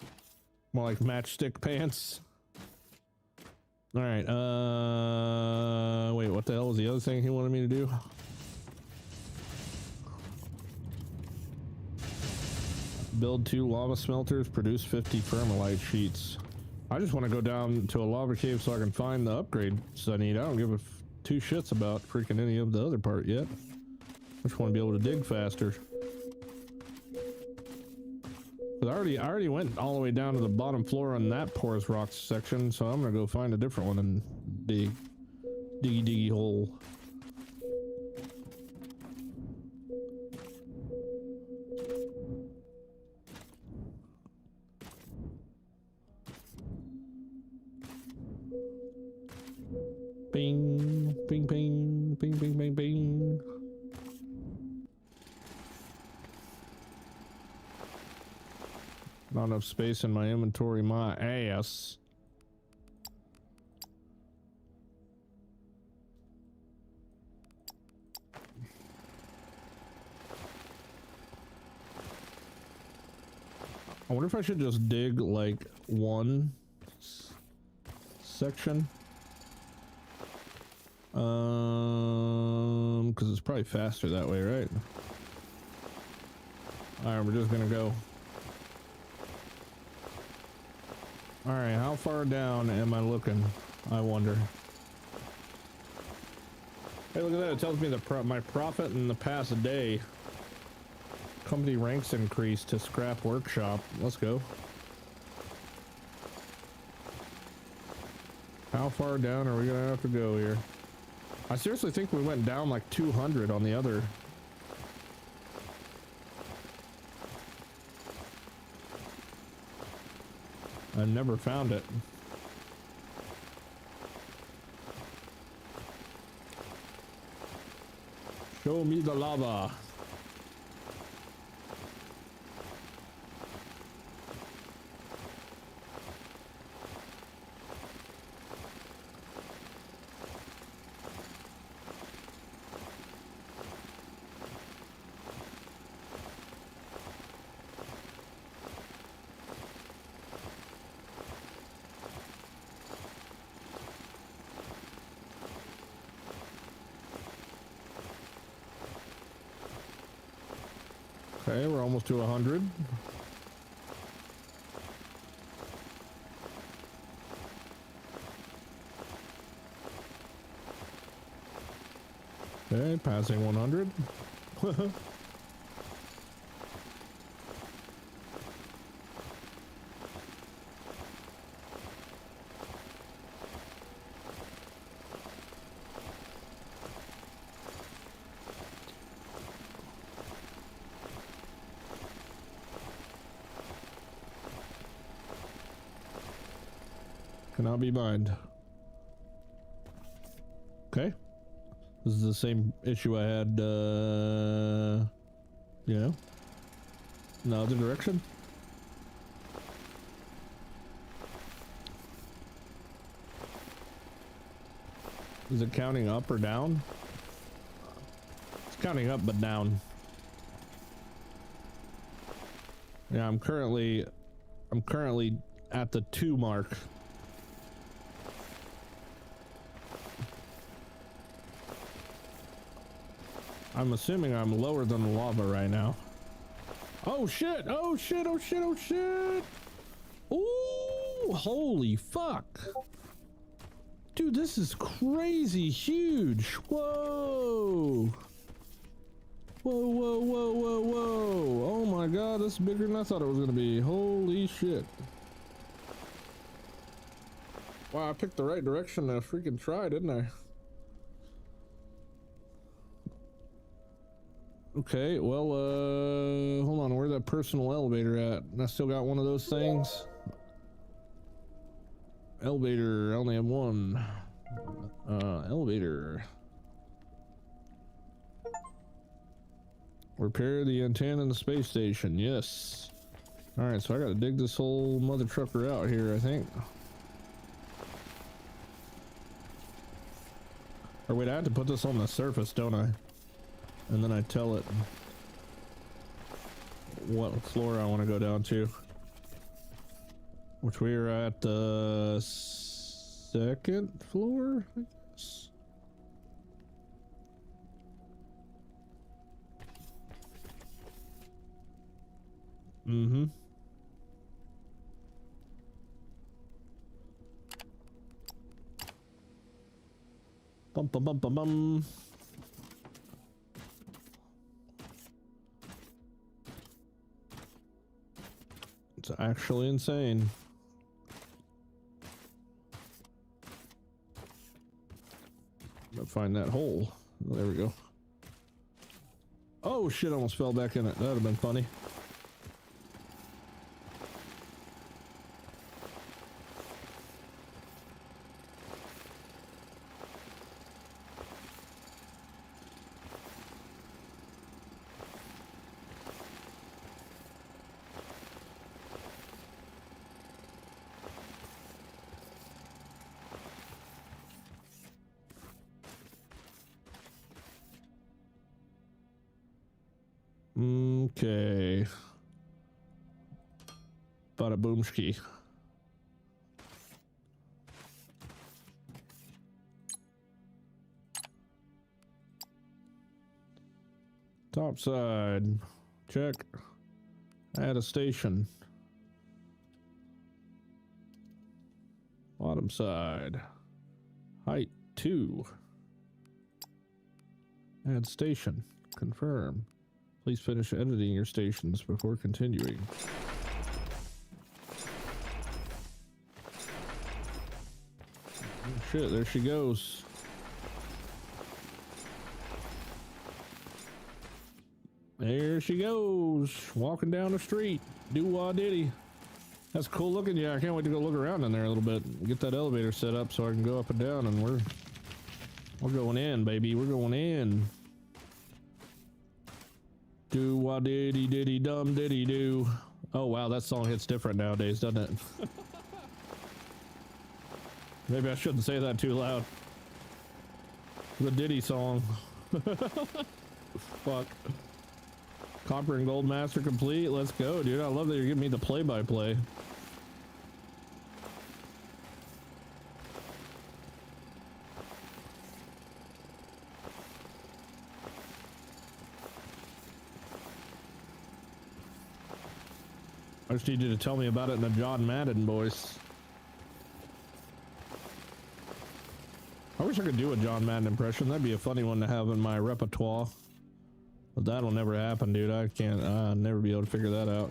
More like matchstick pants. All right. Wait, what the hell was the other thing he wanted me to do? Build 2 lava smelters, produce 50 permalite sheets. I just want to go down to a lava cave so I can find the upgrades I need. I don't give a two shits about freaking any of the other part yet. I just want to be able to dig faster. But I already went all the way down to the bottom floor on that porous rocks section, so I'm gonna go find a different one and dig. Diggy hole. Bing, bing, bing, bing, bing, bing, bing. Not enough space in my inventory, my ass. I wonder if I should just dig like one section. Because it's probably faster that way, right? All right, we're just gonna go. All right, how far down am I looking? I wonder. Hey, look at that. It tells me that my profit in the past day. Company ranks increased to scrap workshop. Let's go. How far down are we gonna have to go here? I seriously think we went down like 200 on the other. I never found it. Show me the lava. Okay, we're almost to 100. Okay, passing 100. Cannot be mined. Okay. This is the same issue I had, you know, in the other direction. Is it counting up or down? It's counting up, but down. Yeah, I'm currently at the 2 mark. I'm assuming I'm lower than the lava right now. Oh shit! Oh shit! Oh shit! Oh shit! Ooh! Holy fuck! Dude, this is crazy huge! Whoa! Whoa! Whoa! Whoa! Whoa! Whoa! Oh my god, this is bigger than I thought it was gonna be. Holy shit! Wow, I picked the right direction to freaking try, didn't I? Okay, well, hold on. Where's that personal elevator at? I still got one of those things. Elevator, I only have one. Elevator. Repair the antenna in the space station. Yes. Alright, so I gotta dig this whole mother trucker out here, I think. Or wait, I have to put this on the surface, don't I? And then I tell it what floor I want to go down to. Which we are at the second floor, I guess. Mm-hmm. Bum bum bum bum bum. It's actually insane. Gotta find that hole. There we go. Oh shit, I almost fell back in it. That'd have been funny. Okay. Bada boomski. Top side. Check. Add a station. Bottom side. Height 2. Add station. Confirm. Please finish editing your stations before continuing. Oh, shit, there she goes. There she goes, walking down the street. Do-wah diddy. That's cool looking. Yeah, I can't wait to go look around in there a little bit. Get that elevator set up so I can go up and down, and we're going in, baby. We're going in. Do-wah diddy diddy dum diddy do. Oh wow, that song hits different nowadays, doesn't it? Maybe I shouldn't say that too loud. The Diddy song. Fuck. Copper and gold master complete. Let's go, dude. I love that you're giving me the play-by-play. I just need you to tell me about it in a John Madden voice. I wish I could do a John Madden impression. That'd be a funny one to have in my repertoire. But that'll never happen, dude. I'll never be able to figure that out.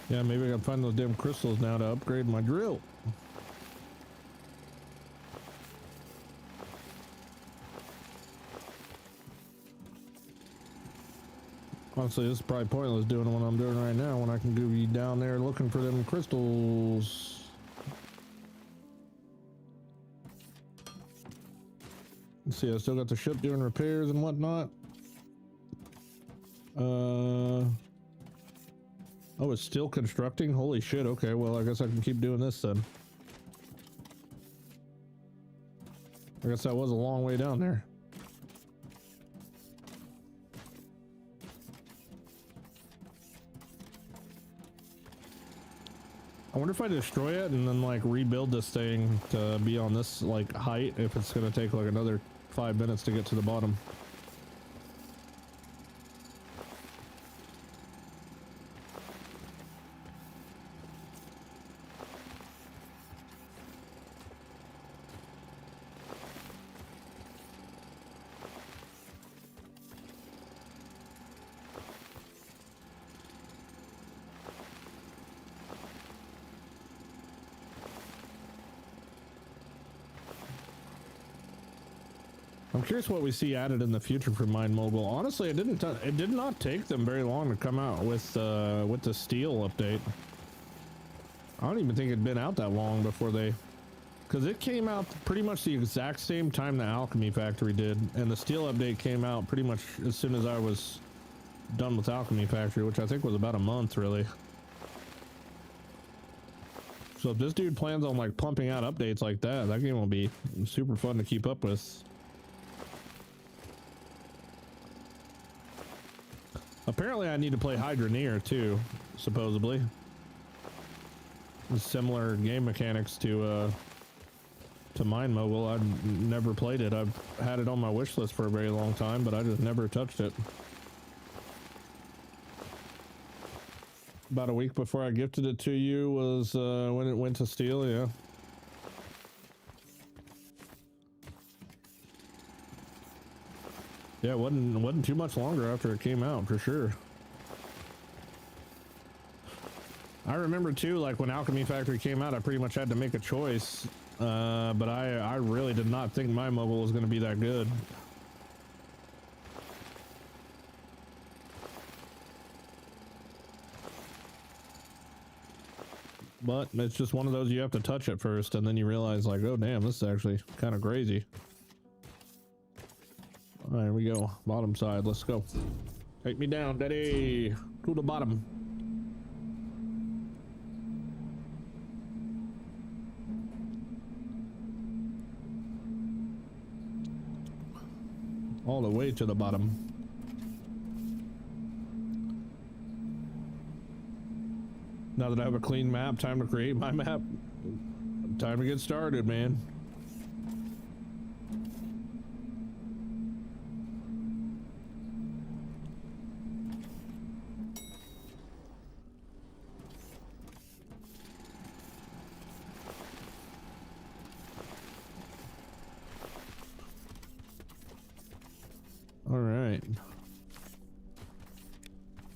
Yeah, maybe I can find those damn crystals now to upgrade my drill. honestly, this is probably pointless doing what I'm doing right now when I can go be down there looking for them crystals. Let's see, I still got the ship doing repairs and whatnot. Oh, it's still constructing? Holy shit, okay, well, I guess I can keep doing this then. I guess that was a long way down there. I wonder if I destroy it and then like rebuild this thing to be on this like height, if it's gonna take like another 5 minutes to get to the bottom. I'm curious what we see added in the future for Mind Mobile. Honestly, it did not take them very long to come out with the steel update. I don't even think it'd been out that long before they, because it came out pretty much the exact same time the Alchemy Factory did, and the steel update came out pretty much as soon as I was done with Alchemy Factory, which I think was about a month really. So if this dude plans on like pumping out updates like that, that game will be super fun to keep up with. Apparently I need to play Hydroneer too, supposedly. Similar game mechanics to Mind Mobile. I've never played it. I've had it on my wish list for a very long time, but I just never touched it. About a week before I gifted it to you was when it went to Steel, yeah. Yeah, it wasn't too much longer after it came out, for sure. I remember too, like when Alchemy Factory came out, I pretty much had to make a choice, but I really did not think my mobile was going to be that good. But it's just one of those you have to touch it first, and then you realize like, oh damn, this is actually kind of crazy. All right, here we go. Bottom side, let's go. Take me down, daddy, to the bottom. All the way to the bottom. Now that I have a clean map, time to create my map. Time to get started, man. All right.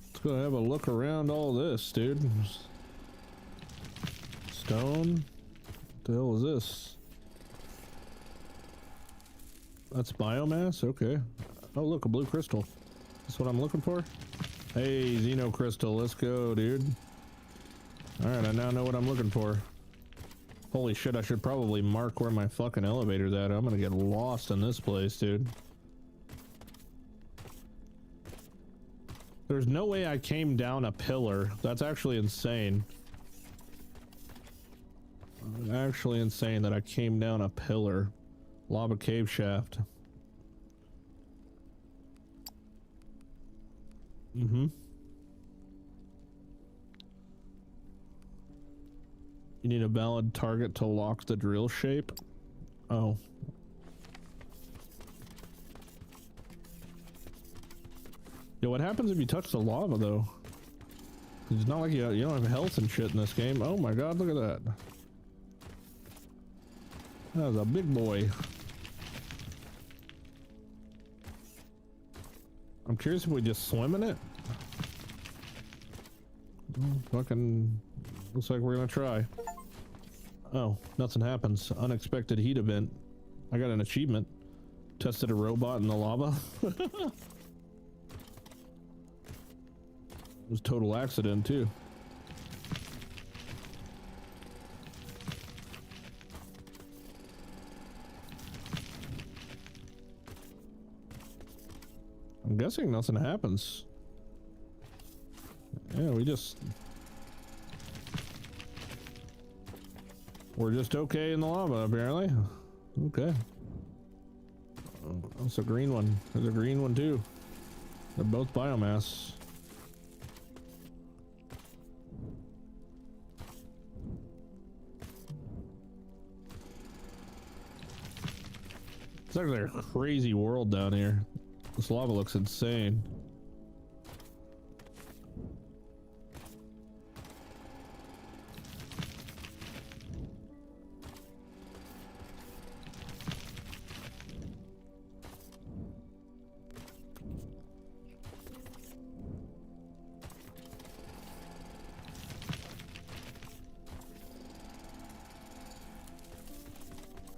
Let's go have a look around all this, dude. Stone. What the hell is this? That's biomass? Okay. Oh, look, a blue crystal. That's what I'm looking for? Hey, Xeno crystal. Let's go, dude. Alright, I now know what I'm looking for. Holy shit, I should probably mark where my fucking elevator's at. I'm gonna get lost in this place, dude. There's no way I came down a pillar. That's actually insane. Actually insane that I came down a pillar. Lava cave shaft. Mm-hmm. You need a valid target to lock the drill shape. Oh. Yo, what happens if you touch the lava though? It's not like you don't have health and shit in this game. Oh my god, look at that. That was a big boy. I'm curious if we just swim in it. Fucking looks like we're gonna try. Oh, nothing happens. Unexpected heat event. I got an achievement. Tested a robot in the lava. was total accident too. I'm guessing nothing happens. Yeah, we're just okay in the lava apparently. Okay. Oh, that's a green one. There's a green one too. They're both biomass. It's actually a crazy world down here. This lava looks insane.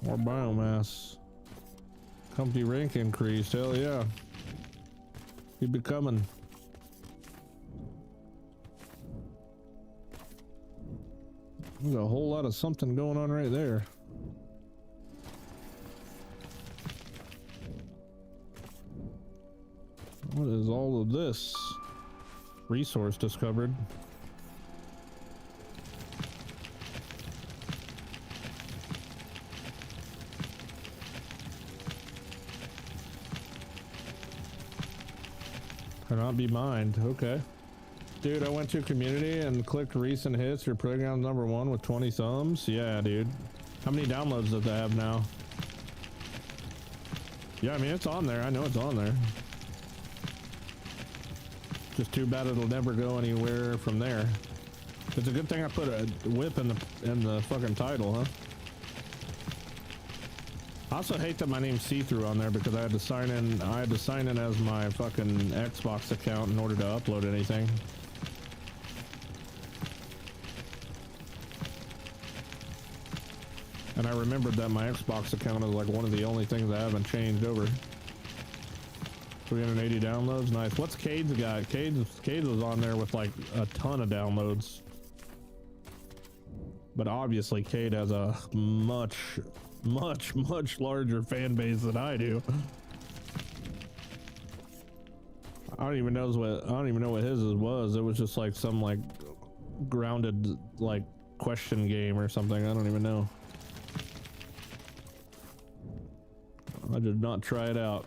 More biomass. Company rank increased. Hell yeah. Keep it coming. There's a whole lot of something going on right there. What is all of this? Resource discovered. Cannot be mined. Okay. Dude, I went to community and clicked recent hits. Your playground's #1 with 20 thumbs. Yeah, dude. How many downloads does that have now? Yeah, I mean, it's on there. I know it's on there. Just too bad it'll never go anywhere from there. It's a good thing I put a whip in the fucking title, huh? I also hate that my name's See-Through on there because I had to sign in. I had to sign in as my fucking Xbox account in order to upload anything. And I remembered that my Xbox account is like one of the only things I haven't changed over. 380 downloads, nice. What's Cade's got? Cade was on there with like a ton of downloads. But obviously Cade has a much larger fan base than I do. I don't even know what his was. It was just like some like grounded like question game or something. I don't even know. I did not try it out.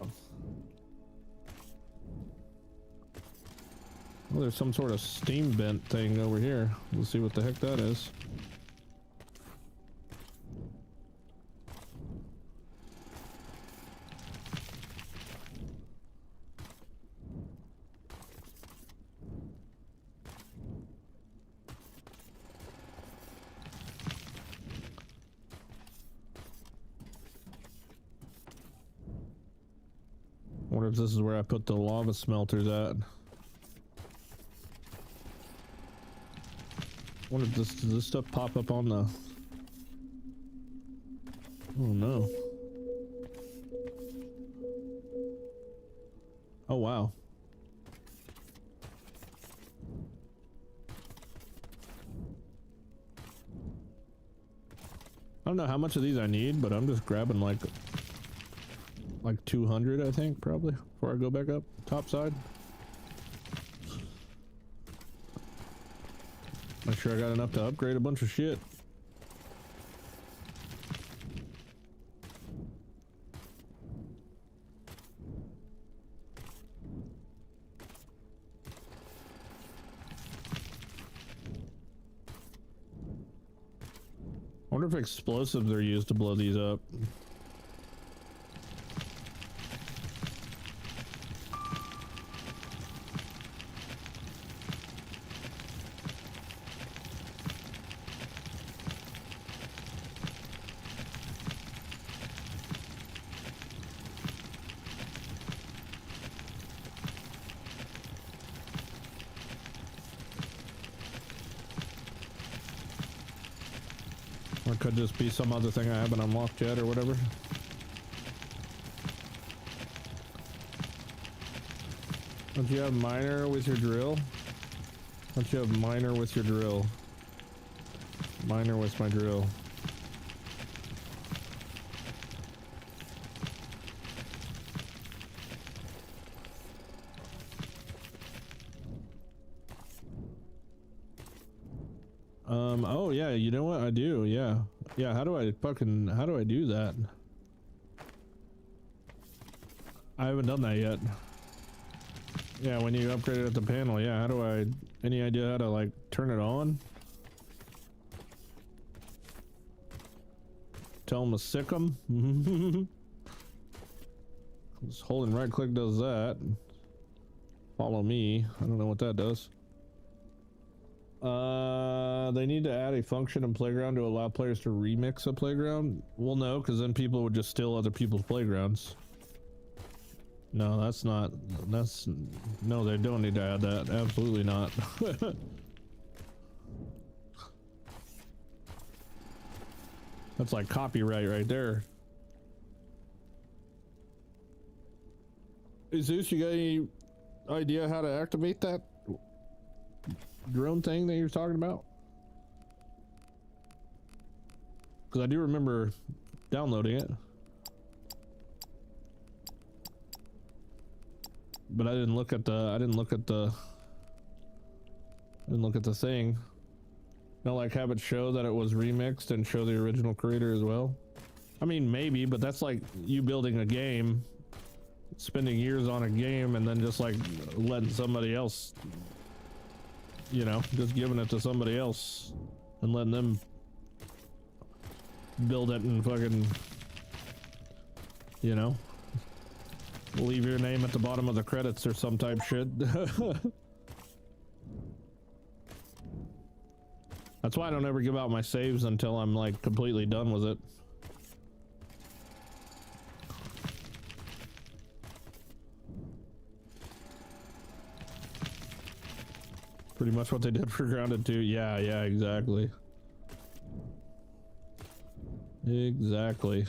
Well, there's some sort of steam vent thing over here. Let's see what the heck that is. Wonder if this is where I put the lava smelters at. Wonder if does this stuff pop up on the... Oh no. Oh wow. I don't know how much of these I need, but I'm just grabbing like 200, I think, probably, before I go back up top side. Make sure I got enough to upgrade a bunch of shit. I wonder if explosives are used to blow these up. Or it could just be some other thing I haven't unlocked yet or whatever. Don't you have miner with your drill? don't you have miner with your drill? Miner with my drill. Oh yeah, you know what? I do, yeah. Yeah, how do I do that? I haven't done that yet. Yeah, when you upgrade it at the panel, yeah, how do I, any idea how to like turn it on? Tell them to sick them. Just holding right click does that. Follow me. I don't know what that does. They need to add a function in Playground to allow players to remix a playground. Well, no, because then people would just steal other people's playgrounds. No, that's not. That's no. They don't need to add that. Absolutely not. That's like copyright right there. Hey Zeus, you got any idea how to activate that drone thing that you're talking about? Because I do remember downloading it, but I didn't look at the thing. Not like have it show that it was remixed and show the original creator as well. I mean, maybe, but that's like you building a game, spending years on a game, and then just like letting somebody else, you know, just giving it to somebody else and letting them build it and fucking, you know, leave your name at the bottom of the credits or some type shit. That's why I don't ever give out my saves until I'm like completely done with it. Pretty much what they did for Grounded 2. Yeah, yeah, exactly. Exactly.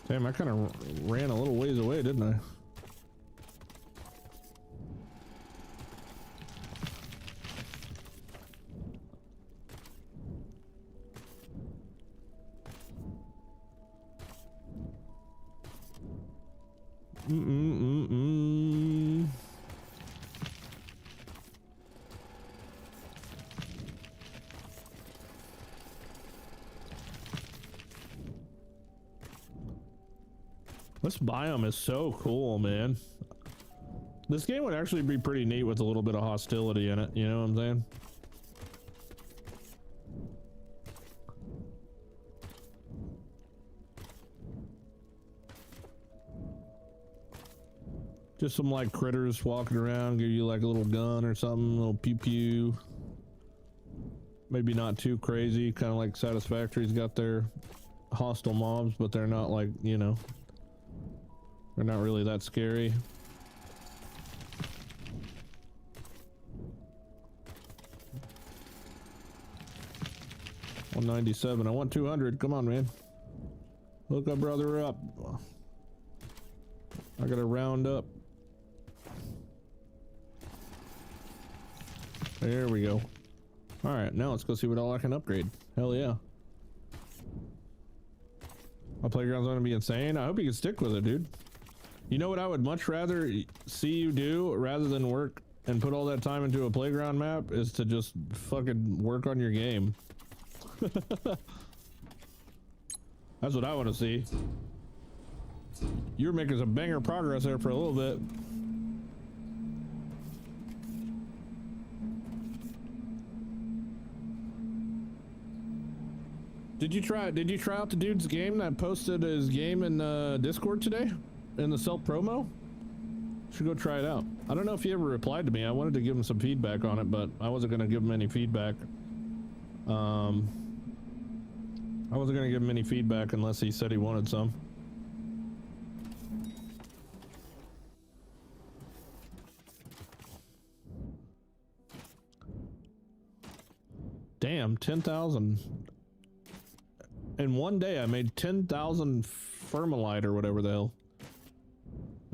Damn, I kind of ran a little ways away, didn't I? This biome is so cool, man. This game would actually be pretty neat with a little bit of hostility in it, you know what I'm saying? Just some like critters walking around, give you like a little gun or something, a little pew pew. Maybe not too crazy, kind of like Satisfactory's got their hostile mobs, but they're not like, you know, they're not really that scary. $197. I want 200. Come on, man. Look a brother up. I gotta round up. There we go. All right, now let's go see what all I can upgrade. Hell yeah. My playground's gonna be insane. I hope you can stick with it, dude. You know what I would much rather see you do rather than work and put all that time into a playground map is to just fucking work on your game. That's what I want to see. You're making some banger progress there for a little bit. Did you try out the dude's game that posted his game in Discord today? In the self promo? Should go try it out. I don't know if he ever replied to me. I wanted to give him some feedback on it, but I wasn't gonna give him any feedback. I wasn't gonna give him any feedback unless he said he wanted some. Damn, 10,000. In one day I made 10,000 Fermalite or whatever the hell.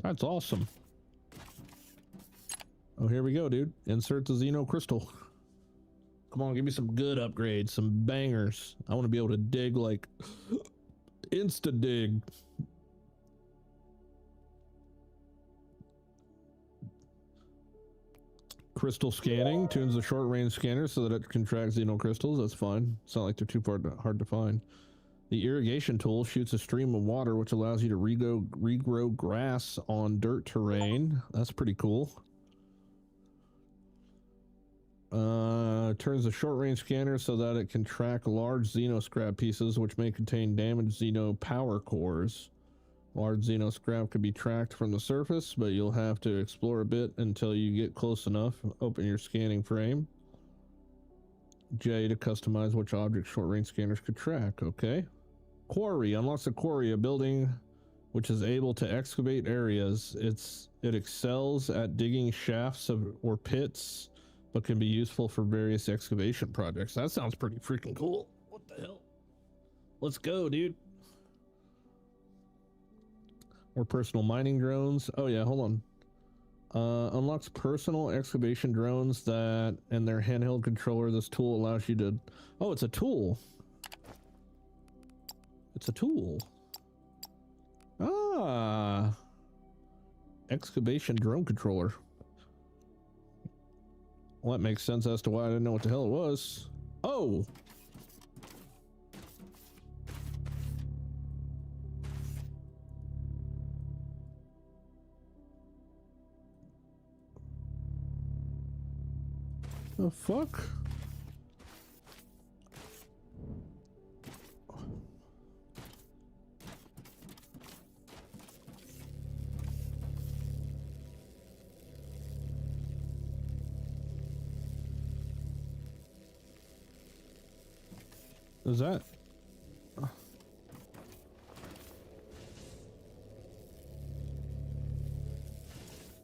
That's awesome. Oh, here we go, dude. Insert the Xeno crystal. Come on, give me some good upgrades, some bangers. I want to be able to dig like insta dig. Crystal scanning tunes the short range scanner so that it can track Xeno crystals. That's fine. It's not like they're too hard to find. The irrigation tool shoots a stream of water which allows you to regrow grass on dirt terrain. That's pretty cool. Turns the short range scanner so that it can track large Xeno scrap pieces which may contain damaged Xeno power cores. Large Xeno scrap can be tracked from the surface, but you'll have to explore a bit until you get close enough. Open your scanning frame. J to customize which object short range scanners could track. Okay. Quarry unlocks a quarry, a building which is able to excavate areas. It excels at digging shafts or pits, but can be useful for various excavation projects. That sounds pretty freaking cool. What the hell? Let's go, dude. Or personal mining drones. Oh yeah, hold on. Unlocks personal excavation drones that and their handheld controller. This tool allows you to... Oh, it's a tool. It's a tool. Ah. Excavation drone controller. Well, that makes sense as to why I didn't know what the hell it was. Oh! The fuck? Is that?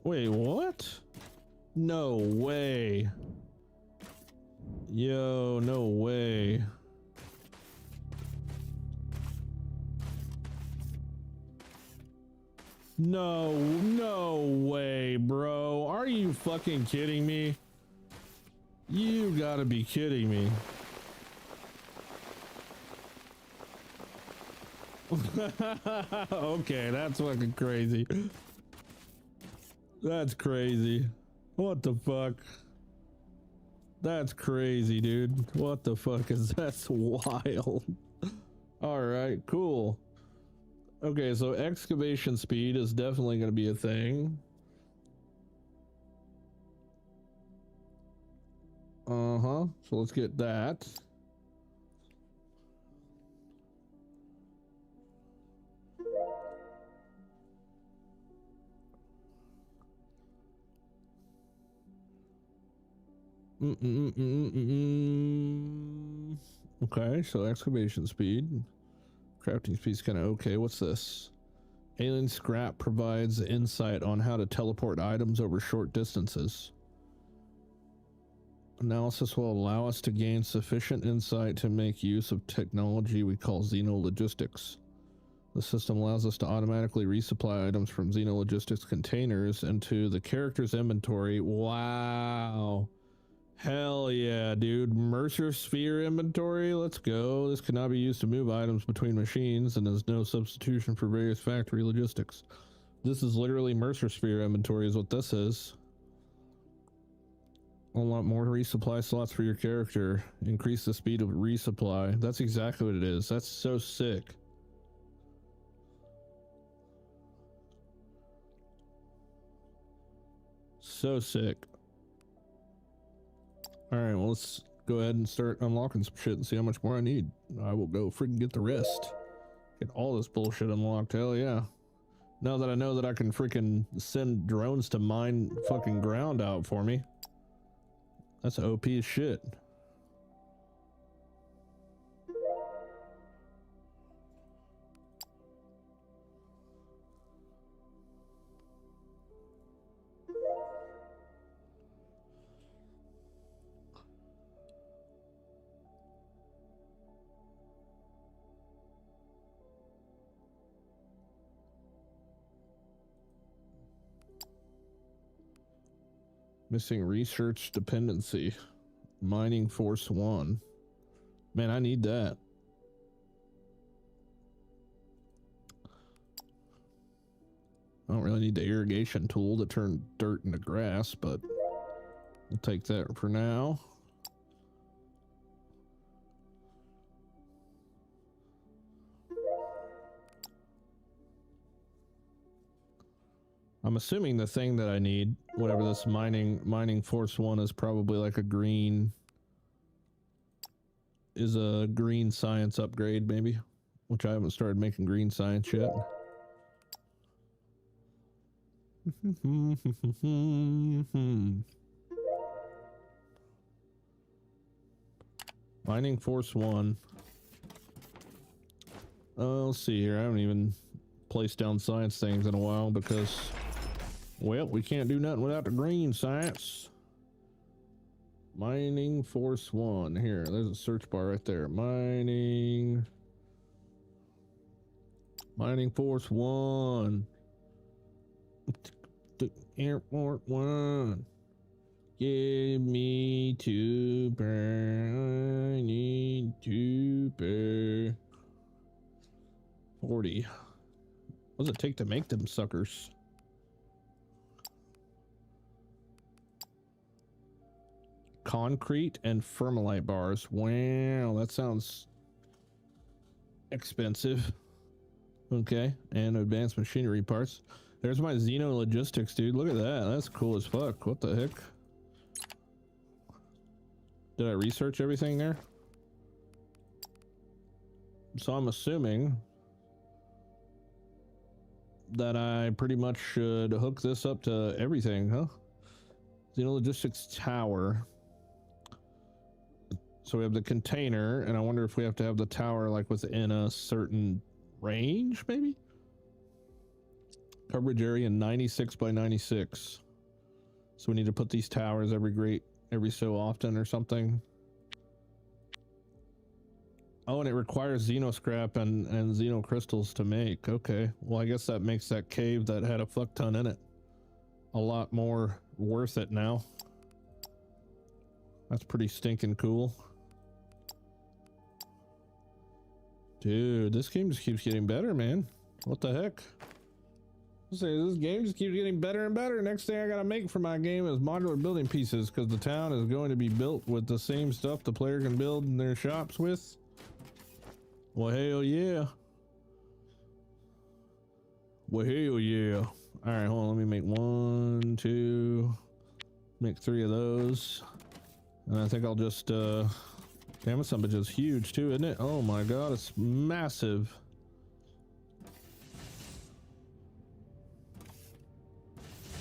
Wait, what? No way. Yo, no way. No way, bro. Are you fucking kidding me? You gotta be kidding me. Okay, that's fucking crazy. That's crazy. What the fuck? That's crazy, dude. What the fuck is that's wild. All right, cool. Okay, so excavation speed is definitely going to be a thing. So let's get that. Okay, so excavation speed. Crafting speed's kind of okay. What's this? Alien scrap provides insight on how to teleport items over short distances. Analysis will allow us to gain sufficient insight to make use of technology we call xenologistics. The system allows us to automatically resupply items from xenologistics containers into the character's inventory. Wow. Hell yeah, dude. Mercer sphere inventory, let's go. This cannot be used to move items between machines and is no substitution for various factory logistics. This is literally Mercer sphere inventory is what this is. Unlock more resupply slots for your character. Increase the speed of resupply. That's exactly what it is. That's so sick. So sick. Alright, well, let's go ahead and start unlocking some shit and see how much more I need. I will go freaking get the rest. Get all this bullshit unlocked. Hell yeah. Now that I know that I can freaking send drones to mine fucking ground out for me. That's OP as shit. Missing research dependency. Mining force 1. Man, I need that. I don't really need the irrigation tool to turn dirt into grass, but we'll take that for now. I'm assuming the thing that I need, whatever this mining force 1 is, probably like a green, is a green science upgrade maybe, which I haven't started making green science yet. Mining force 1. Let's see here. I haven't even placed down science things in a while because, well, we can't do nothing without the green science. Mining force 1. Here, there's a search bar right there. Mining force 1. Airport 1. Give me 2 per. I need 2 per. 40. What does it take to make them suckers? Concrete and fermilite bars. Wow, that sounds expensive. Okay, and advanced machinery parts. There's my Xeno logistics, dude. Look at that. That's cool as fuck. What the heck? Did I research everything there? So I'm assuming that I pretty much should hook this up to everything, huh? Xeno logistics tower. So we have the container, and I wonder if we have to have the tower like within a certain range, maybe? Coverage area 96 by 96. So we need to put these towers every so often or something. Oh, and it requires Xeno scrap and Xeno crystals to make. Okay, well, I guess that makes that cave that had a fuck ton in it a lot more worth it now. That's pretty stinking cool. Dude, this game just keeps getting better, man. What the heck? This game just keeps getting better and better. Next thing I gotta make for my game is modular building pieces, because the town is going to be built with the same stuff the player can build in their shops with. Well, hell yeah. Well, hell yeah. All right, hold on. Let me make 1, 2, make 3 of those. And I think I'll just, damn it, some bitch is huge too, isn't it? Oh my God, it's massive.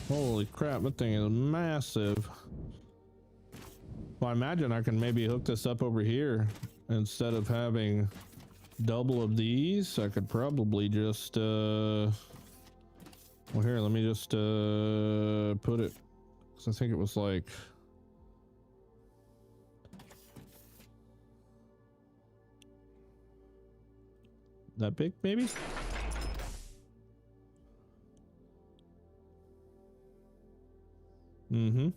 Holy crap, that thing is massive. Well, I imagine I can maybe hook this up over here instead of having double of these. I could probably just well, here, let me just put it, because I think it was like that big, maybe. Mm-hmm.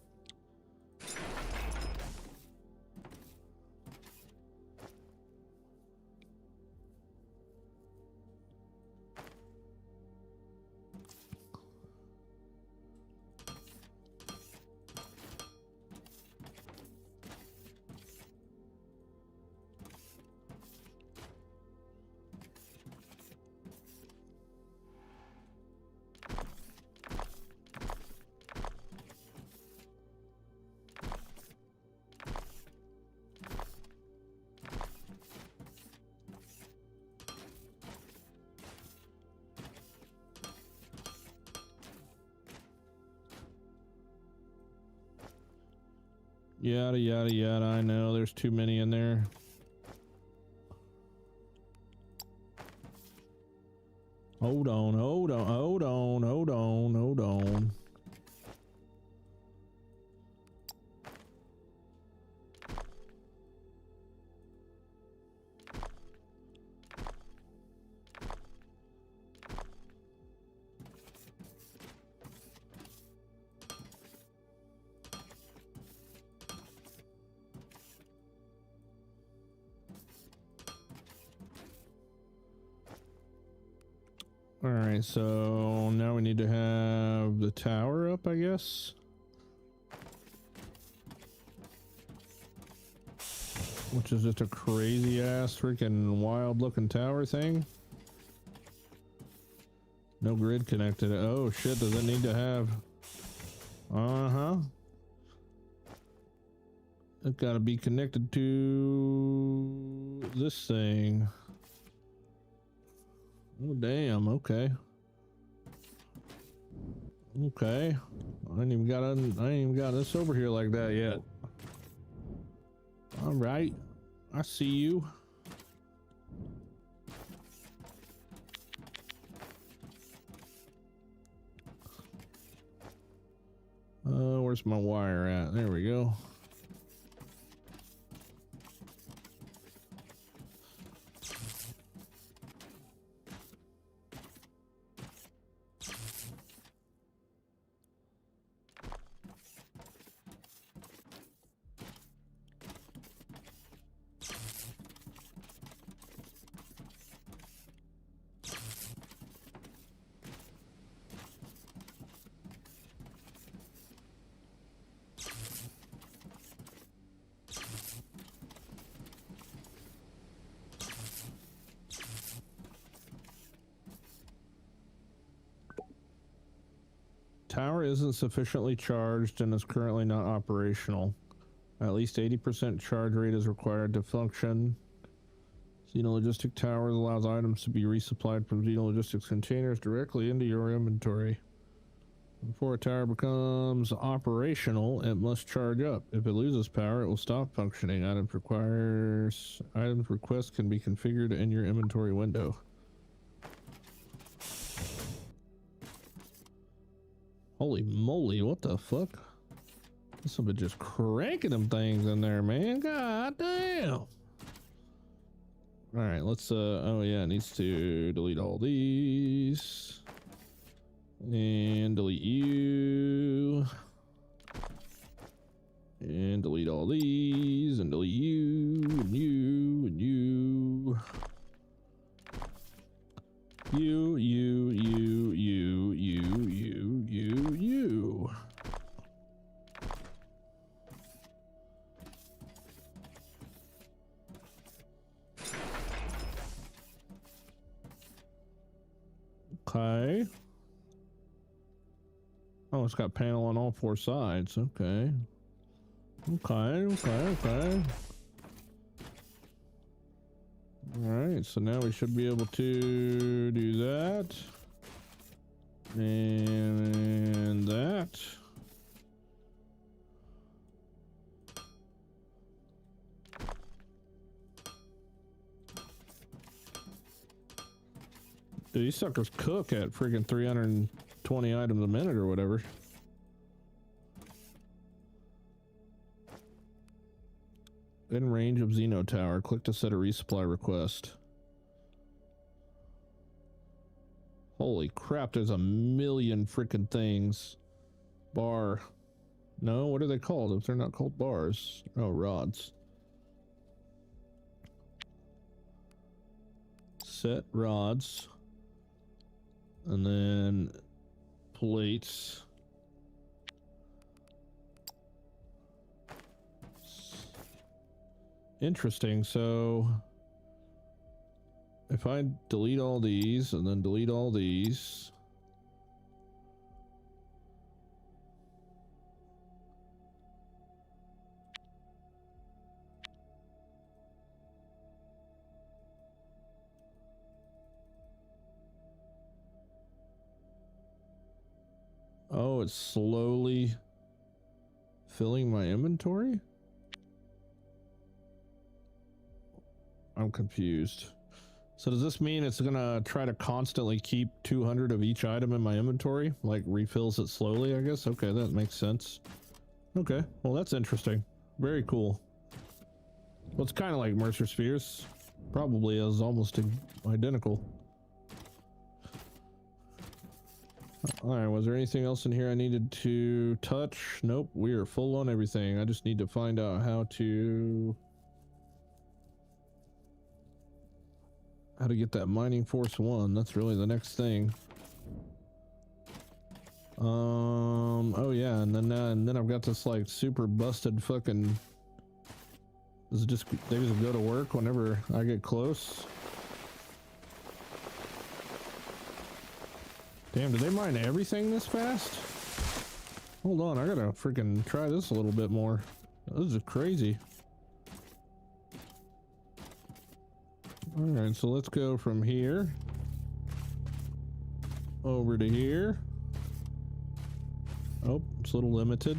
Yada yada yada. I know there's too many in there. Hold on, hold on, hold on, hold on, hold on. All right, so now we need to have the tower up, I guess. Which is just a crazy ass freaking wild looking tower thing. No grid connected. Oh shit, does it need to have? Uh-huh. It's gotta be connected to this thing. Oh damn, okay. Okay. I ain't even got this over here like that yet. All right. I see you. Where's my wire at? There we go. Tower isn't sufficiently charged and is currently not operational. At least 80% charge rate is required to function. Xenologistic Tower allows items to be resupplied from Xenologistics containers directly into your inventory. Before a tower becomes operational, it must charge up. If it loses power, it will stop functioning. Items request can be configured in your inventory window. Holy moly, what the fuck? This will be just cranking them things in there, man. God damn. Alright, let's oh yeah, it needs to delete all these. And delete you. And delete all these. And delete you. And you. And you. You. Okay. Oh, it's got panel on all four sides. Okay. Okay. Alright, so now we should be able to do that. And that. Dude, these suckers cook at freaking 320 items a minute or whatever. In range of Xeno Tower, click to set a resupply request. Holy crap, there's a million freaking things. Bar. No, what are they called if they're not called bars? Oh, rods. Set rods. And then plates. Interesting. So if I delete all these and then delete all these, oh, it's slowly filling my inventory? I'm confused. So does this mean it's gonna try to constantly keep 200 of each item in my inventory? Like refills it slowly, I guess? Okay, that makes sense. Okay, well that's interesting. Very cool. Well, it's kind of like Mercer Spheres. Probably is almost identical. Alright, was there anything else in here I needed to touch? Nope, we are full on everything. I just need to find out how to... how to get that mining force 1. That's really the next thing. Oh yeah, and then I've got this like super busted fucking. Does it just they just go to work whenever I get close? Damn, did they mine everything this fast? Hold on, I gotta freaking try this a little bit more. This is crazy. Alright, so let's go from here over to here. Oh, it's a little limited.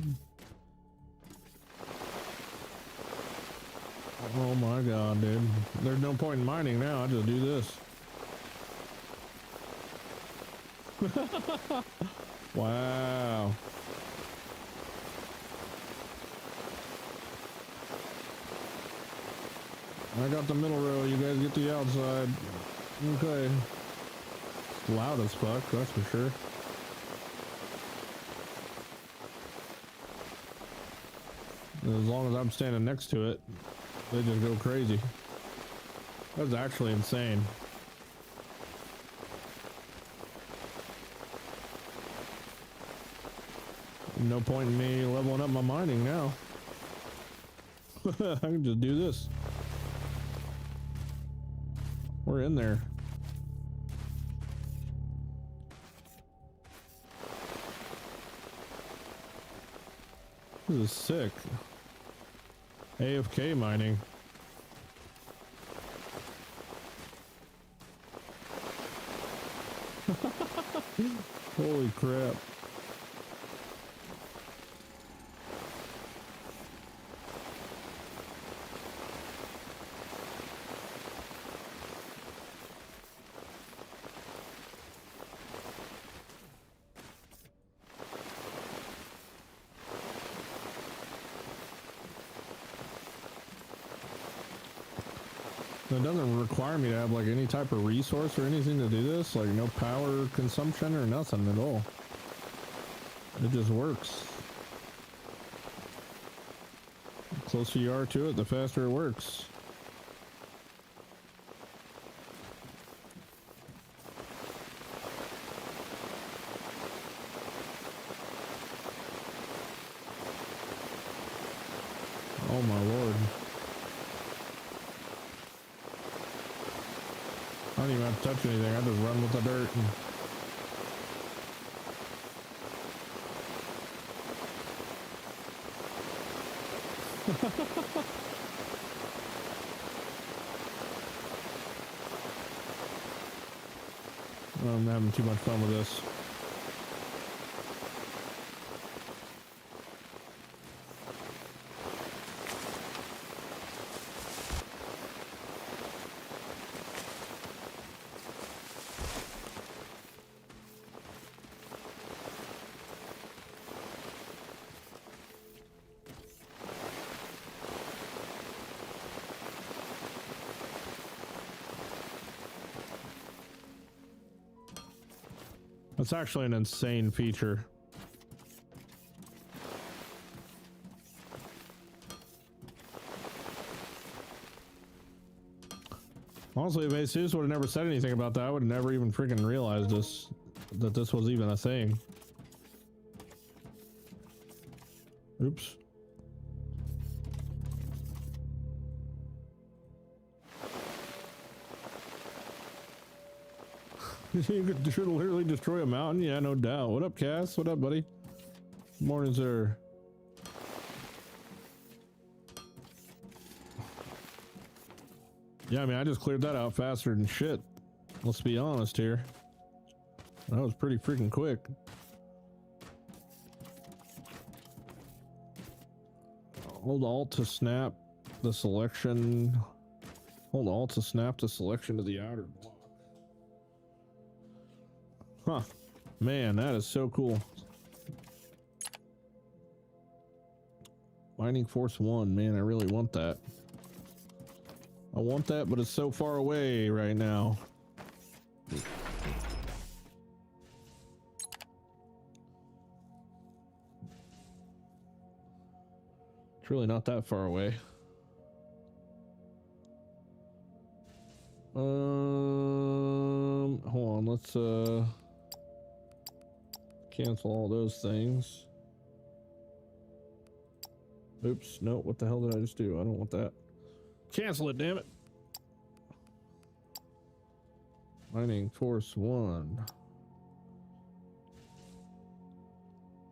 Oh my god, dude. There's no point in mining now, I just do this. Wow. I got the middle row, you guys get the outside. Okay. It's loud as fuck, that's for sure. As long as I'm standing next to it, they just go crazy. That's actually insane. No point in me leveling up my mining now. I can just do this. We're in there. This is sick. AFK mining. Holy crap. It doesn't require me to have like any type of resource or anything to do this, like no power consumption or nothing at all. It just works. The closer you are to it, the faster it works. Oh my lord. I don't even have to touch anything, I just run with the dirt and I'm having too much fun with this. That's actually an insane feature. Honestly, if Jesus would have never said anything about that, I would have never even freaking realized that this was even a thing. Oops. You could literally destroy a mountain? Yeah, no doubt. What up, Cass? What up, buddy? Morning, sir. Yeah, I mean, I just cleared that out faster than shit. Let's be honest here. That was pretty freaking quick. Hold Alt to snap the selection. Hold Alt to snap the selection to the outer block. Huh. Man, that is so cool. Mining Force 1, man, I really want that. I want that, but it's so far away right now. It's really not that far away. let's cancel all those things. Oops, no, what the hell did I just do? I don't want that. Cancel it, damn it. Mining Force 1.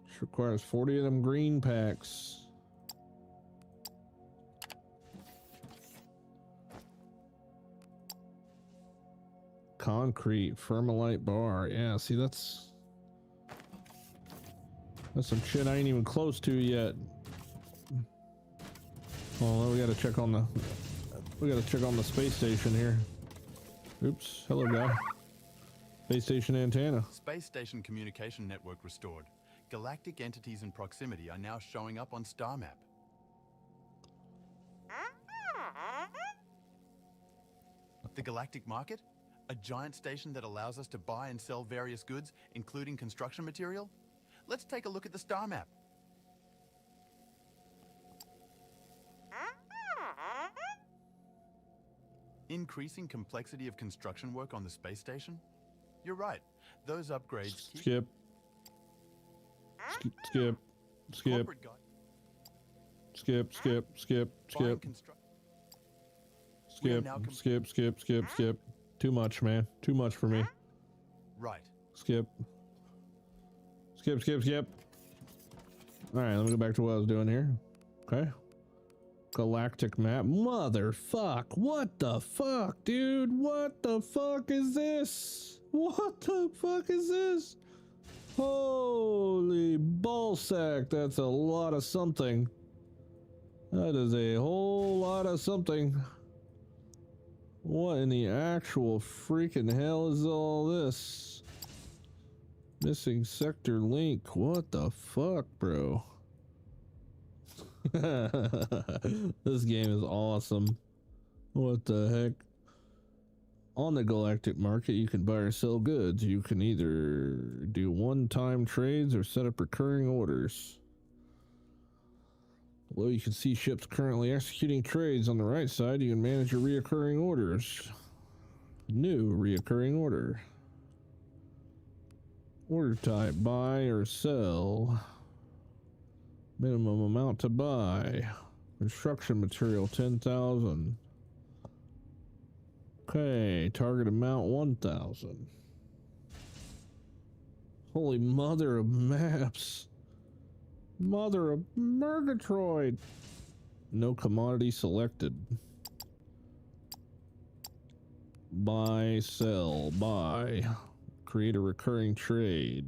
This requires 40 of them green packs. Concrete, Firmalite bar. Yeah, see, that's some shit I ain't even close to yet. Oh, we gotta check on the space station here. Oops, hello guy. Space station antenna. Space station communication network restored. Galactic entities in proximity are now showing up on star map. The Galactic Market? A giant station that allows us to buy and sell various goods, including construction material? Let's take a look at the star map. Increasing complexity of construction work on the space station? You're right. Those upgrades keep... Skip. Skip. Skip. Corporate guy- Skip. Skip. Skip. buying Skip. We are Skip. now Skip. Skip. Skip. Skip. Too much, man. Too much for me. Right. Skip. Skip. Skip. Skip. All right, let me go back to what I was doing here. Okay. Galactic map. Motherfuck. What the fuck, dude? What the fuck is this? What the fuck is this? Holy ballsack. That's a lot of something. That is a whole lot of something. What in the actual freaking hell is all this? Missing sector link. What the fuck, bro? This game is awesome. What the heck? On the galactic market, you can buy or sell goods. You can either do one-time trades or set up recurring orders. Below, you can see ships currently executing trades. On the right side, you can manage your reoccurring orders. New reoccurring order. Order type, buy or sell. Minimum amount to buy. Construction material, 10,000. Okay, target amount, 1,000. Holy mother of maps. Mother of Murgatroyd. No commodity selected. Buy, sell, buy. Create a recurring trade.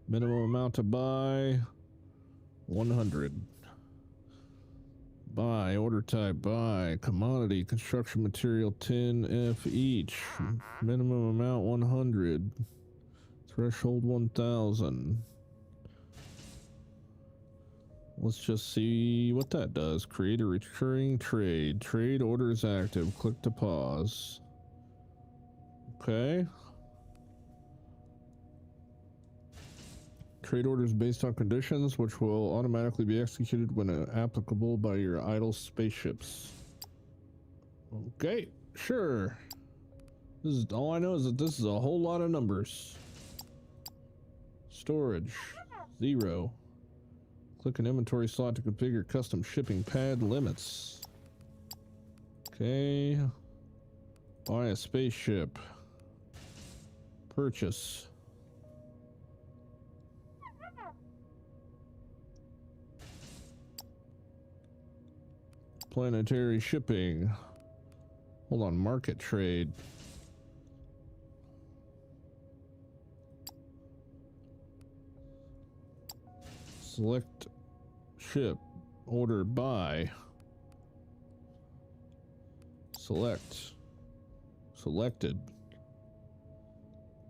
Minimum amount to buy, 100. Buy, order type, buy. Commodity, construction material, 10F each. Minimum amount, 100. Threshold, 1,000. Let's just see what that does. Create a recurring trade. Trade order is active. Click to pause. Okay. Trade orders based on conditions, which will automatically be executed when applicable by your idle spaceships. Okay, sure. This is all I know is that this is a whole lot of numbers. Storage, 0. Click an inventory slot to configure custom shipping pad limits. Okay. Buy a spaceship. Purchase. Planetary shipping. Hold on, market trade. Select ship. Order buy. Select. Selected.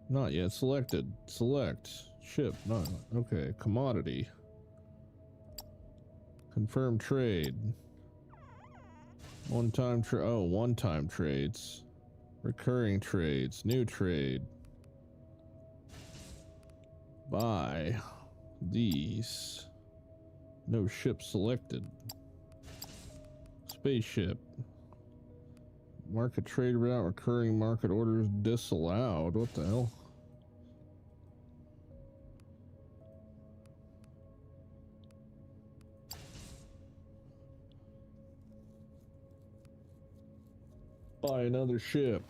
Not yet selected. Select. Ship. Not. Okay. Commodity. Confirm trade. One-time trades. Recurring trades. New trade. Buy. These. No ship selected. Spaceship. Market trade without recurring market orders disallowed. What the hell? Buy another ship.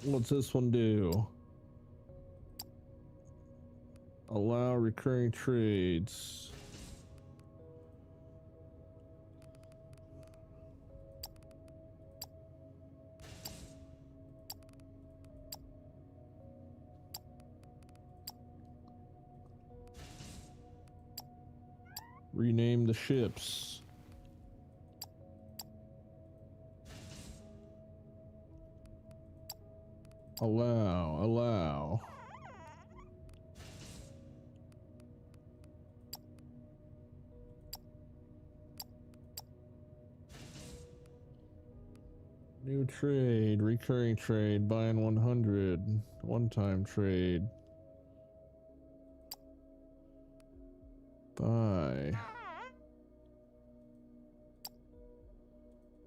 What's this one do? Allow recurring trades. Rename the ships. Allow. New trade, recurring trade, buying 100, one-time trade. Buy.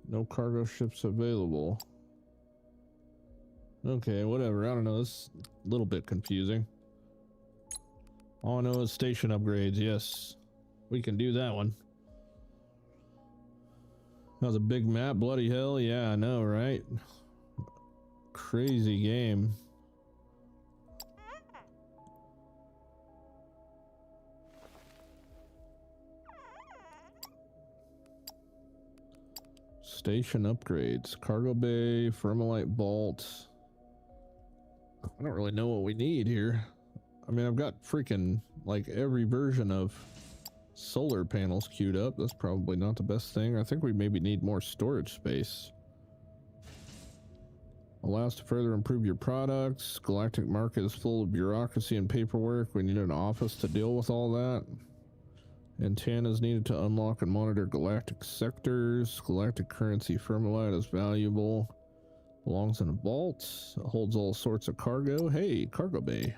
No cargo ships available. Okay, whatever. I don't know. This is a little bit confusing. All I know is station upgrades. Yes, we can do that one. That was a big map. Bloody hell. Yeah, I know, right? Crazy game. Station upgrades. Cargo bay, Firmalite vault. I don't really know what we need here. I mean, I've got freaking like every version of solar panels queued up. That's probably not the best thing. I think we maybe need more storage space. Allows to further improve your products. Galactic market is full of bureaucracy and paperwork. We need an office to deal with all that. Antennas needed to unlock and monitor galactic sectors. Galactic currency Firmalite is valuable. Belongs in a vault. It holds all sorts of cargo. Hey, cargo bay.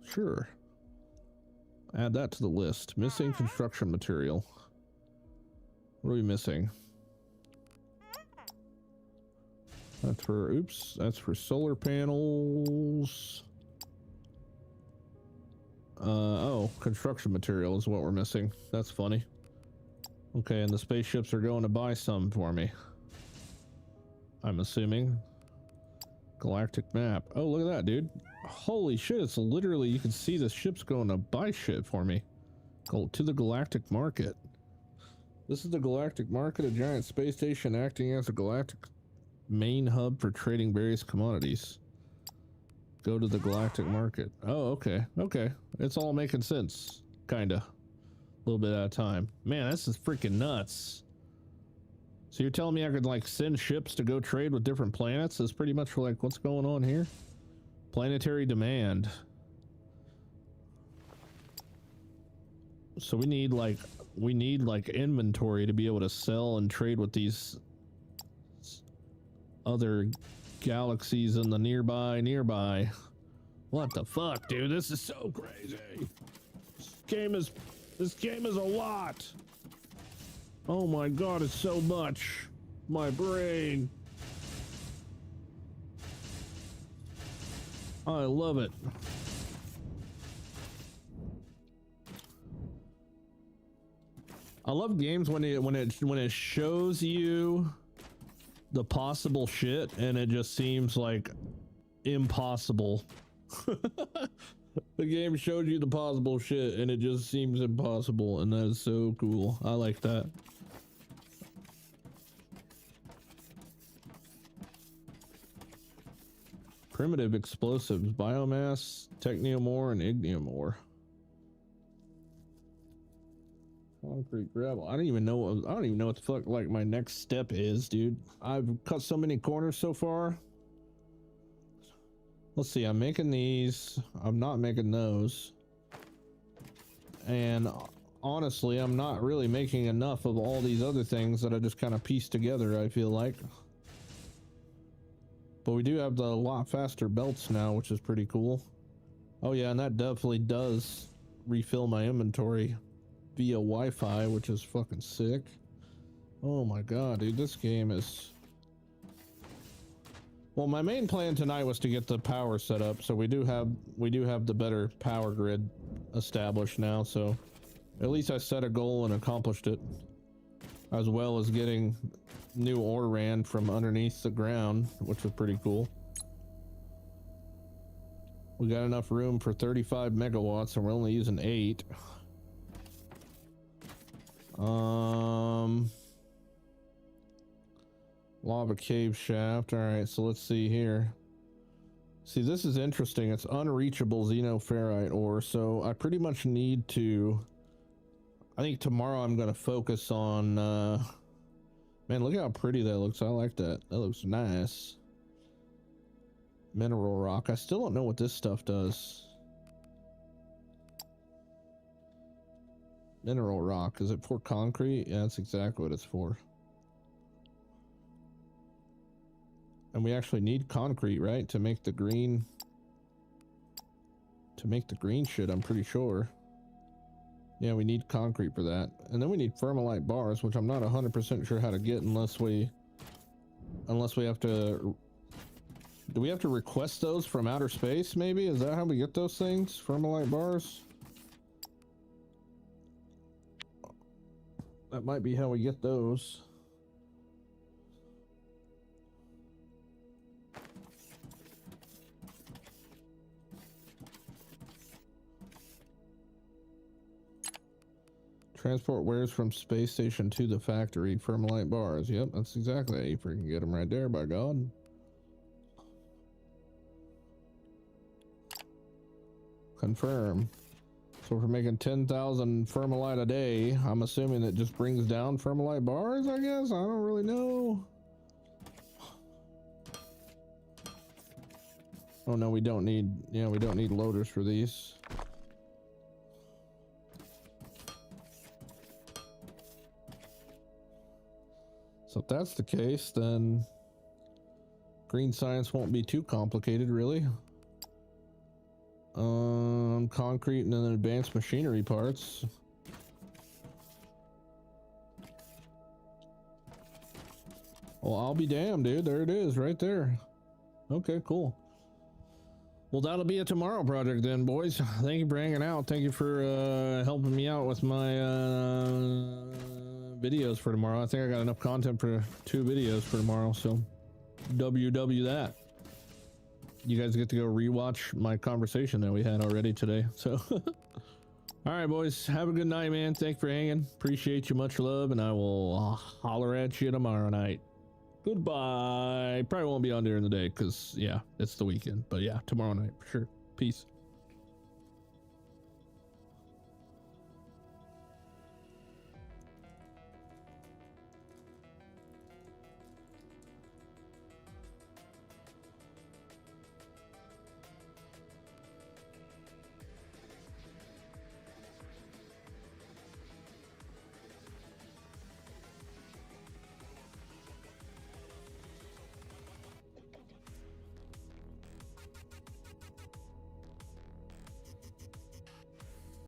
Sure. Add that to the list. Missing construction material. What are we missing? That's for, oops, that's for solar panels. Oh, construction material is what we're missing. That's funny. Okay, and the spaceships are going to buy some for me, I'm assuming. Galactic map. Oh, look at that, dude. Holy shit, it's literally, you can see the ships going to buy shit for me. Go to the galactic market. This is the galactic market, a giant space station acting as a galactic main hub for trading various commodities. Go to the galactic market. Oh, okay. Okay. It's all making sense. Kinda. A little bit at a time. Man, this is freaking nuts. So you're telling me I could like send ships to go trade with different planets? Is pretty much like what's going on here? Planetary demand. So we need like inventory to be able to sell and trade with these other galaxies in the nearby. What the fuck, dude? This is so crazy. This game is a lot. Oh my god, it's so much. My brain. I love it. I love games when it shows you the possible shit and it just seems like impossible. The game showed you the possible shit and it just seems impossible, and that is so cool. I like that. Primitive explosives, biomass, techniomore, and igniomore. Concrete gravel. I don't even know what the fuck like my next step is, dude. I've cut so many corners so far. Let's see, I'm making these. I'm not making those. And honestly, I'm not really making enough of all these other things that I just kind of pieced together, I feel like. But we do have the lot faster belts now, which is pretty cool. Oh yeah, and that definitely does refill my inventory via Wi-Fi, which is fucking sick. Oh my god, dude, this game is... Well, my main plan tonight was to get the power set up, so we do have the better power grid established now, so at least I set a goal and accomplished it. as well as getting new ore ran from underneath the ground, which was pretty cool. We got enough room for 35 megawatts and we're only using 8. Lava cave shaft. All right, so let's see here. See, this is interesting. It's unreachable xenoferrite ore, so I pretty much need to, I think tomorrow I'm going to focus on, man, look how pretty that looks. I like that. That looks nice. Mineral rock. I still don't know what this stuff does. Mineral rock. Is it for concrete? Yeah, that's exactly what it's for. And we actually need concrete, right? To make the green. To make the green shit, I'm pretty sure. Yeah, we need concrete for that. And then we need thermalite bars, which I'm not 100% sure how to get unless we have to. Do we have to request those from outer space, maybe? Is that how we get those things? Thermalite bars? That might be how we get those. Transport wares from space station to the factory. Thermalite bars. Yep, that's exactly how you freaking get them right there, by God. Confirm. So if we're making 10,000 thermalite a day, I'm assuming that just brings down thermalite bars, I guess? I don't really know. Oh no, we don't need, yeah, we don't need loaders for these. So if that's the case, then green science won't be too complicated, really. Concrete and then advanced machinery parts. Well, I'll be damned, dude. There it is, right there. Okay, cool. Well, that'll be a tomorrow project then, boys. Thank you for hanging out. Thank you for helping me out with my videos for tomorrow. I think I got enough content for 2 videos for tomorrow, so WW that. You guys get to go rewatch my conversation that we had already today. So, all right, boys, have a good night, man. Thanks for hanging. Appreciate you. Much love, and I will holler at you tomorrow night. Goodbye. Probably won't be on during the day because, yeah, it's the weekend. But yeah, tomorrow night for sure. Peace.